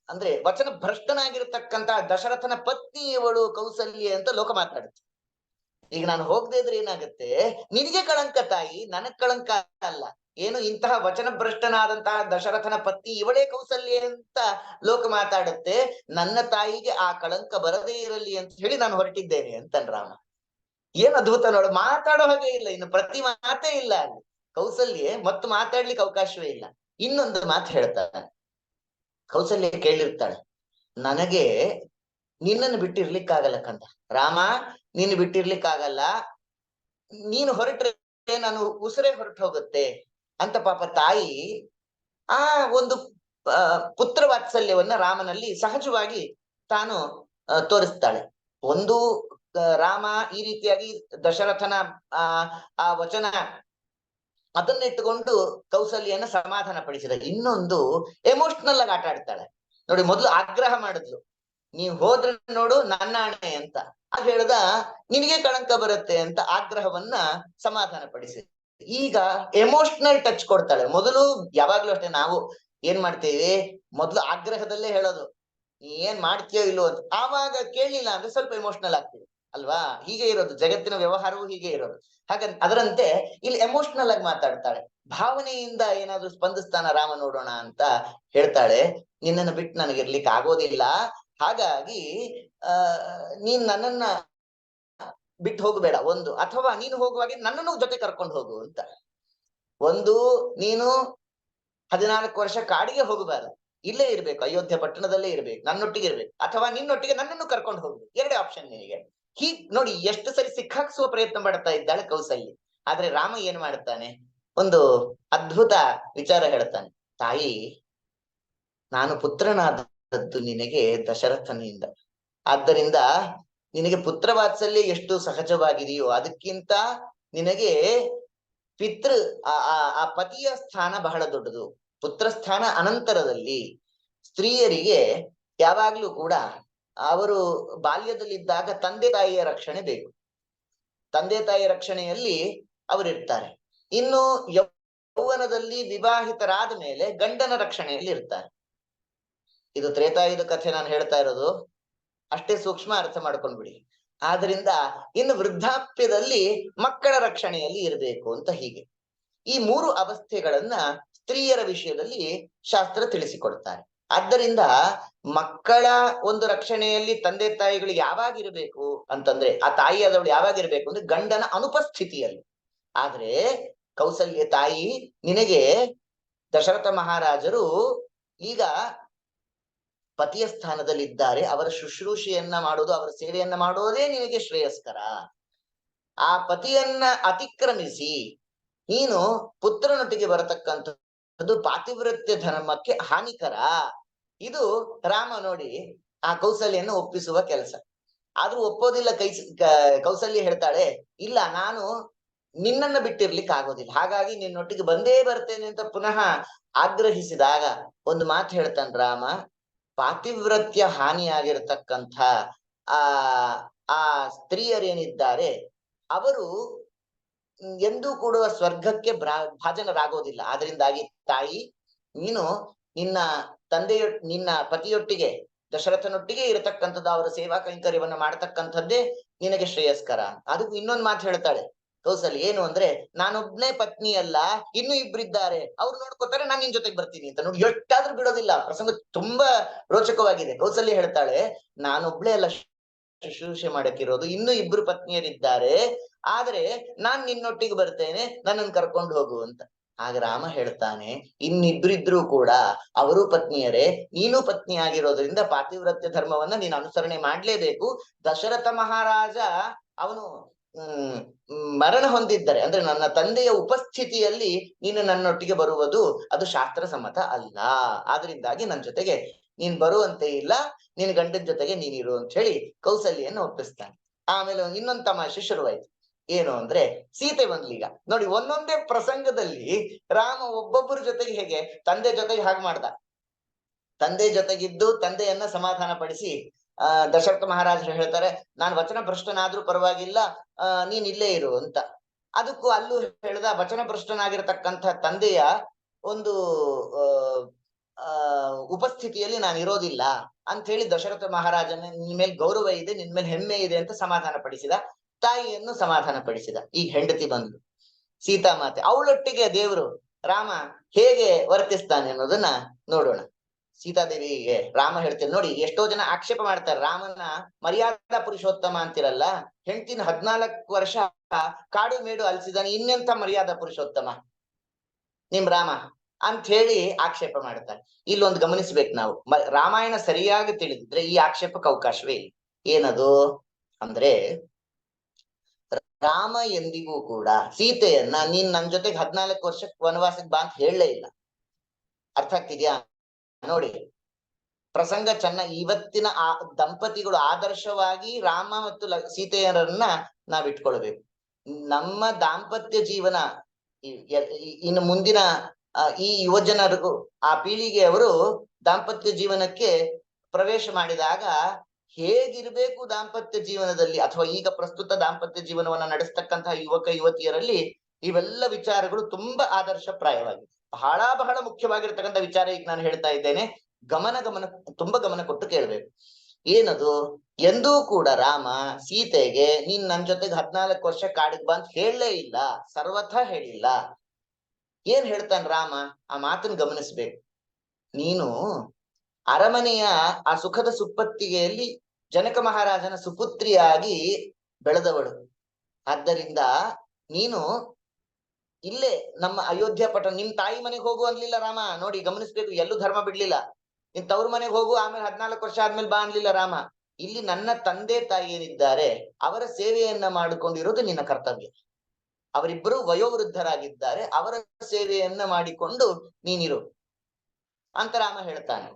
ಅಂದ್ರೆ ವಚನ ಭ್ರಷ್ಟನಾಗಿರ್ತಕ್ಕಂತಹ ದಶರಥನ ಪತ್ನಿ ಇವಳು ಕೌಸಲ್ಯ ಅಂತ ಲೋಕ ಮಾತಾಡುತ್ತೆ. ಈಗ ನಾನು ಹೋಗದೆ ಇದ್ರೆ ಏನಾಗುತ್ತೆ, ನಿನಗೆ ಕಳಂಕ ತಾಯಿ, ನನಗ್ ಕಳಂಕ ಅಲ್ಲ. ಏನು, ಇಂತಹ ವಚನ ಭ್ರಷ್ಟನಾದಂತಹ ದಶರಥನ ಪತ್ನಿ ಇವಳೇ ಕೌಸಲ್ಯ ಅಂತ ಲೋಕ ಮಾತಾಡುತ್ತೆ. ನನ್ನ ತಾಯಿಗೆ ಆ ಕಳಂಕ ಬರದೇ ಇರಲಿ ಅಂತ ಹೇಳಿ ನಾನು ಹೊರಟಿದ್ದೇನೆ ಅಂತನ್ ರಾಮ. ಏನ್ ಅದ್ಭುತ ನೋಡು, ಮಾತಾಡೋ ಹಾಗೆ ಇಲ್ಲ, ಇನ್ನು ಪ್ರತಿ ಮಾತೇ ಇಲ್ಲ ಅಲ್ಲಿ. ಕೌಸಲ್ಯ ಮತ್ತು ಮಾತಾಡ್ಲಿಕ್ಕೆ ಅವಕಾಶವೇ ಇಲ್ಲ. ಇನ್ನೊಂದು ಮಾತು ಹೇಳ್ತಾನೆ, ಕೌಸಲ್ಯ ಕೇಳಿರ್ತಾಳೆ, ನನಗೆ ನಿನ್ನನ್ನು ಬಿಟ್ಟಿರ್ಲಿಕ್ಕಾಗಲ್ಲ ಕಂದ ರಾಮ, ನೀನು ಬಿಟ್ಟಿರ್ಲಿಕ್ಕಾಗಲ್ಲ, ನೀನು ಹೊರಟ್ರೆ ನಾನು ಉಸಿರೇ ಹೊರಟು ಹೋಗುತ್ತೆ ಅಂತ ಪಾಪ ತಾಯಿ ಆ ಒಂದು ಪುತ್ರ ವಾತ್ಸಲ್ಯವನ್ನ ರಾಮನಲ್ಲಿ ಸಹಜವಾಗಿ ತಾನು ತೋರಿಸ್ತಾಳೆ. ಒಂದು ರಾಮ ಈ ರೀತಿಯಾಗಿ ದಶರಥನ ಆ ಆ ವಚನ ಅದನ್ನ ಇಟ್ಟುಕೊಂಡು ಕೌಸಲ್ಯನ ಸಮಾಧಾನ ಪಡಿಸಿದ. ಇನ್ನೊಂದು ಎಮೋಷನಲ್ ಆಗಿ ಆಟ ಆಡ್ತಾಳೆ ನೋಡಿ. ಮೊದಲು ಆಗ್ರಹ ಮಾಡಿದ್ಲು, ನೀವ್ ಹೋದ್ರೆ ನೋಡು ನನ್ನ ಆಣೆ ಅಂತ. ಆಗ ಹೇಳ್ದ ನಿನಗೆ ಕಳಂಕ ಬರುತ್ತೆ ಅಂತ ಆಗ್ರಹವನ್ನ ಸಮಾಧಾನ ಪಡಿಸಿ. ಈಗ ಎಮೋಷನಲ್ ಟಚ್ ಕೊಡ್ತಾಳೆ. ಮೊದಲು ಯಾವಾಗ್ಲೂ ಅಷ್ಟೇ ನಾವು ಏನ್ ಮಾಡ್ತೇವೆ, ಮೊದಲು ಆಗ್ರಹದಲ್ಲೇ ಹೇಳೋದು ನೀ ಏನ್ ಮಾಡ್ತೀಯೋ ಇಲ್ಲೋ ಅಂತ. ಆವಾಗ ಕೇಳಲಿಲ್ಲ ಅಂದ್ರೆ ಸ್ವಲ್ಪ ಎಮೋಷನಲ್ ಆಗ್ತೀವಿ ಅಲ್ವಾ? ಹೀಗೆ ಇರೋದು, ಜಗತ್ತಿನ ವ್ಯವಹಾರವೂ ಹೀಗೆ ಇರೋದು. ಅದರಂತೆ ಇಲ್ಲಿ ಎಮೋಷನಲ್ ಆಗಿ ಮಾತಾಡ್ತಾಳೆ. ಭಾವನೆಯಿಂದ ಏನಾದ್ರು ಸ್ಪಂದಿಸ್ತಾನ ರಾಮ ನೋಡೋಣ ಅಂತ ಹೇಳ್ತಾಳೆ. ನಿನ್ನನ್ನು ಬಿಟ್ಟು ನನಗಿರ್ಲಿಕ್ಕೆ ಆಗೋದಿಲ್ಲ, ಹಾಗಾಗಿ ನೀನ್ ನನ್ನನ್ನ ಬಿಟ್ಟು ಹೋಗಬೇಡ ಒಂದು, ಅಥವಾ ನೀನು ಹೋಗುವಾಗ ನನ್ನನ್ನು ಜೊತೆ ಕರ್ಕೊಂಡು ಹೋಗು ಅಂತ. ಒಂದು, ನೀನು 14 ವರ್ಷ ಕಾಡಿಗೆ ಹೋಗಬಾರದು, ಇಲ್ಲೇ ಇರ್ಬೇಕು, ಅಯೋಧ್ಯ ಪಟ್ಟಣದಲ್ಲೇ ಇರ್ಬೇಕು, ನನ್ನೊಟ್ಟಿಗೆ ಇರ್ಬೇಕು, ಅಥವಾ ನಿನ್ನೊಟ್ಟಿಗೆ ನನ್ನನ್ನು ಕರ್ಕೊಂಡು ಹೋಗ್ಬೇಕು. ಎರಡೇ ಆಪ್ಷನ್ ನಿನಗೆ. ಹೀಗ್ ನೋಡಿ ಎಷ್ಟು ಸರಿ ಸಿಕ್ಕಾಕ್ಸುವ ಪ್ರಯತ್ನ ಮಾಡ್ತಾ ಇದ್ದಾಳೆ ಕೌಸಲ್ಯ. ಆದ್ರೆ ರಾಮ ಏನ್ ಮಾಡ್ತಾನೆ, ಒಂದು ಅದ್ಭುತ ವಿಚಾರ ಹೇಳ್ತಾನೆ. ತಾಯಿ, ನಾನು ಪುತ್ರನಾದದ್ದು ನಿನಗೆ ದಶರಥನಿಂದ, ಆದ್ದರಿಂದ ನಿನಗೆ ಪುತ್ರ ವಾತ್ಸಲ್ಯ ಎಷ್ಟು ಸಹಜವಾಗಿದೆಯೋ ಅದಕ್ಕಿಂತ ನಿನಗೆ ಪಿತೃ ಆ ಪತಿಯ ಸ್ಥಾನ ಬಹಳ ದೊಡ್ಡದು. ಪುತ್ರ ಸ್ಥಾನ ಅನಂತರದಲ್ಲಿ ಸ್ತ್ರೀಯರಿಗೆ ಯಾವಾಗ್ಲೂ ಕೂಡ ಅವರು ಬಾಲ್ಯದಲ್ಲಿದ್ದಾಗ ತಂದೆ ತಾಯಿಯ ರಕ್ಷಣೆ ಬೇಕು. ತಂದೆ ತಾಯಿಯ ರಕ್ಷಣೆಯಲ್ಲಿ ಅವರಿರ್ತಾರೆ. ಇನ್ನು ಯೌವನದಲ್ಲಿ ವಿವಾಹಿತರಾದ ಮೇಲೆ ಗಂಡನ ರಕ್ಷಣೆಯಲ್ಲಿ ಇರ್ತಾರೆ. ಇದು ತ್ರೇತಾಯುಧ ಕಥೆ ನಾನು ಹೇಳ್ತಾ ಇರೋದು, ಅಷ್ಟೇ ಸೂಕ್ಷ್ಮ ಅರ್ಥ ಮಾಡ್ಕೊಂಡ್ಬಿಡಿ. ಆದ್ರಿಂದ ಇನ್ನು ವೃದ್ಧಾಪ್ಯದಲ್ಲಿ ಮಕ್ಕಳ ರಕ್ಷಣೆಯಲ್ಲಿ ಇರಬೇಕು ಅಂತ. ಹೀಗೆ ಈ 3 ಅವಸ್ಥೆಗಳನ್ನ ಸ್ತ್ರೀಯರ ವಿಷಯದಲ್ಲಿ ಶಾಸ್ತ್ರ ತಿಳಿಸಿಕೊಡ್ತಾರೆ. ಆದ್ದರಿಂದ ಮಕ್ಕಳ ಒಂದು ರಕ್ಷಣೆಯಲ್ಲಿ ತಂದೆ ತಾಯಿಗಳು ಯಾವಾಗಿರ್ಬೇಕು ಅಂತಂದ್ರೆ, ಆ ತಾಯಿಯಾದವಳು ಯಾವಾಗಿರ್ಬೇಕು ಅಂದ್ರೆ ಗಂಡನ ಅನುಪಸ್ಥಿತಿಯಲ್ಲಿ. ಆದ್ರೆ ಕೌಸಲ್ಯ ತಾಯಿ, ನಿನಗೆ ದಶರಥ ಮಹಾರಾಜರು ಈಗ ಪತಿಯ ಸ್ಥಾನದಲ್ಲಿ ಇದ್ದಾರೆ, ಅವರ ಶುಶ್ರೂಷೆಯನ್ನ ಮಾಡೋದು, ಅವರ ಸೇವೆಯನ್ನ ಮಾಡೋದೇ ನಿನಗೆ ಶ್ರೇಯಸ್ಕರ. ಆ ಪತಿಯನ್ನ ಅತಿಕ್ರಮಿಸಿ ನೀನು ಪುತ್ರನೊಟ್ಟಿಗೆ ಬರತಕ್ಕಂಥದ್ದು ಪಾತಿವ್ರತ್ಯ ಧರ್ಮಕ್ಕೆ ಹಾನಿಕರ. ಇದು ರಾಮ ನೋಡಿ ಆ ಕೌಸಲ್ಯನ್ನು ಒಪ್ಪಿಸುವ ಕೆಲಸ. ಆದ್ರೂ ಒಪ್ಪೋದಿಲ್ಲ. ಕೌಸಲ್ಯ ಹೇಳ್ತಾಳೆ, ಇಲ್ಲ, ನಾನು ನಿನ್ನನ್ನ ಬಿಟ್ಟಿರ್ಲಿಕ್ಕೆ ಆಗೋದಿಲ್ಲ, ಹಾಗಾಗಿ ನಿನ್ನೊಟ್ಟಿಗೆ ಬಂದೇ ಬರ್ತೇನೆ ಅಂತ ಪುನಃ ಆಗ್ರಹಿಸಿದಾಗ ಒಂದು ಮಾತು ಹೇಳ್ತಾನೆ ರಾಮ, ಪಾತಿವ್ರತ್ಯ ಹಾನಿಯಾಗಿರ್ತಕ್ಕಂಥ ಆ ಸ್ತ್ರೀಯರೇನಿದ್ದಾರೆ ಅವರು ಎಂದೂ ಕೂಡ ಸ್ವರ್ಗಕ್ಕೆ ಭಾಜನರಾಗೋದಿಲ್ಲ. ಆದ್ರಿಂದಾಗಿ ತಾಯಿ, ನೀನು ನಿನ್ನ ಪತಿಯೊಟ್ಟಿಗೆ ದಶರಥನೊಟ್ಟಿಗೆ ಇರತಕ್ಕಂಥದ್ದು, ಅವರ ಸೇವಾ ಕೈಂಕರ್ಯವನ್ನ ಮಾಡತಕ್ಕಂಥದ್ದೇ ನಿನಗೆ ಶ್ರೇಯಸ್ಕರ. ಅದಕ್ಕೂ ಇನ್ನೊಂದು ಮಾತು ಹೇಳ್ತಾಳೆ ಕೌಸಲ್ಯ, ಏನು ಅಂದ್ರೆ, ನಾನೊಬ್ನೇ ಪತ್ನಿ ಅಲ್ಲ, ಇನ್ನೂ ಇಬ್ರಿದ್ದಾರೆ, ಅವ್ರು ನೋಡ್ಕೋತಾರೆ, ನಾನ್ ನಿನ್ ಜೊತೆಗೆ ಬರ್ತೀನಿ ಅಂತ. ನೋಡಿ, ಎಷ್ಟಾದ್ರೂ ಬಿಡೋದಿಲ್ಲ. ಪ್ರಸಂಗ ತುಂಬಾ ರೋಚಕವಾಗಿದೆ. ಕೌಸಲ್ಯ ಹೇಳ್ತಾಳೆ, ನಾನೊಬ್ಳೇ ಅಲ್ಲ ಶುಶ್ರೂಷೆ ಮಾಡಕ್ಕಿರೋದು, ಇನ್ನೂ 2 ಪತ್ನಿಯರಿದ್ದಾರೆ, ಆದ್ರೆ ನಾನ್ ನಿನ್ನೊಟ್ಟಿಗೆ ಬರ್ತೇನೆ, ನನ್ನನ್ನು ಕರ್ಕೊಂಡು ಹೋಗು ಅಂತ. ಆಗ ರಾಮ ಹೇಳ್ತಾನೆ, ಇನ್ನಿಬ್ರಿದ್ರು ಕೂಡ ಅವರು ಪತ್ನಿಯರೇ, ನೀನು ಪತ್ನಿ ಆಗಿರೋದ್ರಿಂದ ಪಾತಿವ್ರತ್ಯ ಧರ್ಮವನ್ನ ನೀನು ಅನುಸರಣೆ ಮಾಡ್ಲೇಬೇಕು. ದಶರಥ ಮಹಾರಾಜ ಅವನು ಮರಣ ಹೊಂದಿದ್ದರೆ, ಅಂದ್ರೆ ನನ್ನ ತಂದೆಯ ಉಪಸ್ಥಿತಿಯಲ್ಲಿ ನೀನು ನನ್ನೊಟ್ಟಿಗೆ ಬರುವುದು ಅದು ಶಾಸ್ತ್ರ ಸಮ್ಮತ ಅಲ್ಲ. ಆದ್ರಿಂದಾಗಿ ನನ್ನ ಜೊತೆಗೆ ನೀನ್ ಬರುವಂತೆ ಇಲ್ಲ, ನಿನ್ ಗಂಡನ ಜೊತೆಗೆ ನೀನಿರು ಅಂತ ಹೇಳಿ ಕೌಸಲ್ಯನ್ನು ಒಪ್ಪಿಸ್ತಾನೆ. ಆಮೇಲೆ ಇನ್ನೊಂದು ತಮಾಷೆ ಶುರುವಾಯ್ತು. ಏನು ಅಂದ್ರೆ, ಸೀತೆ ಬಂದ್ಲೀಗ. ನೋಡಿ, ಒಂದೊಂದೇ ಪ್ರಸಂಗದಲ್ಲಿ ರಾಮ ಒಬ್ಬೊಬ್ಬರ ಜೊತೆಗೆ ಹೇಗೆ ತಂದೆ ಜೊತೆಗೆ ಹಾಗೆ ಮಾಡ್ದ. ತಂದೆ ಜೊತೆಗಿದ್ದು ತಂದೆಯನ್ನ ಸಮಾಧಾನ ಪಡಿಸಿ ದಶರಥ ಮಹಾರಾಜರು ಹೇಳ್ತಾರೆ, ನಾನು ವಚನ ಭ್ರಷ್ಟನಾದ್ರೂ ಪರವಾಗಿಲ್ಲ, ನೀನ್ ಇಲ್ಲೇ ಇರು ಅಂತ. ಅದಕ್ಕೂ ಅಲ್ಲೂ ಹೇಳ್ದ, ವಚನ ಭ್ರಷ್ಟನಾಗಿರ್ತಕ್ಕಂಥ ತಂದೆಯ ಒಂದು ಉಪಸ್ಥಿತಿಯಲ್ಲಿ ನಾನು ಇರೋದಿಲ್ಲ ಅಂತ ಹೇಳಿ ದಶರಥ ಮಹಾರಾಜನ ನಿನ್ ಮೇಲೆ ಗೌರವ ಇದೆ, ನಿನ್ ಮೇಲೆ ಹೆಮ್ಮೆ ಇದೆ ಅಂತ ಸಮಾಧಾನ ಪಡಿಸಿದ. ತಾಯಿಯನ್ನು ಸಮಾಧಾನ ಪಡಿಸಿದ. ಈಗ ಹೆಂಡತಿ ಬಂದ್ಲು ಸೀತಾಮಾತೆ. ಅವಳೊಟ್ಟಿಗೆ ದೇವರು ರಾಮ ಹೇಗೆ ವರ್ತಿಸ್ತಾನೆ ಅನ್ನೋದನ್ನ ನೋಡೋಣ. ಸೀತಾದೇವಿಗೆ ರಾಮ ಹೇಳ್ತೇನೆ ನೋಡಿ, ಎಷ್ಟೋ ಜನ ಆಕ್ಷೇಪ ಮಾಡ್ತಾರೆ, ರಾಮನ ಮರ್ಯಾದಾ ಪುರುಷೋತ್ತಮ ಅಂತಿರಲ್ಲ, ಹೆಂಡತಿನ 14 ವರ್ಷ ಕಾಡು ಮೇಡು ಅಲಿಸಿದಾನೆ, ಇನ್ನೆಂಥ ಮರ್ಯಾದಾ ಪುರುಷೋತ್ತಮ ನಿಮ್ ರಾಮ ಅಂತ ಹೇಳಿ ಆಕ್ಷೇಪ ಮಾಡ್ತಾರೆ. ಇಲ್ಲೊಂದು ಗಮನಿಸ್ಬೇಕು ನಾವು, ರಾಮಾಯಣ ಸರಿಯಾಗಿ ತಿಳಿದಿದ್ರೆ ಈ ಆಕ್ಷೇಪಕ್ಕೆ ಅವಕಾಶವೇ ಇಲ್ಲ. ಏನದು ಅಂದ್ರೆ, ರಾಮ ಎಂದಿಗೂ ಕೂಡ ಸೀತೆಯನ್ನ ನೀನ್ ನನ್ ಜೊತೆಗೆ 14 ವರ್ಷಕ್ಕೆ ವನವಾಸಕ್ಕೆ ಬಾ ಅಂತ ಹೇಳಲೇ ಇಲ್ಲ. ಅರ್ಥ ಆಗ್ತಿದ್ಯಾ? ನೋಡಿ, ಪ್ರಸಂಗ ಇವತ್ತಿನ ಆ ದಂಪತಿಗಳು ಆದರ್ಶವಾಗಿ ರಾಮ ಮತ್ತು ಸೀತೆಯರನ್ನ ನಾವ್ ಇಟ್ಕೊಳ್ಬೇಕು. ನಮ್ಮ ದಾಂಪತ್ಯ ಜೀವನ ಇನ್ನು ಮುಂದಿನ ಈ ಯುವಜನರಿಗೂ ಆ ಪೀಳಿಗೆಯವರು ದಾಂಪತ್ಯ ಜೀವನಕ್ಕೆ ಪ್ರವೇಶ ಮಾಡಿದಾಗ ಹೇಗಿರ್ಬೇಕು ದಾಂಪತ್ಯ ಜೀವನದಲ್ಲಿ, ಅಥವಾ ಈಗ ಪ್ರಸ್ತುತ ದಾಂಪತ್ಯ ಜೀವನವನ್ನ ನಡೆಸ್ತಕ್ಕಂತಹ ಯುವಕ ಯುವತಿಯರಲ್ಲಿ ಇವೆಲ್ಲ ವಿಚಾರಗಳು ತುಂಬಾ ಆದರ್ಶಪ್ರಾಯವಾಗಿದೆ. ಬಹಳ ಬಹಳ ಮುಖ್ಯವಾಗಿರ್ತಕ್ಕಂಥ ವಿಚಾರ ಈಗ ನಾನು ಹೇಳ್ತಾ ಇದ್ದೇನೆ. ತುಂಬಾ ಗಮನ ಕೊಟ್ಟು ಕೇಳ್ಬೇಕು. ಏನದು? ಎಂದೂ ಕೂಡ ರಾಮ ಸೀತೆಗೆ ನೀನ್ ನನ್ ಜೊತೆಗೆ 14 ವರ್ಷ ಕಾಡಿಗೆ ಬಾ ಅಂತ ಹೇಳಲೇ ಇಲ್ಲ, ಸರ್ವಥಾ ಹೇಳಿಲ್ಲ. ಏನ್ ಹೇಳ್ತಾನೆ ರಾಮ? ಆ ಮಾತನ್ನ ಗಮನಿಸ್ಬೇಕು. ನೀನು ಅರಮನೆಯ ಆ ಸುಖದ ಸುಪ್ಪತ್ತಿಗೆಯಲ್ಲಿ ಜನಕ ಮಹಾರಾಜನ ಸುಪುತ್ರಿಯಾಗಿ ಬೆಳೆದವಳು. ಆದ್ದರಿಂದ ನೀನು ಇಲ್ಲೇ ನಮ್ಮ ಅಯೋಧ್ಯ ಪಟ್ಟಣ, ನಿಮ್ ತಾಯಿ ಮನೆಗೆ ಹೋಗು ಅನ್ಲಿಲ್ಲ ರಾಮ. ನೋಡಿ, ಗಮನಿಸ್ಬೇಕು, ಎಲ್ಲೂ ಧರ್ಮ ಬಿಡ್ಲಿಲ್ಲ. ನಿನ್ ತವ್ರ ಮನೆಗೆ ಹೋಗು, ಆಮೇಲೆ 14 ವರ್ಷ ಆದ್ಮೇಲೆ ಬಾ ಅನ್ಲಿಲ್ಲ ರಾಮ. ಇಲ್ಲಿ ನನ್ನ ತಂದೆ ತಾಯಿ ಏನಿದ್ದಾರೆ ಅವರ ಸೇವೆಯನ್ನ ಮಾಡಿಕೊಂಡಿರೋದು ನಿನ್ನ ಕರ್ತವ್ಯ. ಅವರಿಬ್ಬರು ವಯೋವೃದ್ಧರಾಗಿದ್ದಾರೆ, ಅವರ ಸೇವೆಯನ್ನ ಮಾಡಿಕೊಂಡು ನೀನಿರು ಅಂತ ರಾಮ ಹೇಳ್ತಾನೆ.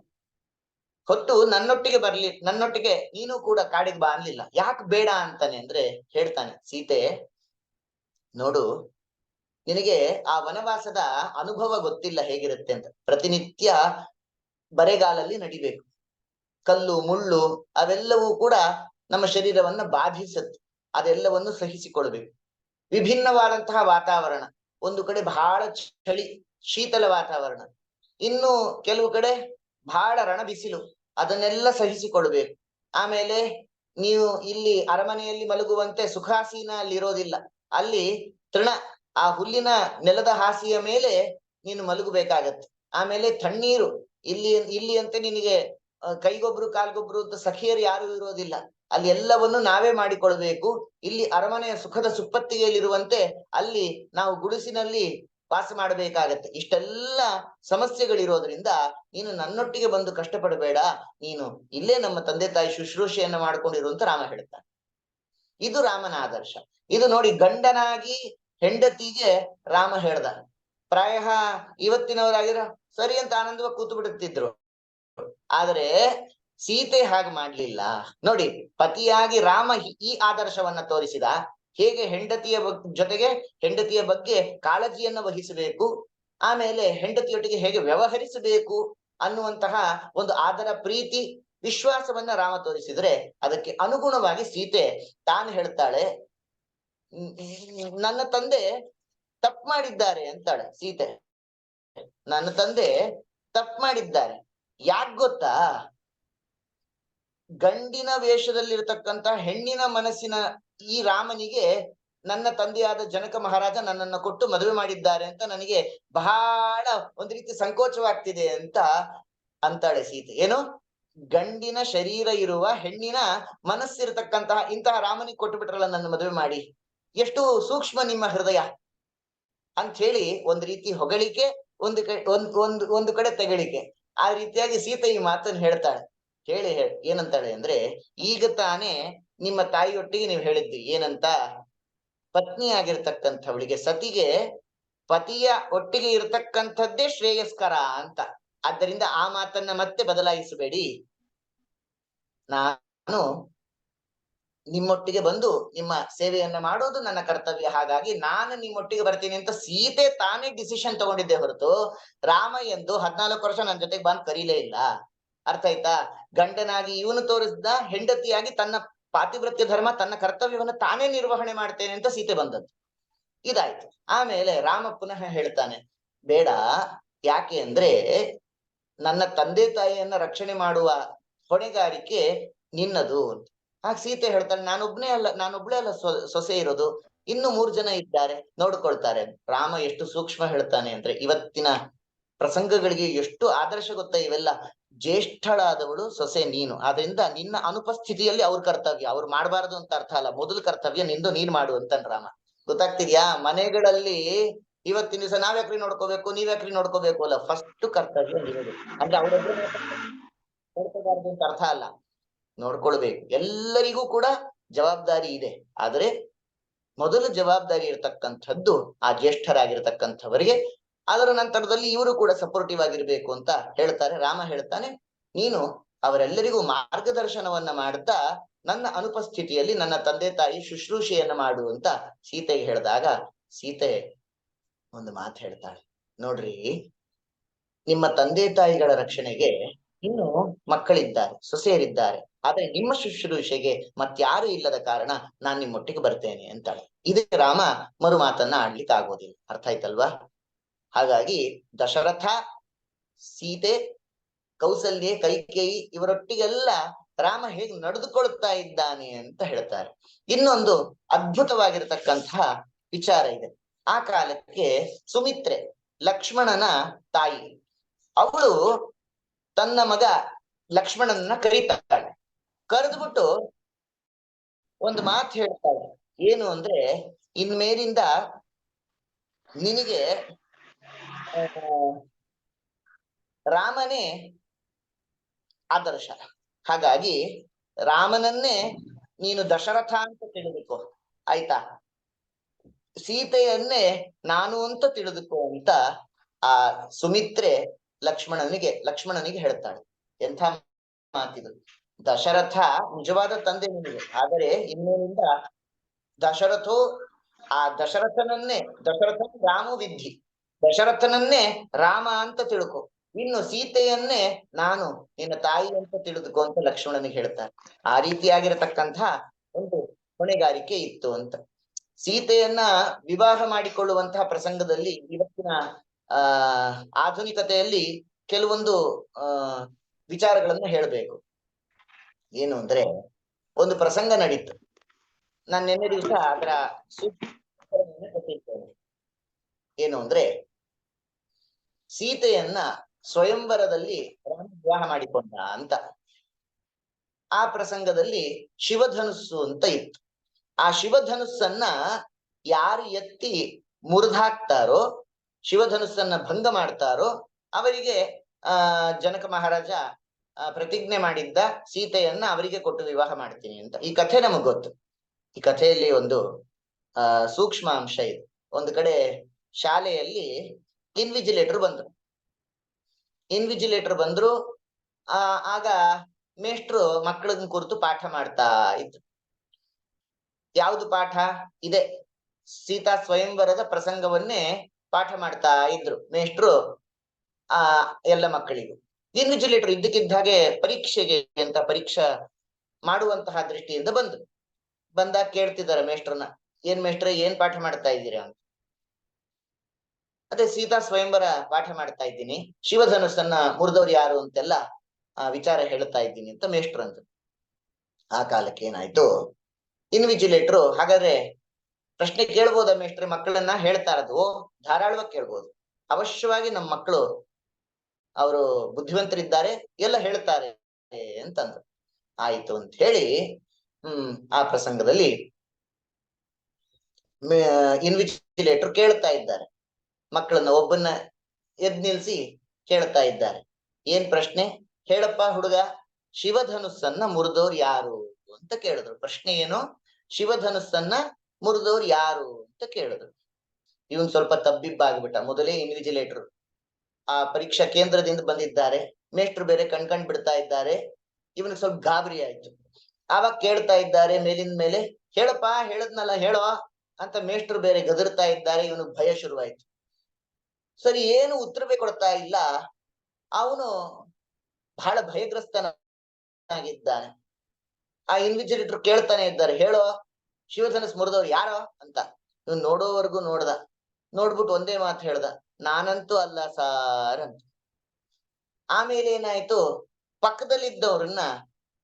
ಹೊತ್ತು ನನ್ನೊಟ್ಟಿಗೆ ನೀನು ಕೂಡ ಕಾಡಿಗೆ ಬಾ ಅನ್ಲಿಲ್ಲ. ಯಾಕೆ ಬೇಡ ಅಂತಾನೆ ಅಂದ್ರೆ ಹೇಳ್ತಾನೆ, ಸೀತೆ ನೋಡು, ನಿನಗೆ ಆ ವನವಾಸದ ಅನುಭವ ಗೊತ್ತಿಲ್ಲ ಹೇಗಿರುತ್ತೆ ಅಂತ. ಪ್ರತಿನಿತ್ಯ ಬರೆಗಾಲಲ್ಲಿ ನಡಿಬೇಕು. ಕಲ್ಲು ಮುಳ್ಳು ಅವೆಲ್ಲವೂ ಕೂಡ ನಮ್ಮ ಶರೀರವನ್ನ ಬಾಧಿಸುತ್ತೆ. ಅದೆಲ್ಲವನ್ನು ಸಹಿಸಿಕೊಳ್ಬೇಕು. ವಿಭಿನ್ನವಾದಂತಹ ವಾತಾವರಣ. ಒಂದು ಕಡೆ ಬಹಳ ಚಳಿ, ಶೀತಲ ವಾತಾವರಣ, ಇನ್ನು ಕೆಲವು ಕಡೆ ಬಹಳ ರಣ ಬಿಸಿಲು. ಅದನ್ನೆಲ್ಲ ಸಹಿಸಿಕೊಳ್ಬೇಕು. ಆಮೇಲೆ ನೀವು ಇಲ್ಲಿ ಅರಮನೆಯಲ್ಲಿ ಮಲಗುವಂತೆ ಸುಖಾಸೀನ ಅಲ್ಲಿ ಇರೋದಿಲ್ಲ. ಅಲ್ಲಿ ತೃಣ, ಆ ಹುಲ್ಲಿನ ನೆಲದ ಹಾಸಿಯ ಮೇಲೆ ನೀನು ಮಲಗಬೇಕಾಗತ್ತೆ. ಆಮೇಲೆ ತಣ್ಣೀರು, ಇಲ್ಲಿ ಅಂತೆ ನಿನಗೆ ಕೈಗೊಬ್ರು ಕಾಲ್ಗೊಬ್ರು ಅಂತ ಸಖಿಯರು ಯಾರು ಇರೋದಿಲ್ಲ. ಅಲ್ಲಿ ಎಲ್ಲವನ್ನು ನಾವೇ ಮಾಡಿಕೊಳ್ಬೇಕು. ಇಲ್ಲಿ ಅರಮನೆಯ ಸುಖದ ಸುಪ್ಪತ್ತಿಗೆಯಲ್ಲಿರುವಂತೆ ಅಲ್ಲಿ ನಾವು ಗುಡಿಸಿನಲ್ಲಿ ವಾಸ ಮಾಡಬೇಕಾಗತ್ತೆ. ಇಷ್ಟೆಲ್ಲ ಸಮಸ್ಯೆಗಳಿರೋದ್ರಿಂದ ನೀನು ನನ್ನೊಟ್ಟಿಗೆ ಬಂದು ಕಷ್ಟಪಡಬೇಡ, ನೀನು ಇಲ್ಲೇ ನಮ್ಮ ತಂದೆ ತಾಯಿ ಶುಶ್ರೂಷೆಯನ್ನ ಮಾಡ್ಕೊಂಡಿರು ಅಂತ ರಾಮ ಹೇಳ್ತಾನೆ. ಇದು ರಾಮನ ಆದರ್ಶ. ಇದು ನೋಡಿ, ಗಂಡನಾಗಿ ಹೆಂಡತಿಗೆ ರಾಮ ಹೇಳ್ದ. ಪ್ರಾಯ ಇವತ್ತಿನವರಾಗಿರೋ ಸರಿ ಅಂತ ಆನಂದವಾಗಿ ಕೂತು ಬಿಡುತ್ತಿದ್ರು. ಆದರೆ ಸೀತೆ ಹಾಗೆ ಮಾಡ್ಲಿಲ್ಲ. ನೋಡಿ, ಪತಿಯಾಗಿ ರಾಮ ಈ ಆದರ್ಶವನ್ನ ತೋರಿಸಿದ. ಹೇಗೆ ಹೆಂಡತಿಯ ಬಗ್ಗೆ ಕಾಳಜಿಯನ್ನ ವಹಿಸಬೇಕು, ಆಮೇಲೆ ಹೆಂಡತಿಯೊಟ್ಟಿಗೆ ಹೇಗೆ ವ್ಯವಹರಿಸಬೇಕು ಅನ್ನುವಂತಹ ಒಂದು ಆದರ, ಪ್ರೀತಿ, ವಿಶ್ವಾಸವನ್ನ ರಾಮ ತೋರಿಸಿದ್ರೆ ಅದಕ್ಕೆ ಅನುಗುಣವಾಗಿ ಸೀತೆ ತಾನು ಹೇಳ್ತಾಳೆ, ನನ್ನ ತಂದೆ ತಪ್ಪು ಮಾಡಿದ್ದಾರೆ ಅಂತಾಳೆ ಸೀತೆ. ನನ್ನ ತಂದೆ ತಪ್ಪು ಮಾಡಿದ್ದಾರೆ. ಯಾಕ್ ಗೊತ್ತಾ? ಗಂಡಿನ ವೇಷದಲ್ಲಿರ್ತಕ್ಕಂಥ ಹೆಣ್ಣಿನ ಮನಸ್ಸಿನ ಈ ರಾಮನಿಗೆ ನನ್ನ ತಂದೆಯಾದ ಜನಕ ಮಹಾರಾಜ ನನ್ನನ್ನ ಕೊಟ್ಟು ಮದುವೆ ಮಾಡಿದ್ದಾರೆ ಅಂತ ನನಗೆ ಬಹಳ ಒಂದು ರೀತಿ ಸಂಕೋಚವಾಗ್ತಿದೆ ಅಂತ ಅಂತಾಳೆ ಸೀತೆ. ಏನು? ಗಂಡಿನ ಶರೀರ ಇರುವ ಹೆಣ್ಣಿನ ಮನಸ್ಸಿರತಕ್ಕಂತಹ ಇಂತಹ ರಾಮನಿಗೆ ಕೊಟ್ಟು ಬಿಟ್ರಲ್ಲ ನನ್ನ ಮದುವೆ ಮಾಡಿ, ಎಷ್ಟು ಸೂಕ್ಷ್ಮ ನಿಮ್ಮ ಹೃದಯ ಅಂತ ಹೇಳಿ ಒಂದು ರೀತಿ ಹೊಗಳಿಕೆ, ಒಂದು ಕಡೆ ತೆಗಳಿಕೆ. ಆ ರೀತಿಯಾಗಿ ಸೀತೆ ಈ ಮಾತನ್ನು ಹೇಳ್ತಾಳೆ. ಏನಂತಾಳೆ ಅಂದ್ರೆ, ಈಗ ತಾನೇ ನಿಮ್ಮ ತಾಯಿಯೊಟ್ಟಿಗೆ ನೀವು ಹೇಳಿದ್ರಿ ಏನಂತ, ಪತ್ನಿ ಆಗಿರ್ತಕ್ಕಂಥವಳಿಗೆ, ಸತಿಗೆ ಪತಿಯ ಒಟ್ಟಿಗೆ ಇರತಕ್ಕಂಥದ್ದೇ ಶ್ರೇಯಸ್ಕರ ಅಂತ. ಆದ್ದರಿಂದ ಆ ಮಾತನ್ನ ಮತ್ತೆ ಬದಲಾಯಿಸಬೇಡಿ. ನಾನು ನಿಮ್ಮೊಟ್ಟಿಗೆ ಬಂದು ನಿಮ್ಮ ಸೇವೆಯನ್ನ ಮಾಡೋದು ನನ್ನ ಕರ್ತವ್ಯ, ಹಾಗಾಗಿ ನಾನು ನಿಮ್ಮೊಟ್ಟಿಗೆ ಬರ್ತೀನಿ ಅಂತ ಸೀತೆ ತಾನೇ ಡಿಸಿಷನ್ ತಗೊಂಡಿದ್ದೆ ಹೊರತು ರಾಮ ಎಂದು 14 ವರ್ಷ ನನ್ನ ಜೊತೆಗೆ ಬಂದು ಕರೀಲೇ ಇಲ್ಲ. ಅರ್ಥ ಆಯ್ತಾ? ಗಂಡನಾಗಿ ಇವನು ತೋರಿಸಿದ, ಹೆಂಡತಿಯಾಗಿ ತನ್ನ ಪಾತಿವ್ರತ್ಯ ಧರ್ಮ, ತನ್ನ ಕರ್ತವ್ಯವನ್ನ ತಾನೇ ನಿರ್ವಹಣೆ ಮಾಡ್ತೇನೆ ಅಂತ ಸೀತೆ ಬಂದದ್ದು. ಇದಾಯ್ತು. ಆಮೇಲೆ ರಾಮ ಪುನಃ ಹೇಳ್ತಾನೆ, ಬೇಡ, ಯಾಕೆ ಅಂದ್ರೆ ನನ್ನ ತಂದೆ ತಾಯಿಯನ್ನ ರಕ್ಷಣೆ ಮಾಡುವ ಹೊಣೆಗಾರಿಕೆ ನಿನ್ನದು. ಆಗ ಸೀತೆ ಹೇಳ್ತಾಳೆ, ನಾನೊಬ್ಳೇ ಅಲ್ಲ ಸೊಸೆ ಇರೋದು, ಇನ್ನು 3 ಜನ ಇದ್ದಾರೆ, ನೋಡ್ಕೊಳ್ತಾರೆ. ರಾಮ ಎಷ್ಟು ಸೂಕ್ಷ್ಮ ಹೇಳ್ತಾನೆ ಅಂದ್ರೆ, ಇವತ್ತಿನ ಪ್ರಸಂಗಗಳಿಗೆ ಎಷ್ಟು ಆದರ್ಶ ಗೊತ್ತಾ ಇವೆಲ್ಲ. ಜ್ಯೇಷ್ಠಳಾದವಳು ಸೊಸೆ ನೀನು, ಆದ್ರಿಂದ ನಿನ್ನ ಅನುಪಸ್ಥಿತಿಯಲ್ಲಿ ಅವ್ರ ಕರ್ತವ್ಯ, ಅವ್ರು ಮಾಡಬಾರದು ಅಂತ ಅರ್ಥ ಅಲ್ಲ, ಮೊದಲು ಕರ್ತವ್ಯ ನಿಂದು, ನೀನ್ ಮಾಡು ಅಂತನ್ ರಾಮ. ಗೊತ್ತಾಗ್ತಿದ್ಯಾ? ಮನೆಗಳಲ್ಲಿ ಇವತ್ತಿನ ದಿವಸ ನಾವ್ಯಾಕ್ರಿ ನೋಡ್ಕೋಬೇಕು, ನೀವ್ಯಾಕ್ರಿ ನೋಡ್ಕೋಬೇಕು ಅಲ್ಲ, ಫಸ್ಟ್ ಕರ್ತವ್ಯ ನಿರೋದು. ಅಂದ್ರೆ ಅವ್ರೊಬ್ರು ನೋಡ್ಕೋಬಾರ್ದು ಅಂತ ಅರ್ಥ ಅಲ್ಲ, ನೋಡ್ಕೊಳ್ಬೇಕು. ಎಲ್ಲರಿಗೂ ಕೂಡ ಜವಾಬ್ದಾರಿ ಇದೆ. ಆದ್ರೆ ಮೊದಲು ಜವಾಬ್ದಾರಿ ಇರತಕ್ಕಂಥದ್ದು ಆ ಜ್ಯೇಷ್ಠರಾಗಿರ್ತಕ್ಕಂಥವರಿಗೆ. ಅದರ ನಂತರದಲ್ಲಿ ಇವರು ಕೂಡ ಸಪೋರ್ಟಿವ್ ಆಗಿರ್ಬೇಕು ಅಂತ ಹೇಳ್ತಾರೆ. ರಾಮ ಹೇಳ್ತಾನೆ, ನೀನು ಅವರೆಲ್ಲರಿಗೂ ಮಾರ್ಗದರ್ಶನವನ್ನ ಮಾಡ್ತಾ ನನ್ನ ಅನುಪಸ್ಥಿತಿಯಲ್ಲಿ ನನ್ನ ತಂದೆ ತಾಯಿ ಶುಶ್ರೂಷೆಯನ್ನ ಮಾಡು ಅಂತ ಸೀತೆಗೆ ಹೇಳಿದಾಗ, ಸೀತೆ ಒಂದು ಮಾತು ಹೇಳ್ತಾಳೆ, ನೋಡ್ರಿ, ನಿಮ್ಮ ತಂದೆ ತಾಯಿಗಳ ರಕ್ಷಣೆಗೆ ಇನ್ನು ಮಕ್ಕಳಿದ್ದಾರೆ, ಸೊಸೆಯರಿದ್ದಾರೆ, ಆದ್ರೆ ನಿಮ್ಮ ಶುಶ್ರೂಷೆಗೆ ಮತ್ಯಾರು ಇಲ್ಲದ ಕಾರಣ ನಾನ್ ನಿಮ್ಮೊಟ್ಟಿಗೆ ಬರ್ತೇನೆ ಅಂತಾಳೆ. ಇದಕ್ಕೆ ರಾಮ ಮರು ಮಾತನ್ನ ಆಡ್ಲಿಕ್ಕೆ ಆಗೋದಿಲ್ಲ. ಅರ್ಥ ಆಯ್ತಲ್ವಾ? ಹಾಗಾಗಿ ದಶರಥ, ಸೀತೆ, ಕೌಸಲ್ಯೆ, ಕೈಕೇಯಿ ಇವರೊಟ್ಟಿಗೆಲ್ಲ ರಾಮ ಹೇಗೆ ನಡೆದುಕೊಳ್ತಾ ಇದ್ದಾನೆ ಅಂತ ಹೇಳ್ತಾರೆ. ಇನ್ನೊಂದು ಅದ್ಭುತವಾಗಿರತಕ್ಕಂತಹ ವಿಚಾರ ಇದೆ. ಆ ಕಾಲಕ್ಕೆ ಸುಮಿತ್ರೆ, ಲಕ್ಷ್ಮಣನ ತಾಯಿ, ಅವಳು ತನ್ನ ಮಗ ಲಕ್ಷ್ಮಣನನ್ನ ಕರೀತಾಳೆ. ಕರೆದ್ಬಿಟ್ಟು ಒಂದು ಮಾತು ಹೇಳ್ತಾಳೆ. ಏನು ಅಂದ್ರೆ, ಇನ್ಮೇಲಿಂದ ನಿನಗೆ ರಾಮನೇ ಆದರ್ಶ. ಹಾಗಾಗಿ ರಾಮನನ್ನೇ ನೀನು ದಶರಥ ಅಂತ ತಿಳಿದುಕೋ, ಆಯ್ತಾ? ಸೀತೆಯನ್ನೇ ನಾನು ಅಂತ ತಿಳಿದುಕೋ ಅಂತ ಆ ಸುಮಿತ್ರೆ ಲಕ್ಷ್ಮಣನಿಗೆ ಹೇಳ್ತಾಳೆ. ಎಂಥ ಮಾತಿದು! ದಶರಥ ನಿಜವಾದ ತಂದೆ ನಿನಗೆ, ಆದರೆ ಇನ್ನೇನಿಂದ ದಶರಥನನ್ನೇ ರಾಮ ವಿದ್ಧಿ, ದಶರಥನನ್ನೇ ರಾಮ ಅಂತ ತಿಳ್ಕೊ, ಇನ್ನು ಸೀತೆಯನ್ನೇ ನಾನು ನಿನ್ನ ತಾಯಿ ಅಂತ ತಿಳಿದುಕೋ ಅಂತ ಲಕ್ಷ್ಮಣನಿಗೆ ಹೇಳ್ತಾರೆ. ಆ ರೀತಿಯಾಗಿರತಕ್ಕಂತಹ ಒಂದು ಹೊಣೆಗಾರಿಕೆ ಇತ್ತು ಅಂತ. ಸೀತೆಯನ್ನ ವಿವಾಹ ಮಾಡಿಕೊಳ್ಳುವಂತಹ ಪ್ರಸಂಗದಲ್ಲಿ ಇವತ್ತಿನ ಆಧುನಿಕತೆಯಲ್ಲಿ ಕೆಲವೊಂದು ವಿಚಾರಗಳನ್ನ ಹೇಳ್ಬೇಕು. ಏನು ಅಂದ್ರೆ, ಒಂದು ಪ್ರಸಂಗ ನಡೀತು. ನಾನು ನಿನ್ನೆ ದಿವಸ ಅದರ ಕೊಟ್ಟಿದ್ದೇನೆ. ಏನು ಅಂದ್ರೆ, ಸೀತೆಯನ್ನ ಸ್ವಯಂವರದಲ್ಲಿ ರಾಮ ವಿವಾಹ ಮಾಡಿಕೊಂಡ ಅಂತ. ಆ ಪ್ರಸಂಗದಲ್ಲಿ ಶಿವಧನುಸ್ಸು ಅಂತ ಇತ್ತು. ಆ ಶಿವಧನುಸ್ಸನ್ನ ಯಾರು ಎತ್ತಿ ಮುರಿದಾಕ್ತಾರೋ, ಶಿವಧನುಸ್ಸನ್ನ ಭಂಗ ಮಾಡ್ತಾರೋ, ಅವರಿಗೆ ಜನಕ ಮಹಾರಾಜ ಪ್ರತಿಜ್ಞೆ ಮಾಡಿದ್ದ ಸೀತೆಯನ್ನ ಅವರಿಗೆ ಕೊಟ್ಟು ವಿವಾಹ ಮಾಡ್ತೀನಿ ಅಂತ. ಈ ಕಥೆ ನಮಗ್ ಗೊತ್ತು. ಈ ಕಥೆಯಲ್ಲಿ ಒಂದು ಸೂಕ್ಷ್ಮ ಅಂಶ ಇದೆ. ಒಂದು ಕಡೆ ಶಾಲೆಯಲ್ಲಿ ಇನ್ವಿಜಿಲೇಟರ್ ಬಂದ್ರು. ಆಗ ಮೇಷ್ಟ್ರು ಮಕ್ಕಳನ್ನ ಕುರಿತು ಪಾಠ ಮಾಡ್ತಾ ಇದ್ರು. ಯಾವುದು ಪಾಠ? ಇದೆ, ಸೀತಾ ಸ್ವಯಂವರದ ಪ್ರಸಂಗವನ್ನೇ ಪಾಠ ಮಾಡ್ತಾ ಇದ್ರು ಮೇಷ್ಟ್ರು ಎಲ್ಲ ಮಕ್ಕಳಿಗೂ. ಇನ್ವಿಜಿಲೇಟರ್ ಇದ್ದಕ್ಕಿದ್ದ ಹಾಗೆ ಪರೀಕ್ಷಾ ಮಾಡುವಂತಹ ದೃಷ್ಟಿಯಿಂದ ಬಂದಾಗ ಕೇಳ್ತಿದ್ದಾರೆ ಮೇಷ್ಟ್ರನ್ನ, ಏನ್ ಮೇಷ್ಟ್ರೆ, ಏನ್ ಪಾಠ ಮಾಡ್ತಾ ಇದ್ದೀರಾ ಅಂತ. ಅದೇ ಸೀತಾ ಸ್ವಯಂವರ ಪಾಠ ಮಾಡ್ತಾ ಇದ್ದೀನಿ, ಶಿವಧನುಸ್ಸನ್ನ ಮುರಿದವ್ರು ಯಾರು ಅಂತೆಲ್ಲ ವಿಚಾರ ಹೇಳ್ತಾ ಇದ್ದೀನಿ ಅಂತ ಮೇಷ್ಟ್ರು ಅಂದ್ರು. ಆ ಕಾಲಕ್ಕೆ ಏನಾಯ್ತು, ಇನ್ವಿಜಿಲೇಟ್ರು, ಹಾಗಾದ್ರೆ ಪ್ರಶ್ನೆ ಕೇಳ್ಬೋದಾ ಮೇಷ್ಟ್ರೆ? ಮಕ್ಕಳನ್ನ ಹೇಳ್ತಾ ಇರೋದು ಧಾರಾಳವಾಗಿ ಕೇಳ್ಬೋದು, ಅವಶ್ಯವಾಗಿ ನಮ್ಮ ಮಕ್ಕಳು ಅವರು ಬುದ್ಧಿವಂತರಿದ್ದಾರೆ, ಎಲ್ಲ ಹೇಳ್ತಾರೆ ಅಂತಂದ್ರು. ಆಯ್ತು ಅಂತ ಹೇಳಿ ಆ ಪ್ರಸಂಗದಲ್ಲಿ ಇನ್ವಿಜಿಲೇಟರ್ ಕೇಳ್ತಾ ಇದ್ದಾರೆ ಮಕ್ಕಳನ್ನ, ಒಬ್ಬನ್ನ ಎದ್ ನಿಲ್ಸಿ ಕೇಳ್ತಾ ಇದ್ದಾರೆ. ಏನ್ ಪ್ರಶ್ನೆ? ಹೇಳಪ್ಪ ಹುಡುಗ, ಶಿವಧನುಸ್ಸನ್ನ ಮುರಿದವ್ರು ಯಾರು ಅಂತ ಕೇಳಿದ್ರು. ಪ್ರಶ್ನೆ ಏನು? ಶಿವಧನುಸ್ಸನ್ನ ಮುರಿದವ್ರು ಯಾರು ಅಂತ ಕೇಳಿದ್ರು. ಇವನ್ ಸ್ವಲ್ಪ ತಬ್ಬಿಬ್ಬಾಗ್ಬಿಟ್ಟ. ಮೊದಲೇ ಇನ್ವಿಜಿಲೇಟರ್ ಆ ಪರೀಕ್ಷಾ ಕೇಂದ್ರದಿಂದ ಬಂದಿದ್ದಾರೆ, ಮೇಷ್ಟ್ರು ಬೇರೆ ಕಣ್ಕಂಡ್ ಬಿಡ್ತಾ ಇದ್ದಾರೆ. ಇವನಿಗೆ ಸ್ವಲ್ಪ ಗಾಬರಿ ಆಯ್ತು. ಆವಾಗ ಕೇಳ್ತಾ ಇದ್ದಾರೆ ಮೇಲಿಂದ ಮೇಲೆ, ಹೇಳಪ್ಪ, ಹೇಳದ್ನಲ್ಲ ಹೇಳೋ ಅಂತ ಮೇಷ್ಟ್ರು ಬೇರೆ ಗದರ್ತಾ ಇದ್ದಾರೆ. ಇವನು ಭಯ ಶುರುವಾಯ್ತು. ಸರಿ, ಏನು ಉತ್ತರವೇ ಕೊಡ್ತಾ ಇಲ್ಲ. ಅವನು ಬಹಳ ಭಯಗ್ರಸ್ತನಾಗಿದ್ದಾನೆ. ಆ ಇನ್ವಿಜಿಲೇಟರ್ ಕೇಳ್ತಾನೆ ಇದ್ದಾರೆ, ಹೇಳೋ, ಶಿವಧನುಸ್ ಮುರಿದವ್ರು ಯಾರೋ ಅಂತ. ಇವನು ನೋಡೋವರೆಗೂ ನೋಡ್ಬಿಟ್ಟು ಒಂದೇ ಮಾತು ಹೇಳ್ದ, ನಾನಂತೂ ಅಲ್ಲ ಸಾರ್ ಅಂತ. ಆಮೇಲೆ ಏನಾಯ್ತು, ಪಕ್ಕದಲ್ಲಿದ್ದವ್ರನ್ನ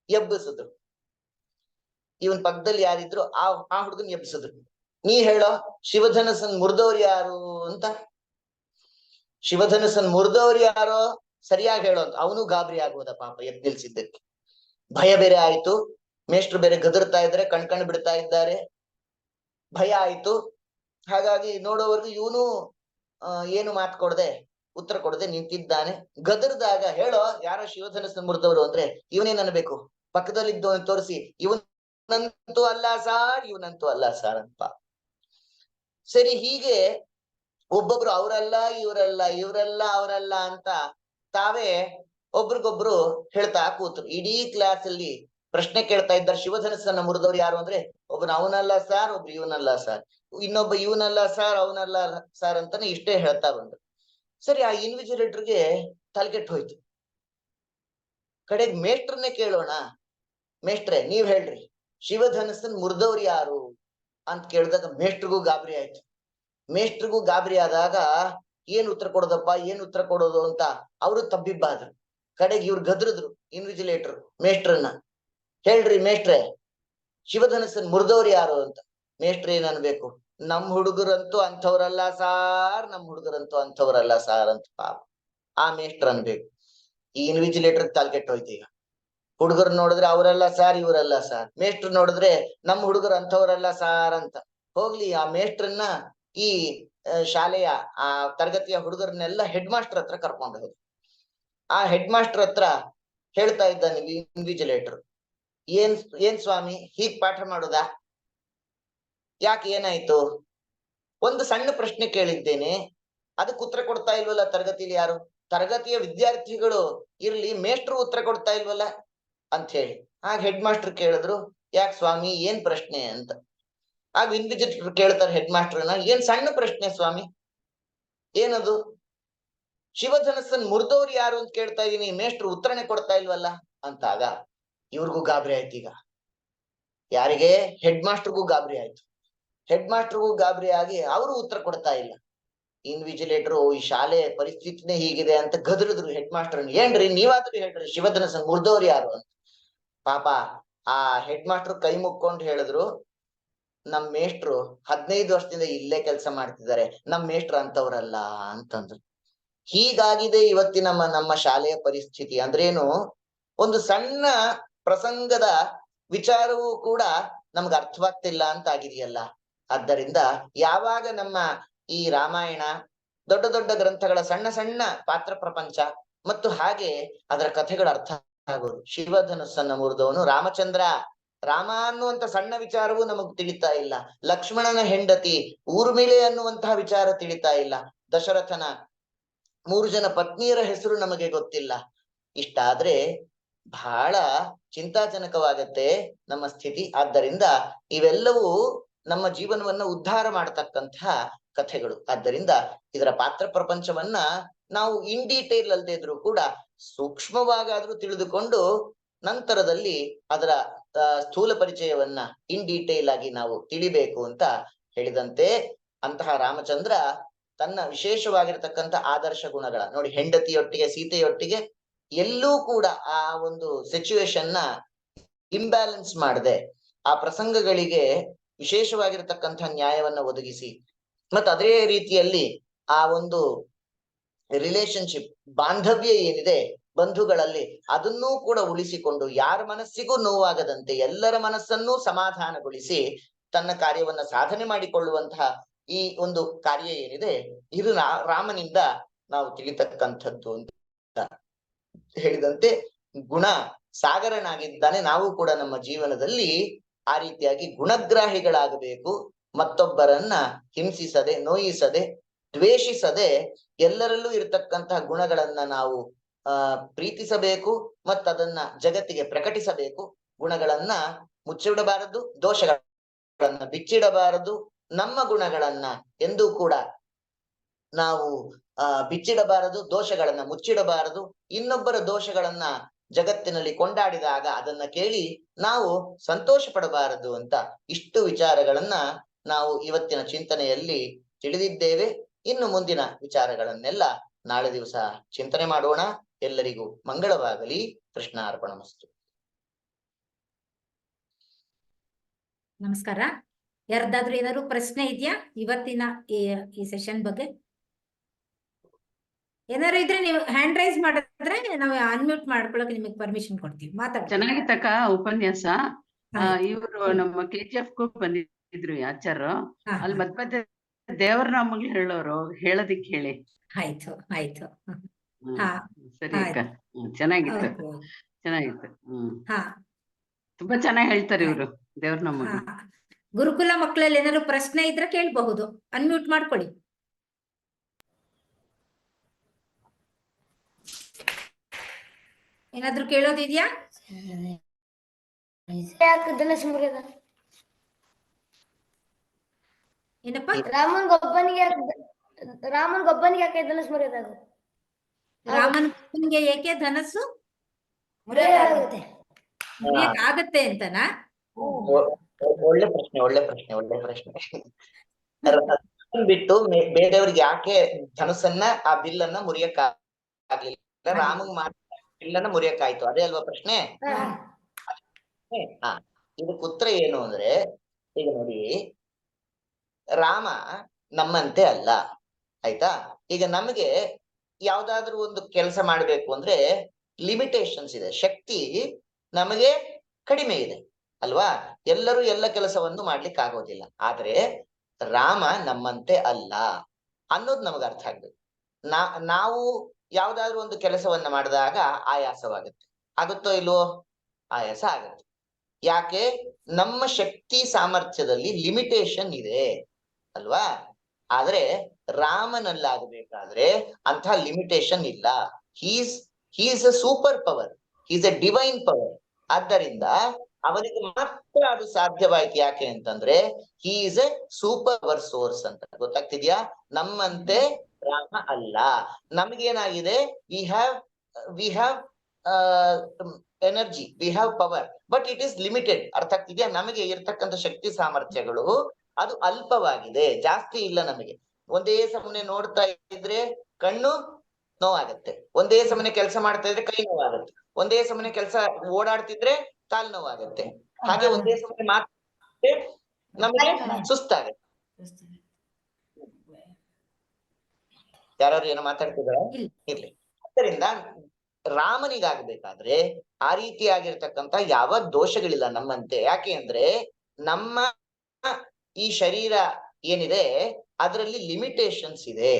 ಎಬ್ಬಿಸಿದ್ರು. ಇವನ್ ಪಕ್ಕದಲ್ಲಿ ಯಾರಿದ್ರು ಆ ಹುಡುಗನ್ ಎಬ್ಬಿಸಿದ್ರು. ನೀ ಹೇಳೋ, ಶಿವಧನುಸ್ಸನ್ ಮುರಿದವ್ರು ಯಾರು ಅಂತ. ಶಿವಧನುಸ್ಸನ್ ಮುರಿದವ್ರು ಯಾರೋ ಸರಿಯಾಗಿ ಹೇಳೋ ಅಂತ. ಅವನು ಗಾಬರಿ ಆಗೋದ ಪಾಪ, ಎದ್ ನಿಲ್ಸಿದ್ದಕ್ಕೆ. ಭಯ ಬೇರೆ ಆಯ್ತು, ಮೇಷ್ಟ್ರು ಬೇರೆ ಗದರ್ತಾ ಇದ್ದಾರೆ, ಕಣ್ಕಂಡು ಬಿಡ್ತಾ ಇದ್ದಾರೆ, ಭಯ ಆಯ್ತು. ಹಾಗಾಗಿ ನೋಡೋವರೆಗೂ ಇವನು ಏನು ಮಾತು ಉತ್ತರ ಕೊಡದೆ ನಿಂತಿದ್ದಾನೆ. ಗದರ್ದಾಗ, ಹೇಳೋ, ಯಾರೋ ಶಿವಧನುಸ್ಸನ್ ಮುರಿದವ್ರು ಅಂದ್ರೆ ಇವನೇನ್ ಅನ್ಬೇಕು? ಪಕ್ಕದಲ್ಲಿದ್ದವನು ತೋರಿಸಿ, ಇವನಂತೂ ಅಲ್ಲ ಸಾರ್ ಅಂತ. ಸರಿ, ಹೀಗೆ ಒಬ್ಬೊಬ್ರು ಅವರಲ್ಲ ಇವರಲ್ಲ ಅವರಲ್ಲ ಅಂತ ತಾವೇ ಒಬ್ರಿಗೊಬ್ರು ಹೇಳ್ತಾ ಕೂತ್ರು. ಇಡೀ ಕ್ಲಾಸ್ ಅಲ್ಲಿ ಪ್ರಶ್ನೆ ಕೇಳ್ತಾ ಇದ್ದಾರೆ, ಶಿವಧನಸ್ಸನ್ನ ಮುರಿದವ್ರು ಯಾರು ಅಂದ್ರೆ, ಒಬ್ಬನ ಅವನಲ್ಲ ಸರ್, ಒಬ್ರು ಇವನಲ್ಲ ಸರ್, ಇನ್ನೊಬ್ಬ ಇವನಲ್ಲ ಸರ್, ಅವನಲ್ಲ ಸರ್ ಅಂತಾನೆ ಇಷ್ಟೇ ಹೇಳ್ತಾ ಬಂದ್ರು. ಸರಿ, ಆ ಇನ್ವಿಜಿಲೇಟರ್ಗೆ ತಲೆಗೆಟ್ಟು ಹೋಯ್ತು. ಕಡೆಗ್ ಮೇಷ್ಟ್ರನ್ನೇ ಕೇಳೋಣ, ಮೇಷ್ಟ್ರೆ ನೀವ್ ಹೇಳ್ರಿ, ಶಿವಧನಸ್ಸನ್ ಮುರಿದವ್ರು ಯಾರು ಅಂತ ಕೇಳಿದಾಗ ಮೇಷ್ಟ್ರಿಗೂ ಗಾಬರಿ ಆಯ್ತು. ಮೇಷ್ಟ್ರಿಗೂ ಗಾಬರಿ ಆದಾಗ ಏನ್ ಉತ್ತರ ಕೊಡೋದು ಅಂತ ಅವರು ತಬ್ಬಿಬ್ಬಾದ್ರು. ಕಡೆಗೆ ಇವ್ರು ಗದ್ರಿದ್ರು ಇನ್ವಿಜಿಲೇಟರ್ ಮೇಷ್ಟ್ರನ್ನ, ಹೇಳ್ರಿ ಮೇಷ್ಟ್ರೆ, ಶಿವಧನಸ್ಸನ್ ಮುರಿದವ್ರು ಯಾರು ಅಂತ. ಮೇಷ್ಟ್ರೆ ಏನ್ ಅನ್ಬೇಕು, ನಮ್ ಹುಡುಗರಂತೂ ಅಂಥವ್ರಲ್ಲ ಸಾರ್, ಅಂತ ಪಾಪ ಆ ಮೇಷ್ಟ್ರ ಅನ್ಬೇಕು. ಈ ಇನ್ವಿಜಿಲೇಟರ್ ತಲೆಗೆಟ್ಟೋಯ್ತು. ಈಗ ಹುಡುಗರು ನೋಡಿದ್ರೆ ಅವರಲ್ಲ ಸಾರ್, ಇವರಲ್ಲ ಸಾರ್, ಮೇಷ್ಟ್ರು ನೋಡಿದ್ರೆ ನಮ್ ಹುಡುಗರು ಅಂಥವ್ರಲ್ಲ ಸಾರ್ ಅಂತ. ಹೋಗ್ಲಿ, ಆ ಮೇಷ್ಟ್ರನ್ನ ಈ ಶಾಲೆಯ ಆ ತರಗತಿಯ ಹುಡುಗರನ್ನೆಲ್ಲ ಹೆಡ್ ಮಾಸ್ಟರ್ ಹತ್ರ ಕರ್ಕೊಂಡು ಹೋದ್ರು. ಆ ಹೆಡ್ ಮಾಸ್ಟರ್ ಹತ್ರ ಹೇಳ್ತಾ ಇದ್ದಾನೆ ಇನ್ವಿಜಿಲೇಟರ್, ಏನ್ ಸ್ವಾಮಿ ಹೀಗ್ ಪಾಠ ಮಾಡುದಾ, ಯಾಕೆ ಏನಾಯ್ತು? ಒಂದು ಸಣ್ಣ ಪ್ರಶ್ನೆ ಕೇಳಿದ್ದೇನೆ, ಅದಕ್ಕೆ ಉತ್ತರ ಕೊಡ್ತಾ ಇಲ್ವಲ್ಲ ತರಗತಿಲಿ ಯಾರು, ತರಗತಿಯ ವಿದ್ಯಾರ್ಥಿಗಳು ಇರ್ಲಿ, ಮೇಷ್ಟ್ರು ಉತ್ತರ ಕೊಡ್ತಾ ಇಲ್ವಲ್ಲ ಅಂತ ಹೇಳಿ. ಆಗ ಹೆಡ್ ಮಾಸ್ಟರ್ ಕೇಳಿದ್ರು, ಯಾಕೆ ಸ್ವಾಮಿ ಏನ್ ಪ್ರಶ್ನೆ ಅಂತ. ಆಗ ಇನ್ವಿಜಿಲೇಟರ್ ಕೇಳ್ತಾರೆ ಹೆಡ್ ಮಾಸ್ಟರ್ನ, ಏನ್ ಸಣ್ಣ ಪ್ರಶ್ನೆ ಸ್ವಾಮಿ, ಏನದು? ಶಿವಧನಸ್ಸನ್ ಮುರಿದವ್ರು ಯಾರು ಅಂತ ಕೇಳ್ತಾ ಇದೀನಿ, ಮೇಷ್ಟ್ರು ಉತ್ತರನೇ ಕೊಡ್ತಾ ಇಲ್ವಲ್ಲ ಅಂತಾಗ ಇವ್ರಿಗೂ ಗಾಬರಿ ಆಯ್ತು. ಈಗ ಯಾರಿಗೆ? ಹೆಡ್ ಮಾಸ್ಟರ್ಗೂ ಗಾಬರಿ ಆಯ್ತು. ಹೆಡ್ ಮಾಸ್ಟರ್ಗೂ ಗಾಬರಿ ಆಗಿ ಅವರು ಉತ್ತರ ಕೊಡ್ತಾ ಇಲ್ಲ. ಇನ್ವಿಜಿಲೇಟರ್ ಈ ಶಾಲೆ ಪರಿಸ್ಥಿತಿನೇ ಹೀಗಿದೆ ಅಂತ ಗದರಿದ್ರು ಹೆಡ್ ಮಾಸ್ಟರ್, ಏನ್ರಿ ನೀವಾದ್ರೂ ಹೇಳ್ರಿ ಶಿವಧನಸ್ಸನ್ ಮುರಿದವ್ರು ಯಾರು ಅಂತ. ಪಾಪ ಆ ಹೆಡ್ ಮಾಸ್ಟರ್ ಕೈ ಮುಕ್ಕೊಂಡು ಹೇಳಿದ್ರು, ನಮ್ ಮೇಷ್ಟ್ರು 15 ವರ್ಷದಿಂದ ಇಲ್ಲೇ ಕೆಲಸ ಮಾಡ್ತಿದ್ದಾರೆ, ನಮ್ ಮೇಷ್ಟ್ರು ಅಂತವ್ರಲ್ಲ ಅಂತಂದ್ರು. ಹೀಗಾಗಿದೆ ಇವತ್ತಿನ ನಮ್ಮ ಶಾಲೆಯ ಪರಿಸ್ಥಿತಿ. ಅಂದ್ರೇನು, ಒಂದು ಸಣ್ಣ ಪ್ರಸಂಗದ ವಿಚಾರವೂ ಕೂಡ ನಮ್ಗೆ ಅರ್ಥವಾಗ್ತಿಲ್ಲ ಅಂತ ಆಗಿದೆಯಲ್ಲ. ಆದ್ದರಿಂದ ಯಾವಾಗ ನಮ್ಮ ಈ ರಾಮಾಯಣ ದೊಡ್ಡ ದೊಡ್ಡ ಗ್ರಂಥಗಳ ಸಣ್ಣ ಸಣ್ಣ ಪಾತ್ರ ಪ್ರಪಂಚ ಮತ್ತು ಹಾಗೆ ಅದರ ಕಥೆಗಳ ಅರ್ಥ ಆಗೋದು, ಶಿವಧನುಸ್ಸನ್ನ ಮುರಿದವನು ರಾಮಚಂದ್ರ, ರಾಮ ಅನ್ನುವಂತ ಸಣ್ಣ ವಿಚಾರವೂ ನಮಗ್ ತಿಳಿತಾ ಇಲ್ಲ, ಲಕ್ಷ್ಮಣನ ಹೆಂಡತಿ ಊರ್ಮಿಳೆ ಅನ್ನುವಂತಹ ವಿಚಾರ ತಿಳಿತಾ ಇಲ್ಲ, ದಶರಥನ 3 ಜನ ಪತ್ನಿಯರ ಹೆಸರು ನಮಗೆ ಗೊತ್ತಿಲ್ಲ. ಇಷ್ಟಾದ್ರೆ ಬಹಳ ಚಿಂತಾಜನಕವಾಗತ್ತೆ ನಮ್ಮ ಸ್ಥಿತಿ. ಆದ್ದರಿಂದ ಇವೆಲ್ಲವೂ ನಮ್ಮ ಜೀವನವನ್ನ ಉದ್ಧಾರ ಮಾಡತಕ್ಕಂತಹ ಕಥೆಗಳು. ಆದ್ದರಿಂದ ಇದರ ಪಾತ್ರ ಪ್ರಪಂಚವನ್ನ ನಾವು ಇನ್ ಡೀಟೇಲ್ ಅಲ್ಲದೆ ಇದ್ರೂ ಕೂಡ ಸೂಕ್ಷ್ಮವಾಗಾದ್ರೂ ತಿಳಿದುಕೊಂಡು ನಂತರದಲ್ಲಿ ಅದರ ಸ್ಥೂಲ ಪರಿಚಯವನ್ನ ಇನ್ ಡೀಟೇಲ್ ಆಗಿ ನಾವು ತಿಳಿಬೇಕು ಅಂತ ಹೇಳಿದಂತೆ, ಅಂತಹ ರಾಮಚಂದ್ರ ತನ್ನ ವಿಶೇಷವಾಗಿರ್ತಕ್ಕಂಥ ಆದರ್ಶ ಗುಣಗಳ ನೋಡಿ, ಹೆಂಡತಿಯೊಟ್ಟಿಗೆ ಸೀತೆಯೊಟ್ಟಿಗೆ ಎಲ್ಲೂ ಕೂಡ ಆ ಒಂದು ಸಿಚುವೇಶನ್ ನ ಇಂಬ್ಯಾಲೆನ್ಸ್ ಮಾಡದೆ ಆ ಪ್ರಸಂಗಗಳಿಗೆ ವಿಶೇಷವಾಗಿರ್ತಕ್ಕಂಥ ನ್ಯಾಯವನ್ನ ಒದಗಿಸಿ, ಮತ್ತು ಅದೇ ರೀತಿಯಲ್ಲಿ ಆ ಒಂದು ರಿಲೇಶನ್ಶಿಪ್ ಬಾಂಧವ್ಯ ಏನಿದೆ ಬಂಧುಗಳಲ್ಲಿ ಅದನ್ನೂ ಕೂಡ ಉಳಿಸಿಕೊಂಡು ಯಾರ ಮನಸ್ಸಿಗೂ ನೋವಾಗದಂತೆ ಎಲ್ಲರ ಮನಸ್ಸನ್ನೂ ಸಮಾಧಾನಗೊಳಿಸಿ ತನ್ನ ಕಾರ್ಯವನ್ನ ಸಾಧನೆ ಮಾಡಿಕೊಳ್ಳುವಂತಹ ಈ ಒಂದು ಕಾರ್ಯ ಏನಿದೆ ಇದು ರಾಮನಿಂದ ನಾವು ತಿಳಿತಕ್ಕಂಥದ್ದು ಅಂತ ಹೇಳಿದಂತೆ, ಗುಣ ಸಾಗರನಾಗಿದ್ದಾನೆ. ನಾವು ಕೂಡ ನಮ್ಮ ಜೀವನದಲ್ಲಿ ಆ ರೀತಿಯಾಗಿ ಗುಣಗ್ರಾಹಿಗಳಾಗಬೇಕು. ಮತ್ತೊಬ್ಬರನ್ನ ಹಿಂಸಿಸದೆ, ನೋಯಿಸದೆ, ದ್ವೇಷಿಸದೆ ಎಲ್ಲರಲ್ಲೂ ಇರತಕ್ಕಂತಹ ಗುಣಗಳನ್ನ ನಾವು ಪ್ರೀತಿಸಬೇಕು ಮತ್ತದನ್ನ ಜಗತ್ತಿಗೆ ಪ್ರಕಟಿಸಬೇಕು. ಗುಣಗಳನ್ನ ಮುಚ್ಚಿಡಬಾರದು, ದೋಷಗಳನ್ನ ಬಿಚ್ಚಿಡಬಾರದು. ನಮ್ಮ ಗುಣಗಳನ್ನ ಎಂದೂ ಕೂಡ ನಾವು ಬಿಚ್ಚಿಡಬಾರದು, ದೋಷಗಳನ್ನ ಮುಚ್ಚಿಡಬಾರದು. ಇನ್ನೊಬ್ಬರ ದೋಷಗಳನ್ನ ಜಗತ್ತಿನಲ್ಲಿ ಕೊಂಡಾಡಿದಾಗ ಅದನ್ನ ಕೇಳಿ ನಾವು ಸಂತೋಷ ಪಡಬಾರದು ಅಂತ ಇಷ್ಟು ವಿಚಾರಗಳನ್ನ ನಾವು ಇವತ್ತಿನ ಚಿಂತನೆಯಲ್ಲಿ ತಿಳಿದಿದ್ದೇವೆ. ಇನ್ನು ಮುಂದಿನ ವಿಚಾರಗಳನ್ನೆಲ್ಲ ನಾಳೆ ದಿವಸ ಚಿಂತನೆ ಮಾಡೋಣ. ಎಲ್ಲರಿಗೂ ಮಂಗಳವಾಗಲಿ. ಕೃಷ್ಣಾರ್ಪಣಮಸ್ತು. ನಮಸ್ಕಾರ. ಯಾರ್ದಾದ್ರೂ ಏನಾದ್ರು ಪ್ರಶ್ನೆ ಇದೆಯಾ ಇವತ್ತಿನ ಈ ಸೆಷನ್ ಬಗ್ಗೆ? ಏನಾರು ಇದ್ರೆ ನೀವು ಹ್ಯಾಂಡ್ ರೈಸ್ ಮಾಡಿದ್ರೆ ನಾವು ಅನ್ಮ್ಯೂಟ್ ಮಾಡ್ಕೊಳಕ್ಕೆ ನಿಮಗೆ ಪರ್ಮಿಷನ್ ಕೊಡ್ತೀವಿ. ಮಾತಾಡಿ. ಚೆನ್ನಾಗಿತ್ತಕ್ಕ ಉಪನ್ಯಾಸ. ಇವರು ನಮ್ಮ KGF ಬಂದಿದ್ರು ಆಚಾರ್ಯರು, ಅಲ್ಲಿ ಮಧ್ಯ ದೇವರ ನಾಮಗಳು ಹೇಳೋರು, ಹೇಳೋದಿಕ್ ಹೇಳಿ. ಆಯ್ತು ಆಯ್ತು. ಸರಿ ಅಕ್ಕ, ಚೆನ್ನಾಗಿತ್ತು ಚೆನ್ನಾಗಿತ್ತು. ತುಂಬಾ ಚೆನ್ನಾಗಿ ಹೇಳ್ತಾರೆ ಇವ್ರು ದೇವ್ರ ನಾಮಗಳು. ಗುರುಕುಲ ಮಕ್ಕಳಲ್ಲಿ ಏನಾದ್ರು ಪ್ರಶ್ನೆ ಇದ್ರೆ ಕೇಳಬಹುದು, ಅನ್ಮ್ಯೂಟ್ ಮಾಡ್ಕೊಳ್ಳಿ. ಏನಾದ್ರು ಕೇಳೋದಿದ್ಯಾ? ಏನಪ್ಪ? ರಾಮನ್ಗೊಬ್ಬನಿಗೆ ಯಾಕೆ ಧನುಸ್ ಮುರಿಯೋದಾಗ ರಾಮನ್ಗೆ ಏಕೆ ಧನಸ್ಸು ಮುರಿಯೋದಾಗುತ್ತೆ? ಆಗತ್ತೆ ಅಂತನಾ? ಒಳ್ಳೆ ಪ್ರಶ್ನೆ, ಒಳ್ಳೆ ಪ್ರಶ್ನೆ, ಒಳ್ಳೆ ಪ್ರಶ್ನೆ. ಬಿಟ್ಟು ಬೇರೆಯವ್ರಿಗೆ ಯಾಕೆ ಧನುಸನ್ನ ಆ ಬಿಲ್ಲನ್ನ ಮುರಿಯಕ್ ಆಗ್ಲಿಲ್ಲ, ರಾಮಂಗ್ ಮಾತ್ರ ಬಿಲ್ಲನ್ನ ಮುರಿಯಕ್ಕಾಯ್ತು, ಅದೇ ಅಲ್ವಾ ಪ್ರಶ್ನೆ? ಹಾ, ಇದಕ್ಕೆ ಉತ್ತರ ಏನು ಅಂದ್ರೆ, ಈಗ ನೋಡಿ, ರಾಮ ನಮ್ಮಂತೆ ಅಲ್ಲ, ಆಯ್ತಾ? ಈಗ ನಮಗೆ ಯಾವ್ದಾದ್ರು ಒಂದು ಕೆಲಸ ಮಾಡ್ಬೇಕು ಅಂದ್ರೆ ಲಿಮಿಟೇಷನ್ಸ್ ಇದೆ, ಶಕ್ತಿ ನಮಗೆ ಕಡಿಮೆ ಇದೆ ಅಲ್ವಾ? ಎಲ್ಲರೂ ಎಲ್ಲ ಕೆಲಸವನ್ನು ಮಾಡ್ಲಿಕ್ಕೆ ಆಗೋದಿಲ್ಲ. ಆದ್ರೆ ರಾಮ ನಮ್ಮಂತೆ ಅಲ್ಲ ಅನ್ನೋದು ನಮಗ ಅರ್ಥ ಆಗ್ಬೇಕು. ನಾವು ಯಾವ್ದಾದ್ರು ಒಂದು ಕೆಲಸವನ್ನ ಮಾಡಿದಾಗ ಆಯಾಸವಾಗುತ್ತೆ, ಆಗುತ್ತೋ ಇಲ್ವೋ? ಆಯಾಸ ಆಗುತ್ತೆ. ಯಾಕೆ? ನಮ್ಮ ಶಕ್ತಿ ಸಾಮರ್ಥ್ಯದಲ್ಲಿ ಲಿಮಿಟೇಷನ್ ಇದೆ ಅಲ್ವಾ? ಆದ್ರೆ ರಾಮನಲ್ಲಾಗಬೇಕಾದ್ರೆ ಅಂತ ಲಿಮಿಟೇಷನ್ ಇಲ್ಲ. He's a super power, he's a divine power. ಆದ್ದರಿಂದ ಅವನಿಗೆ ಮಾತ್ರ ಅದು ಸಾಧ್ಯವಾಯ್ತು. ಯಾಕೆ ಅಂತಂದ್ರೆ he is a super power source ಅಂತ. ಗೊತ್ತಾಗ್ತಿದ್ಯಾ? ನಮ್ಮಂತೆ ರಾಮ ಅಲ್ಲ. ನಮ್ಗೇನಾಗಿದೆ, we have energy, we have power, but it is limited. ಅರ್ಥ ಆಗ್ತಿದ್ಯಾ? ನಮಗೆ ಇರ್ತಕ್ಕಂಥ ಶಕ್ತಿ ಸಾಮರ್ಥ್ಯಗಳು ಅದು ಅಲ್ಪವಾಗಿದೆ, ಜಾಸ್ತಿ ಇಲ್ಲ ನಮಗೆ. ಒಂದೇ ಸಮನೆ ನೋಡ್ತಾ ಇದ್ರೆ ಕಣ್ಣು ನೋವಾಗತ್ತೆ, ಒಂದೇ ಸಮನೆ ಕೆಲಸ ಮಾಡ್ತಾ ಇದ್ರೆ ಕೈ ನೋವಾಗತ್ತೆ, ಒಂದೇ ಸಮನೆ ಕೆಲಸ ಓಡಾಡ್ತಿದ್ರೆ ಕಾಲ್ ನೋವಾಗತ್ತೆ, ಹಾಗೆ ಒಂದೇ ಸಮನೆ ಮಾತ್ರ ನಮಗೆ ಸುಸ್ತಾಗತ್ತೆ. ಯಾರು ಏನೋ ಮಾತಾಡ್ತಿದಾರ? ಇರ್ಲಿ. ಆದ್ದರಿಂದ ರಾಮನಿಗಾಗಬೇಕಾದ್ರೆ ಆ ರೀತಿಯಾಗಿರ್ತಕ್ಕಂಥ ಯಾವ ದೋಷಗಳಿಲ್ಲ ನಮ್ಮಂತೆ. ಯಾಕೆ ಅಂದ್ರೆ ನಮ್ಮ ಈ ಶರೀರ ಏನಿದೆ ಅದರಲ್ಲಿ ಲಿಮಿಟೇಷನ್ಸ್ ಇದೆ.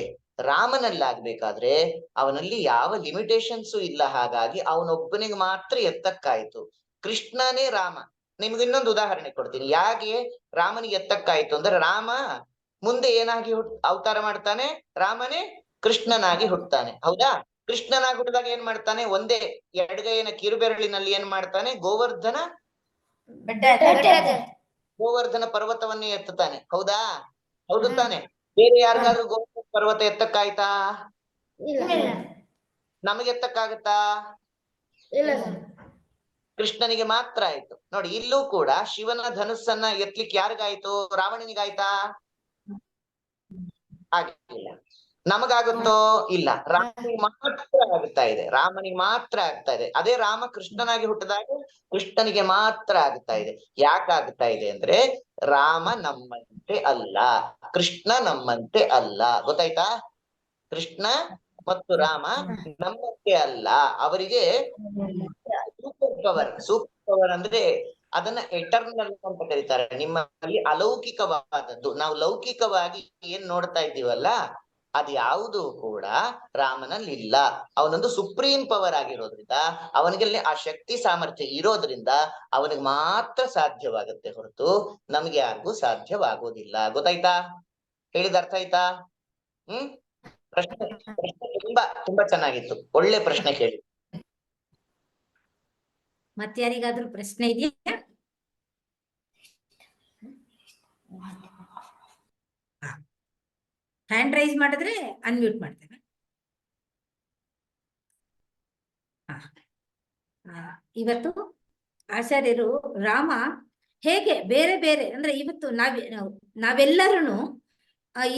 ರಾಮನಲ್ಲಾಗ್ಬೇಕಾದ್ರೆ ಅವನಲ್ಲಿ ಯಾವ ಲಿಮಿಟೇಷನ್ಸು ಇಲ್ಲ. ಹಾಗಾಗಿ ಅವನೊಬ್ಬನಿಗೆ ಮಾತ್ರ ಎತ್ತಕ್ಕಾಯ್ತು. ಕೃಷ್ಣನೇ ರಾಮ. ನಿಮ್ಗೆ ಇನ್ನೊಂದು ಉದಾಹರಣೆ ಕೊಡ್ತೀನಿ. ಯಾಕೆ ರಾಮನಿಗೆ ಎತ್ತಕ್ಕಾಯ್ತು ಅಂದ್ರೆ, ರಾಮ ಮುಂದೆ ಏನಾಗಿ ಅವತಾರ ಮಾಡ್ತಾನೆ? ರಾಮನೇ ಕೃಷ್ಣನಾಗಿ ಹುಟ್ಟುತ್ತಾನೆ, ಹೌದಾ? ಕೃಷ್ಣನಾಗಿ ಹುಟ್ಟಿದಾಗ ಏನ್ ಮಾಡ್ತಾನೆ? ಒಂದೇ ಎಡಗೈನ ಕಿರುಬೆರಳಿನಲ್ಲಿ ಏನ್ ಮಾಡ್ತಾನೆ? ಗೋವರ್ಧನ ಪರ್ವತವನ್ನೇ ಎತ್ತುತ್ತಾನೆ, ಹೌದಾ? ಹೌದು ತಾನೆ? ಬೇರೆ ಯಾರಿಗಾದ್ರೂ ಗೋವರ್ಧನ ಪರ್ವತ ಎತ್ತಕ್ಕಾಯ್ತಾ? ನಮಗೆ ಎತ್ತಕ್ಕಾಗತ್ತಾ? ಕೃಷ್ಣನಿಗೆ ಮಾತ್ರ ಆಯ್ತು. ನೋಡಿ, ಇಲ್ಲೂ ಕೂಡ ಶಿವನ ಧನುಸ್ಸನ್ನ ಎತ್ತಲಿಕ್ಕೆ ಯಾರಿಗಾಯ್ತು? ರಾವಣನಿಗಾಯ್ತಾ? ಆಗಿಲ್ಲ. ನಮಗಾಗುತ್ತೋ? ಇಲ್ಲ. ರಾಮನಿಗೆ ಮಾತ್ರ ಆಗುತ್ತಾ ಇದೆ, ರಾಮನಿಗೆ ಮಾತ್ರ ಆಗ್ತಾ ಇದೆ. ಅದೇ ರಾಮ ಕೃಷ್ಣನಾಗಿ ಹುಟ್ಟಿದಾಗ ಕೃಷ್ಣನಿಗೆ ಮಾತ್ರ ಆಗ್ತಾ ಇದೆ. ಯಾಕಾಗ್ತಾ ಇದೆ ಅಂದ್ರೆ ರಾಮ ನಮ್ಮಂತೆ ಅಲ್ಲ, ಕೃಷ್ಣ ನಮ್ಮಂತೆ ಅಲ್ಲ. ಗೊತ್ತಾಯ್ತಾ? ಕೃಷ್ಣ ಮತ್ತು ರಾಮ ನಮ್ಮಂತೆ ಅಲ್ಲ. ಅವರಿಗೆ ಸೂಪರ್ ಪವರ್ ಅಂದ್ರೆ ಅದನ್ನ ಎಟರ್ನಲ್ ಅಂತ ಕರೀತಾರೆ. ನಿಮ್ಮಲ್ಲಿ ಅಲೌಕಿಕವಾದದ್ದು. ನಾವು ಲೌಕಿಕವಾಗಿ ಏನ್ ನೋಡ್ತಾ ಇದ್ದೀವಲ್ಲ, ಅದು ಯಾವುದು ಕೂಡ ರಾಮನಲ್ಲಿ ಇಲ್ಲ. ಅವನೊಂದು ಸುಪ್ರೀಂ ಪವರ್ ಆಗಿರೋದ್ರಿಂದ, ಅವನಿಗೆ ಆ ಶಕ್ತಿ ಸಾಮರ್ಥ್ಯ ಇರೋದ್ರಿಂದ ಅವನಿಗೆ ಮಾತ್ರ ಸಾಧ್ಯವಾಗುತ್ತೆ, ಹೊರತು ನಮ್ಗೆ ಯಾರಿಗೂ ಸಾಧ್ಯವಾಗೋದಿಲ್ಲ. ಗೊತ್ತಾಯ್ತಾ? ಹೇಳಿದ ಅರ್ಥ ಆಯ್ತಾ? ಪ್ರಶ್ನೆ ತುಂಬಾ ಚೆನ್ನಾಗಿತ್ತು, ಒಳ್ಳೆ ಪ್ರಶ್ನೆ ಕೇಳಿ. ಮತ್ತೆ ಯಾರಿಗಾದ್ರೂ ಪ್ರಶ್ನೆ ಇದೆಯಾ? ಹ್ಯಾಂಡ್ ರೈಸ್ ಮಾಡಿದ್ರೆ ಅನ್ಮ್ಯೂಟ್ ಮಾಡ್ತೇವೆ. ಇವತ್ತು ಆಚಾರ್ಯರು ರಾಮ ಹೇಗೆ ಬೇರೆ ಬೇರೆ ಅಂದ್ರೆ, ಇವತ್ತು ನಾವೆಲ್ಲರೂ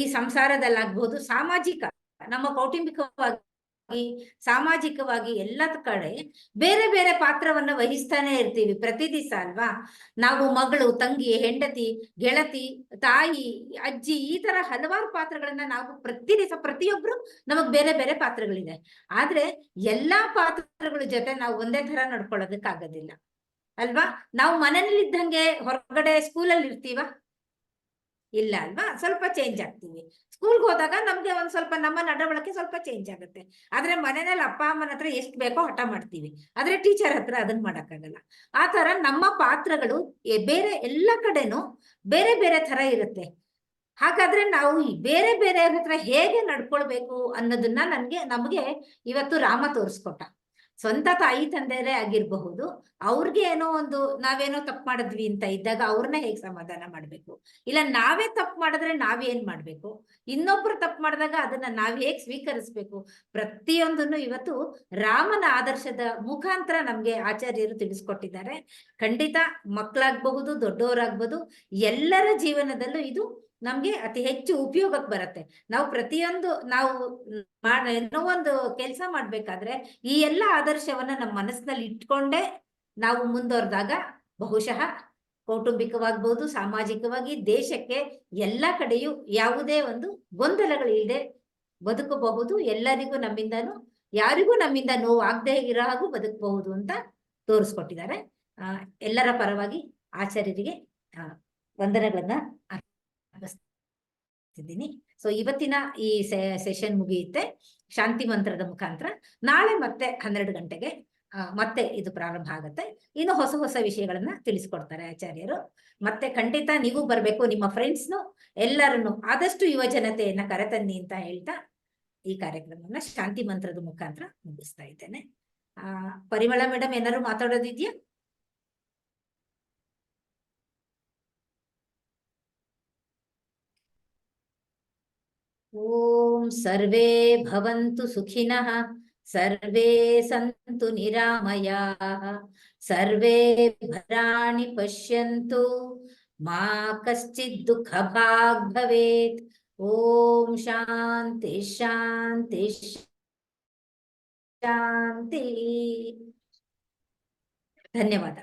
ಈ ಸಂಸಾರದಲ್ಲಾಗ್ಬೋದು, ಸಾಮಾಜಿಕ, ನಮ್ಮ ಕೌಟುಂಬಿಕವಾಗಿ, ಸಾಮಾಜಿಕವಾಗಿ ಎಲ್ಲ ಕಡೆ ಬೇರೆ ಬೇರೆ ಪಾತ್ರವನ್ನ ವಹಿಸ್ತಾನೆ ಇರ್ತೀವಿ ಪ್ರತಿ ದಿವಸ ಅಲ್ವಾ? ನಾವು ಮಗಳು, ತಂಗಿ, ಹೆಂಡತಿ, ಗೆಳತಿ, ತಾಯಿ, ಅಜ್ಜಿ, ಈ ತರ ಹಲವಾರು ಪಾತ್ರಗಳನ್ನ ನಾವು ಪ್ರತಿ ದಿವಸ, ಪ್ರತಿಯೊಬ್ರು ನಮಗ್ ಬೇರೆ ಬೇರೆ ಪಾತ್ರಗಳಿದೆ. ಆದ್ರೆ ಎಲ್ಲಾ ಪಾತ್ರಗಳ ಜೊತೆ ನಾವು ಒಂದೇ ತರ ನಡ್ಕೊಳ್ಳೋದಕ್ಕಾಗೋದಿಲ್ಲ ಅಲ್ವಾ? ನಾವು ಮನೆಯಲ್ಲಿ ಇದ್ದಂಗೆ ಹೊರಗಡೆ ಸ್ಕೂಲಲ್ಲಿ ಇರ್ತೀವ, ಇಲ್ಲ ಅಲ್ವಾ, ಸ್ವಲ್ಪ ಚೇಂಜ್ ಆಗ್ತೀವಿ. ಸ್ಕೂಲ್ಗೆ ಹೋದಾಗ ನಮ್ಗೆ ಒಂದ್ ಸ್ವಲ್ಪ ನಮ್ಮ ನಡವಳಿಕೆ ಸ್ವಲ್ಪ ಚೇಂಜ್ ಆಗುತ್ತೆ. ಆದ್ರೆ ಮನೆಯಲ್ಲಿ ಅಪ್ಪ ಅಮ್ಮನ ಹತ್ರ ಎಷ್ಟು ಬೇಕೋ ಹಠ ಮಾಡ್ತೀವಿ, ಆದ್ರೆ ಟೀಚರ್ ಹತ್ರ ಅದನ್ನ ಮಾಡಕ್ಕಾಗಲ್ಲ. ಆ ತರ ನಮ್ಮ ಪಾತ್ರಗಳು ಬೇರೆ ಎಲ್ಲ ಕಡೆನೂ ಬೇರೆ ಬೇರೆ ತರ ಇರುತ್ತೆ. ಹಾಗಾದ್ರೆ ನಾವು ಈ ಬೇರೆ ಬೇರೆ ಹತ್ರ ಹೇಗೆ ನಡ್ಕೊಳ್ಬೇಕು ಅನ್ನೋದನ್ನ ನಮಗೆ ಇವತ್ತು ರಾಮ ತೋರಿಸ್ಕೊಟ್ಟ. ಸ್ವಂತ ತಾಯಿ ತಂದೆಯರೇ ಆಗಿರಬಹುದು, ಅವ್ರಿಗೆ ಏನೋ ಒಂದು ನಾವೇನೋ ತಪ್ಪು ಮಾಡಿದ್ವಿ ಅಂತ ಇದ್ದಾಗ ಅವ್ರನ್ನ ಹೇಗ್ ಸಮಾಧಾನ ಮಾಡ್ಬೇಕು, ಇಲ್ಲ ನಾವೇ ತಪ್ಪು ಮಾಡಿದ್ರೆ ನಾವೇನ್ ಮಾಡ್ಬೇಕು, ಇನ್ನೊಬ್ರು ತಪ್ಪು ಮಾಡಿದಾಗ ಅದನ್ನ ನಾವ್ ಹೇಗ್ ಸ್ವೀಕರಿಸ್ಬೇಕು, ಪ್ರತಿಯೊಂದನ್ನು ಇವತ್ತು ರಾಮನ ಆದರ್ಶದ ಮುಖಾಂತರ ನಮ್ಗೆ ಆಚಾರ್ಯರು ತಿಳಿಸ್ಕೊಟ್ಟಿದ್ದಾರೆ. ಖಂಡಿತ ಮಕ್ಕಳಾಗಬಹುದು, ದೊಡ್ಡವರಾಗ್ಬೋದು, ಎಲ್ಲರ ಜೀವನದಲ್ಲೂ ಇದು ನಮ್ಗೆ ಅತಿ ಹೆಚ್ಚು ಉಪಯೋಗಕ್ಕೆ ಬರುತ್ತೆ. ನಾವು ಪ್ರತಿಯೊಂದು ಏನೋ ಒಂದು ಕೆಲಸ ಮಾಡ್ಬೇಕಾದ್ರೆ ಈ ಎಲ್ಲ ಆದರ್ಶವನ್ನ ನಮ್ಮ ಮನಸ್ಸಿನಲ್ಲಿ ಇಟ್ಕೊಂಡೇ ನಾವು ಮುಂದುವರೆದಾಗ ಬಹುಶಃ ಕೌಟುಂಬಿಕವಾಗ್ಬಹುದು, ಸಾಮಾಜಿಕವಾಗಿ, ದೇಶಕ್ಕೆ ಎಲ್ಲ ಕಡೆಯೂ ಯಾವುದೇ ಒಂದು ಗೊಂದಲಗಳಿಲ್ಲದೆ ಬದುಕಬಹುದು. ಎಲ್ಲರಿಗೂ ಯಾರಿಗೂ ನಮ್ಮಿಂದ ನೋವು ಆಗದೆ ಇರೋ ಹಾಗೂ ಬದುಕಬಹುದು ಅಂತ ತೋರಿಸ್ಕೊಟ್ಟಿದ್ದಾರೆ. ಎಲ್ಲರ ಪರವಾಗಿ ಆಚಾರ್ಯರಿಗೆ ವಂದನೆಗಳನ್ನ ಅರ್ಪಿಸ್ತಿದ್ದೀನಿ. ಸೊ ಇವತ್ತಿನ ಈ ಸೆಷನ್ ಮುಗಿಯುತ್ತೆ ಶಾಂತಿ ಮಂತ್ರದ ಮುಖಾಂತರ. ನಾಳೆ ಮತ್ತೆ 12 ಗಂಟೆಗೆ ಮತ್ತೆ ಇದು ಪ್ರಾರಂಭ ಆಗುತ್ತೆ. ಇನ್ನು ಹೊಸ ಹೊಸ ವಿಷಯಗಳನ್ನ ತಿಳಿಸ್ಕೊಡ್ತಾರೆ ಆಚಾರ್ಯರು. ಮತ್ತೆ ಖಂಡಿತ ನೀವು ಬರ್ಬೇಕು, ನಿಮ್ಮ ಫ್ರೆಂಡ್ಸ್ನು ಎಲ್ಲರನ್ನು ಆದಷ್ಟು ಯುವ ಜನತೆಯನ್ನ ಕರೆತನ್ನಿ ಅಂತ ಹೇಳ್ತಾ ಈ ಕಾರ್ಯಕ್ರಮವನ್ನ ಶಾಂತಿ ಮಂತ್ರದ ಮುಖಾಂತರ ಮುಗಿಸ್ತಾ ಇದ್ದೇನೆ. ಪರಿಮಳ ಮೇಡಮ್ ಏನಾದ್ರು ಮಾತಾಡೋದಿದ್ಯಾ? ಓಂ ಸರ್ವೇ ಭವಂತು ಸುಖಿನಃ, ಸರ್ವೇ ಸಂತು ನಿರಾಮಯಾಃ, ಸರ್ವೇ ಭದ್ರಾಣಿ ಪಶ್ಯಂತು, ಮಾ ಕಶ್ಚಿತ್ ದುಃಖಭಾಗ್ ಭವೇತ್. ಓಂ ಶಾಂತಿ ಶಾಂತಿ ಶಾಂತಿ. ಧನ್ಯವಾದ.